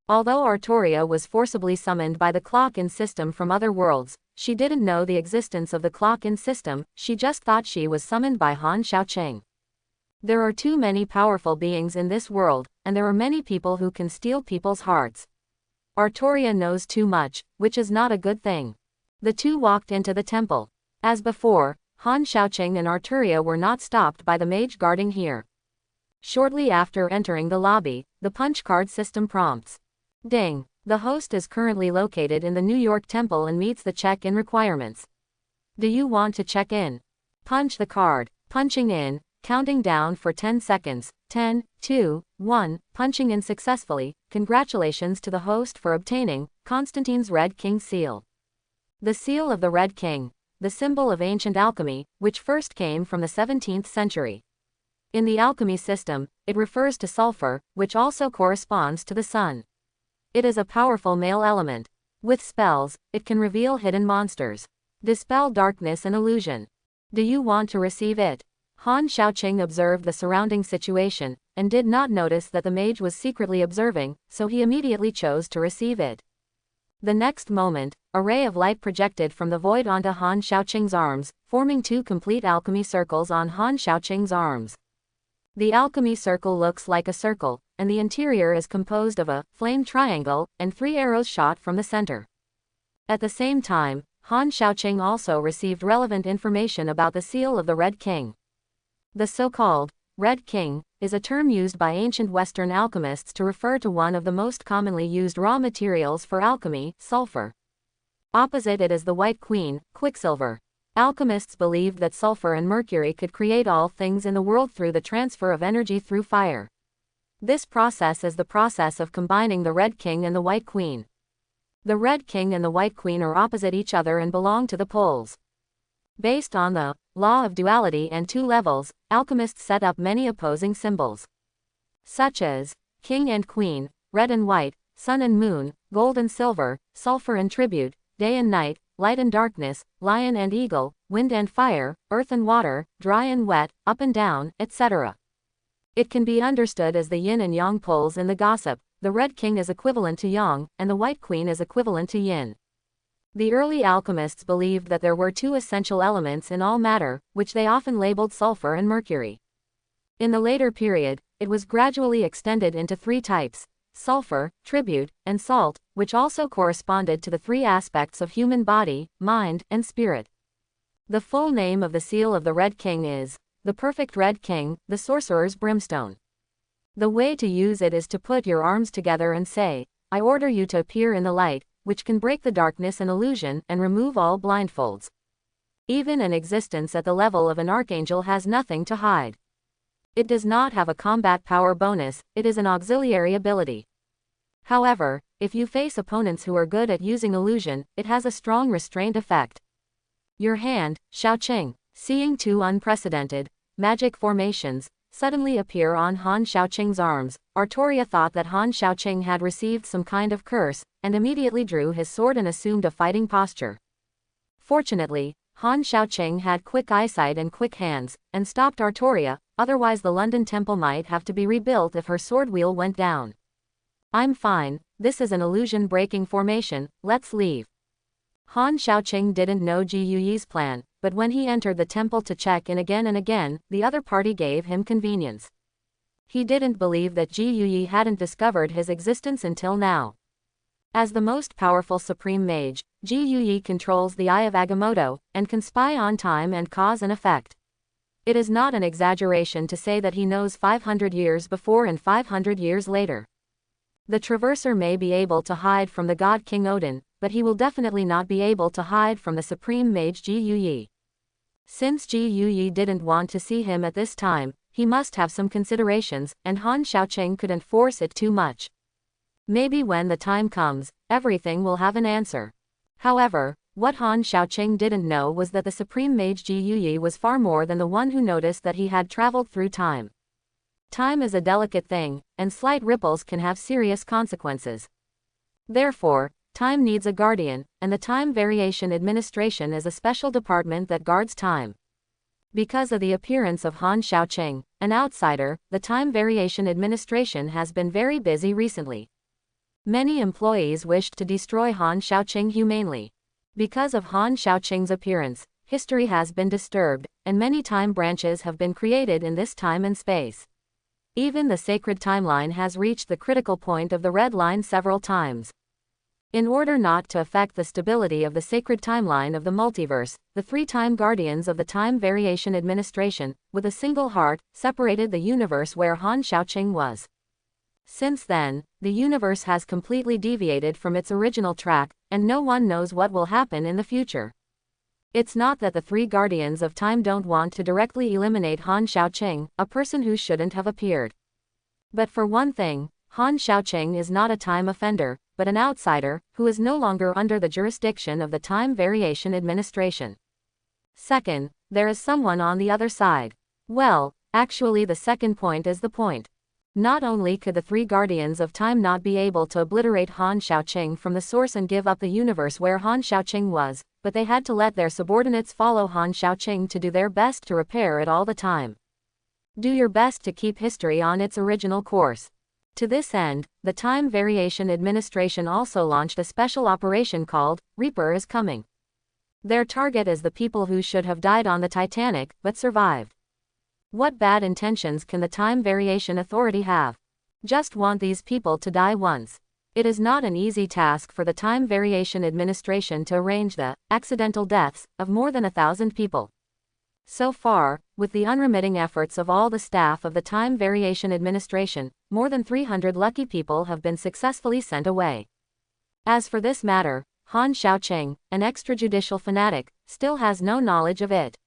Although Artoria was forcibly summoned by the clock-in system from other worlds, she didn't know the existence of the clock-in system, she just thought she was summoned by Han Xiaoqing. There are too many powerful beings in this world, and there are many people who can steal people's hearts. Artoria knows too much, which is not a good thing. The two walked into the temple. As before, Han Xiaoqing and Artoria were not stopped by the mage guarding here. Shortly after entering the lobby, the punch card system prompts. Ding! The host is currently located in the New York temple and meets the check-in requirements. Do you want to check in? Punch the card. Punching in, counting down for 10 seconds. 10, 2, 1, punching in successfully. Congratulations to the host for obtaining Constantine's Red King seal. The seal of the Red King, the symbol of ancient alchemy, which first came from the 17th century. In the alchemy system, it refers to sulfur, which also corresponds to the sun. It is a powerful male element. With spells, it can reveal hidden monsters. Dispel darkness and illusion. Do you want to receive it? Han Xiaoqing observed the surrounding situation, and did not notice that the mage was secretly observing, so he immediately chose to receive it. The next moment, a ray of light projected from the void onto Han Xiaoqing's arms, forming two complete alchemy circles on Han Xiaoqing's arms. The alchemy circle looks like a circle, and the interior is composed of a flame triangle and 3 arrows shot from the center. At the same time, Han Xiaoqing also received relevant information about the seal of the Red King. The so-called Red King is a term used by ancient Western alchemists to refer to one of the most commonly used raw materials for alchemy, sulfur. Opposite it is the White Queen, quicksilver. Alchemists believed that sulfur and mercury could create all things in the world through the transfer of energy through fire. This process is the process of combining the Red King and the White Queen. The Red King and the White Queen are opposite each other and belong to the poles. Based on the law of duality and two levels, alchemists set up many opposing symbols, such as king and queen, red and white, sun and moon, gold and silver, sulfur and tribute, day and night, light and darkness, lion and eagle, wind and fire, earth and water, dry and wet, up and down, etc. It can be understood as the yin and yang poles in the gossip. The Red King is equivalent to yang, and the White Queen is equivalent to yin. The early alchemists believed that there were two essential elements in all matter, which they often labeled sulfur and mercury. In the later period, it was gradually extended into 3 types: sulfur, tribute, and salt, which also corresponded to the 3 aspects of human body, mind, and spirit. The full name of the seal of the Red King is the Perfect Red King, the Sorcerer's Brimstone. The way to use it is to put your arms together and say, "I order you to appear in the light," which can break the darkness and illusion and remove all blindfolds. Even an existence at the level of an archangel has nothing to hide. It does not have a combat power bonus, it is an auxiliary ability. However, if you face opponents who are good at using illusion, it has a strong restraint effect. Your hand, Xiaoqing, seeing 2 unprecedented magic formations suddenly appear on Han Xiaoqing's arms, Artoria thought that Han Xiaoqing had received some kind of curse, and immediately drew his sword and assumed a fighting posture. Fortunately, Han Xiaoqing had quick eyesight and quick hands, and stopped Artoria, otherwise the London temple might have to be rebuilt if her sword wheel went down. "I'm fine, this is an illusion-breaking formation, let's leave." Han Xiaoqing didn't know Ji Yuyi's plan, but when he entered the temple to check in again and again, the other party gave him convenience. He didn't believe that Ji Yuyi hadn't discovered his existence until now. As the most powerful supreme mage, Ji Yuyi controls the Eye of Agamotto, and can spy on time and cause and effect. It is not an exaggeration to say that he knows 500 years before and 500 years later. The Traverser may be able to hide from the god King Odin, but he will definitely not be able to hide from the supreme mage Ji Yuyi. Since Ji Yuyi didn't want to see him at this time, he must have some considerations, and Han Xiaoqing couldn't force it too much. Maybe when the time comes, everything will have an answer. However, what Han Xiaoqing didn't know was that the supreme mage Ji Yuyi was far more than the one who noticed that he had traveled through time. Time is a delicate thing, and slight ripples can have serious consequences. Therefore, time needs a guardian, and the Time Variation Administration is a special department that guards time. Because of the appearance of Han Xiaoqing, an outsider, the Time Variation Administration has been very busy recently. Many employees wished to destroy Han Xiaoqing humanely. Because of Han Xiaoqing's appearance, history has been disturbed, and many time branches have been created in this time and space. Even the sacred timeline has reached the critical point of the red line several times. In order not to affect the stability of the sacred timeline of the multiverse, the three-time guardians of the Time Variation Administration, with a single heart, separated the universe where Han Xiaoqing was. Since then, the universe has completely deviated from its original track, and no one knows what will happen in the future. It's not that the three guardians of time don't want to directly eliminate Han Xiaoqing, a person who shouldn't have appeared. But for one thing, Han Xiaoqing is not a time offender, but an outsider, who is no longer under the jurisdiction of the Time Variation Administration. Second, there is someone on the other side. Well, actually the second point is the point. Not only could the three guardians of time not be able to obliterate Han Xiaoqing from the source and give up the universe where Han Xiaoqing was, but they had to let their subordinates follow Han Xiaoqing to do their best to repair it all the time. Do your best to keep history on its original course. To this end, the Time Variation Administration also launched a special operation called Reaper is Coming. Their target is the people who should have died on the Titanic, but survived. What bad intentions can the Time Variation Authority have? Just want these people to die once. It is not an easy task for the Time Variation Administration to arrange the accidental deaths of more than 1,000 people. So far, with the unremitting efforts of all the staff of the Time Variation Administration, more than 300 lucky people have been successfully sent away. As for this matter, Han Xiaoqing, an extrajudicial fanatic, still has no knowledge of it.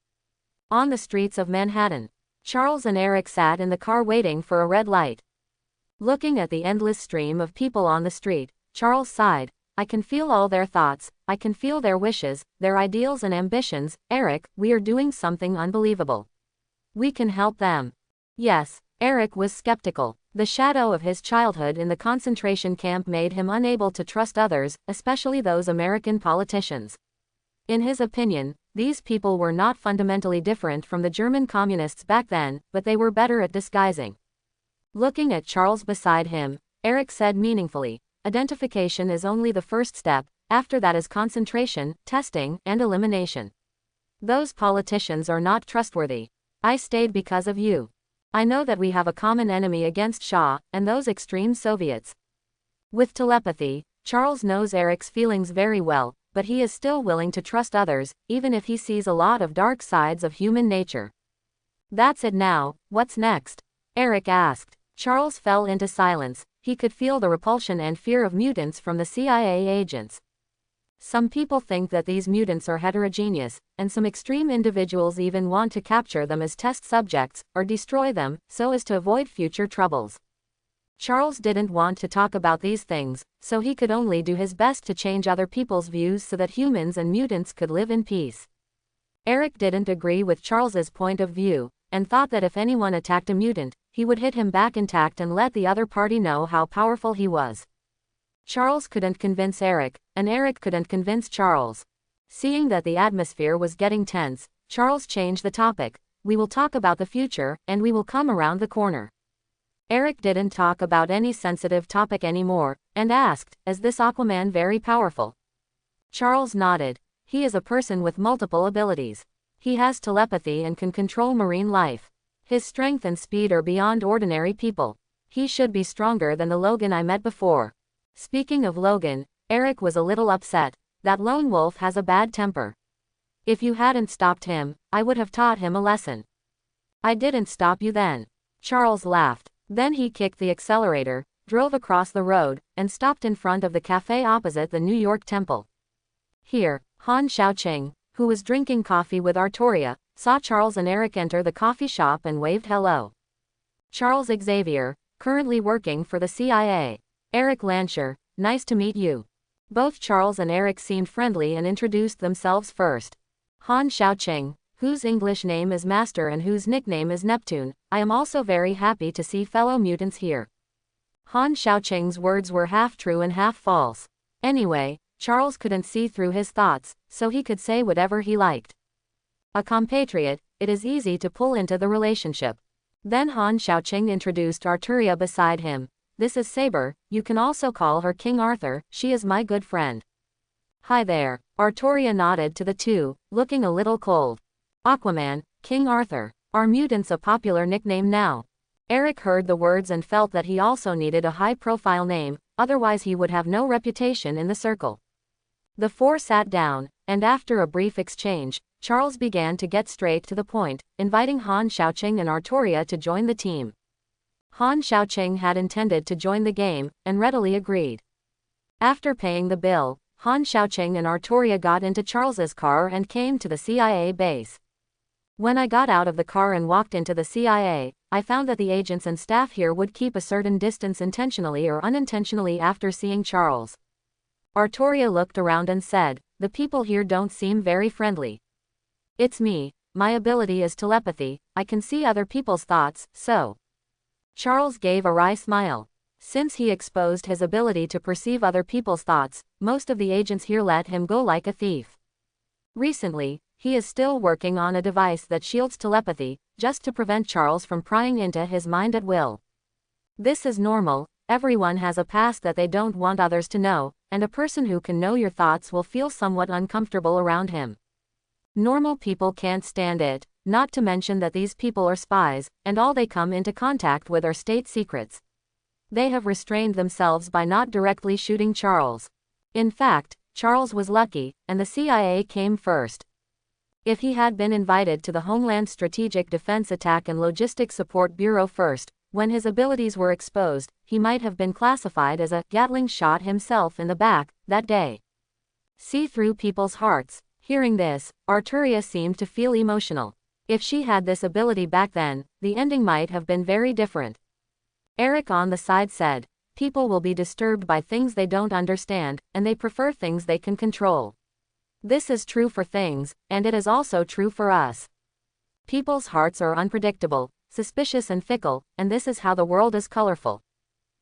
On the streets of Manhattan, Charles and Eric sat in the car waiting for a red light. Looking at the endless stream of people on the street, Charles sighed. I can feel all their thoughts, I can feel their wishes, their ideals and ambitions. Eric, we are doing something unbelievable. We can help them. Yes, Eric was skeptical. The shadow of his childhood in the concentration camp made him unable to trust others, especially those American politicians. In his opinion, these people were not fundamentally different from the German communists back then, but they were better at disguising. Looking at Charles beside him, Eric said meaningfully, identification is only the first step, after that is concentration, testing, and elimination. Those politicians are not trustworthy. I stayed because of you. I know that we have a common enemy against Shah, and those extreme Soviets. With telepathy, Charles knows Eric's feelings very well, but he is still willing to trust others, even if he sees a lot of dark sides of human nature. That's it now, what's next? Eric asked. Charles fell into silence. He could feel the repulsion and fear of mutants from the CIA agents. Some people think that these mutants are heterogeneous, and some extreme individuals even want to capture them as test subjects, or destroy them, so as to avoid future troubles. Charles didn't want to talk about these things, so he could only do his best to change other people's views so that humans and mutants could live in peace. Eric didn't agree with Charles's point of view, and thought that if anyone attacked a mutant, he would hit him back intact and let the other party know how powerful he was. Charles couldn't convince Eric, and Eric couldn't convince Charles. Seeing that the atmosphere was getting tense, Charles changed the topic. We will talk about the future, and we will come around the corner. Eric didn't talk about any sensitive topic anymore, and asked, is this Aquaman very powerful? Charles nodded. He is a person with multiple abilities. He has telepathy and can control marine life. His strength and speed are beyond ordinary people. He should be stronger than the Logan I met before. Speaking of Logan, Eric was a little upset. That lone wolf has a bad temper. If you hadn't stopped him, I would have taught him a lesson. I didn't stop you then. Charles laughed. Then he kicked the accelerator, drove across the road, and stopped in front of the cafe opposite the New York Temple. Here, Han Xiaoqing, who was drinking coffee with Artoria, saw Charles and Eric enter the coffee shop and waved hello. Charles Xavier, currently working for the CIA. Eric Lansher, nice to meet you. Both Charles and Eric seemed friendly and introduced themselves first. Han Xiaoqing, whose English name is Master and whose nickname is Neptune, I am also very happy to see fellow mutants here. Han Xiaoqing's words were half true and half false. Anyway, Charles couldn't see through his thoughts, so he could say whatever he liked. A compatriot, it is easy to pull into the relationship. Then Han Xiaoqing introduced Artoria beside him. this is Saber, you can also call her King Arthur, she is my good friend. Hi there. Artoria nodded to the two, looking a little cold. Aquaman, King Arthur. Are mutants a popular nickname now? Eric heard the words and felt that he also needed a high-profile name, otherwise he would have no reputation in the circle. The four sat down, and after a brief exchange, Charles began to get straight to the point, inviting Han Xiaoqing and Artoria to join the team. Han Xiaoqing had intended to join the game, and readily agreed. After paying the bill, Han Xiaoqing and Artoria got into Charles's car and came to the CIA base. When I got out of the car and walked into the CIA, I found that the agents and staff here would keep a certain distance intentionally or unintentionally after seeing Charles. Artoria looked around and said, the people here don't seem very friendly. It's me, my ability is telepathy, I can see other people's thoughts, so. Charles gave a wry smile. Since he exposed his ability to perceive other people's thoughts, most of the agents here let him go like a thief. Recently, he is still working on a device that shields telepathy, just to prevent Charles from prying into his mind at will. This is normal, everyone has a past that they don't want others to know, and a person who can know your thoughts will feel somewhat uncomfortable around him. Normal people can't stand it, not to mention that these people are spies, and all they come into contact with are state secrets. They have restrained themselves by not directly shooting Charles. In fact, Charles was lucky, and the CIA came first. If he had been invited to the Homeland Strategic Defense Attack and Logistics Support Bureau first, when his abilities were exposed, he might have been classified as a Gatling shot himself in the back that day. See through people's hearts. Hearing this, Artoria seemed to feel emotional. If she had this ability back then, the ending might have been very different. Eric on the side said, people will be disturbed by things they don't understand, and they prefer things they can control. This is true for things, and it is also true for us. People's hearts are unpredictable, suspicious and fickle, and this is how the world is colorful.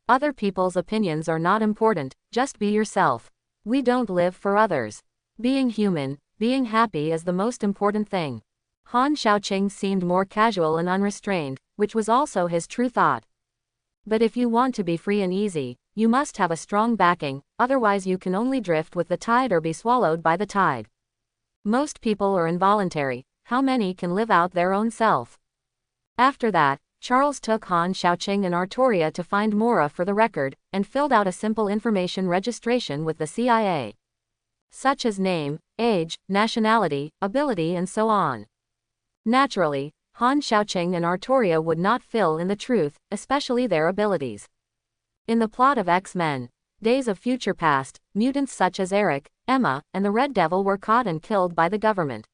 Other people's opinions are not important, just be yourself. We don't live for others. Being human, being happy is the most important thing. Han Xiaoqing seemed more casual and unrestrained, which was also his true thought. But if you want to be free and easy, you must have a strong backing, otherwise you can only drift with the tide or be swallowed by the tide. Most people are involuntary, how many can live out their own self? After that, Charles took Han Xiaoqing and Artoria to find Mora for the record, and filled out a simple information registration with the CIA. Such as name, age, nationality, ability and so on. Naturally, Han Xiaoqing and Artoria would not fill in the truth, especially their abilities. In the plot of X-Men, Days of Future Past, mutants such as Eric, Emma, and the Red Devil were caught and killed by the government.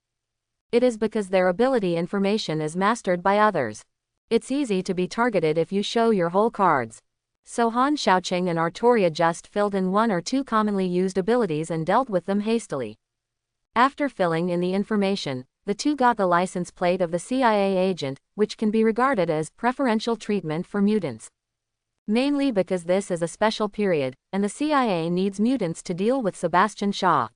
It is because their ability information is mastered by others. It's easy to be targeted if you show your whole cards. So Han Xiaoqing and Artoria just filled in one or two commonly used abilities and dealt with them hastily. After filling in the information, the two got the license plate of the CIA agent, which can be regarded as preferential treatment for mutants. Mainly because this is a special period, and the CIA needs mutants to deal with Sebastian Shaw.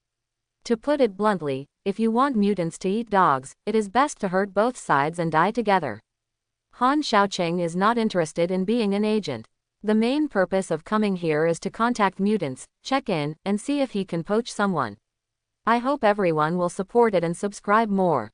To put it bluntly, if you want mutants to eat dogs, it is best to hurt both sides and die together. Han Xiaoqing is not interested in being an agent. The main purpose of coming here is to contact mutants, check in, and see if he can poach someone. I hope everyone will support it and subscribe more.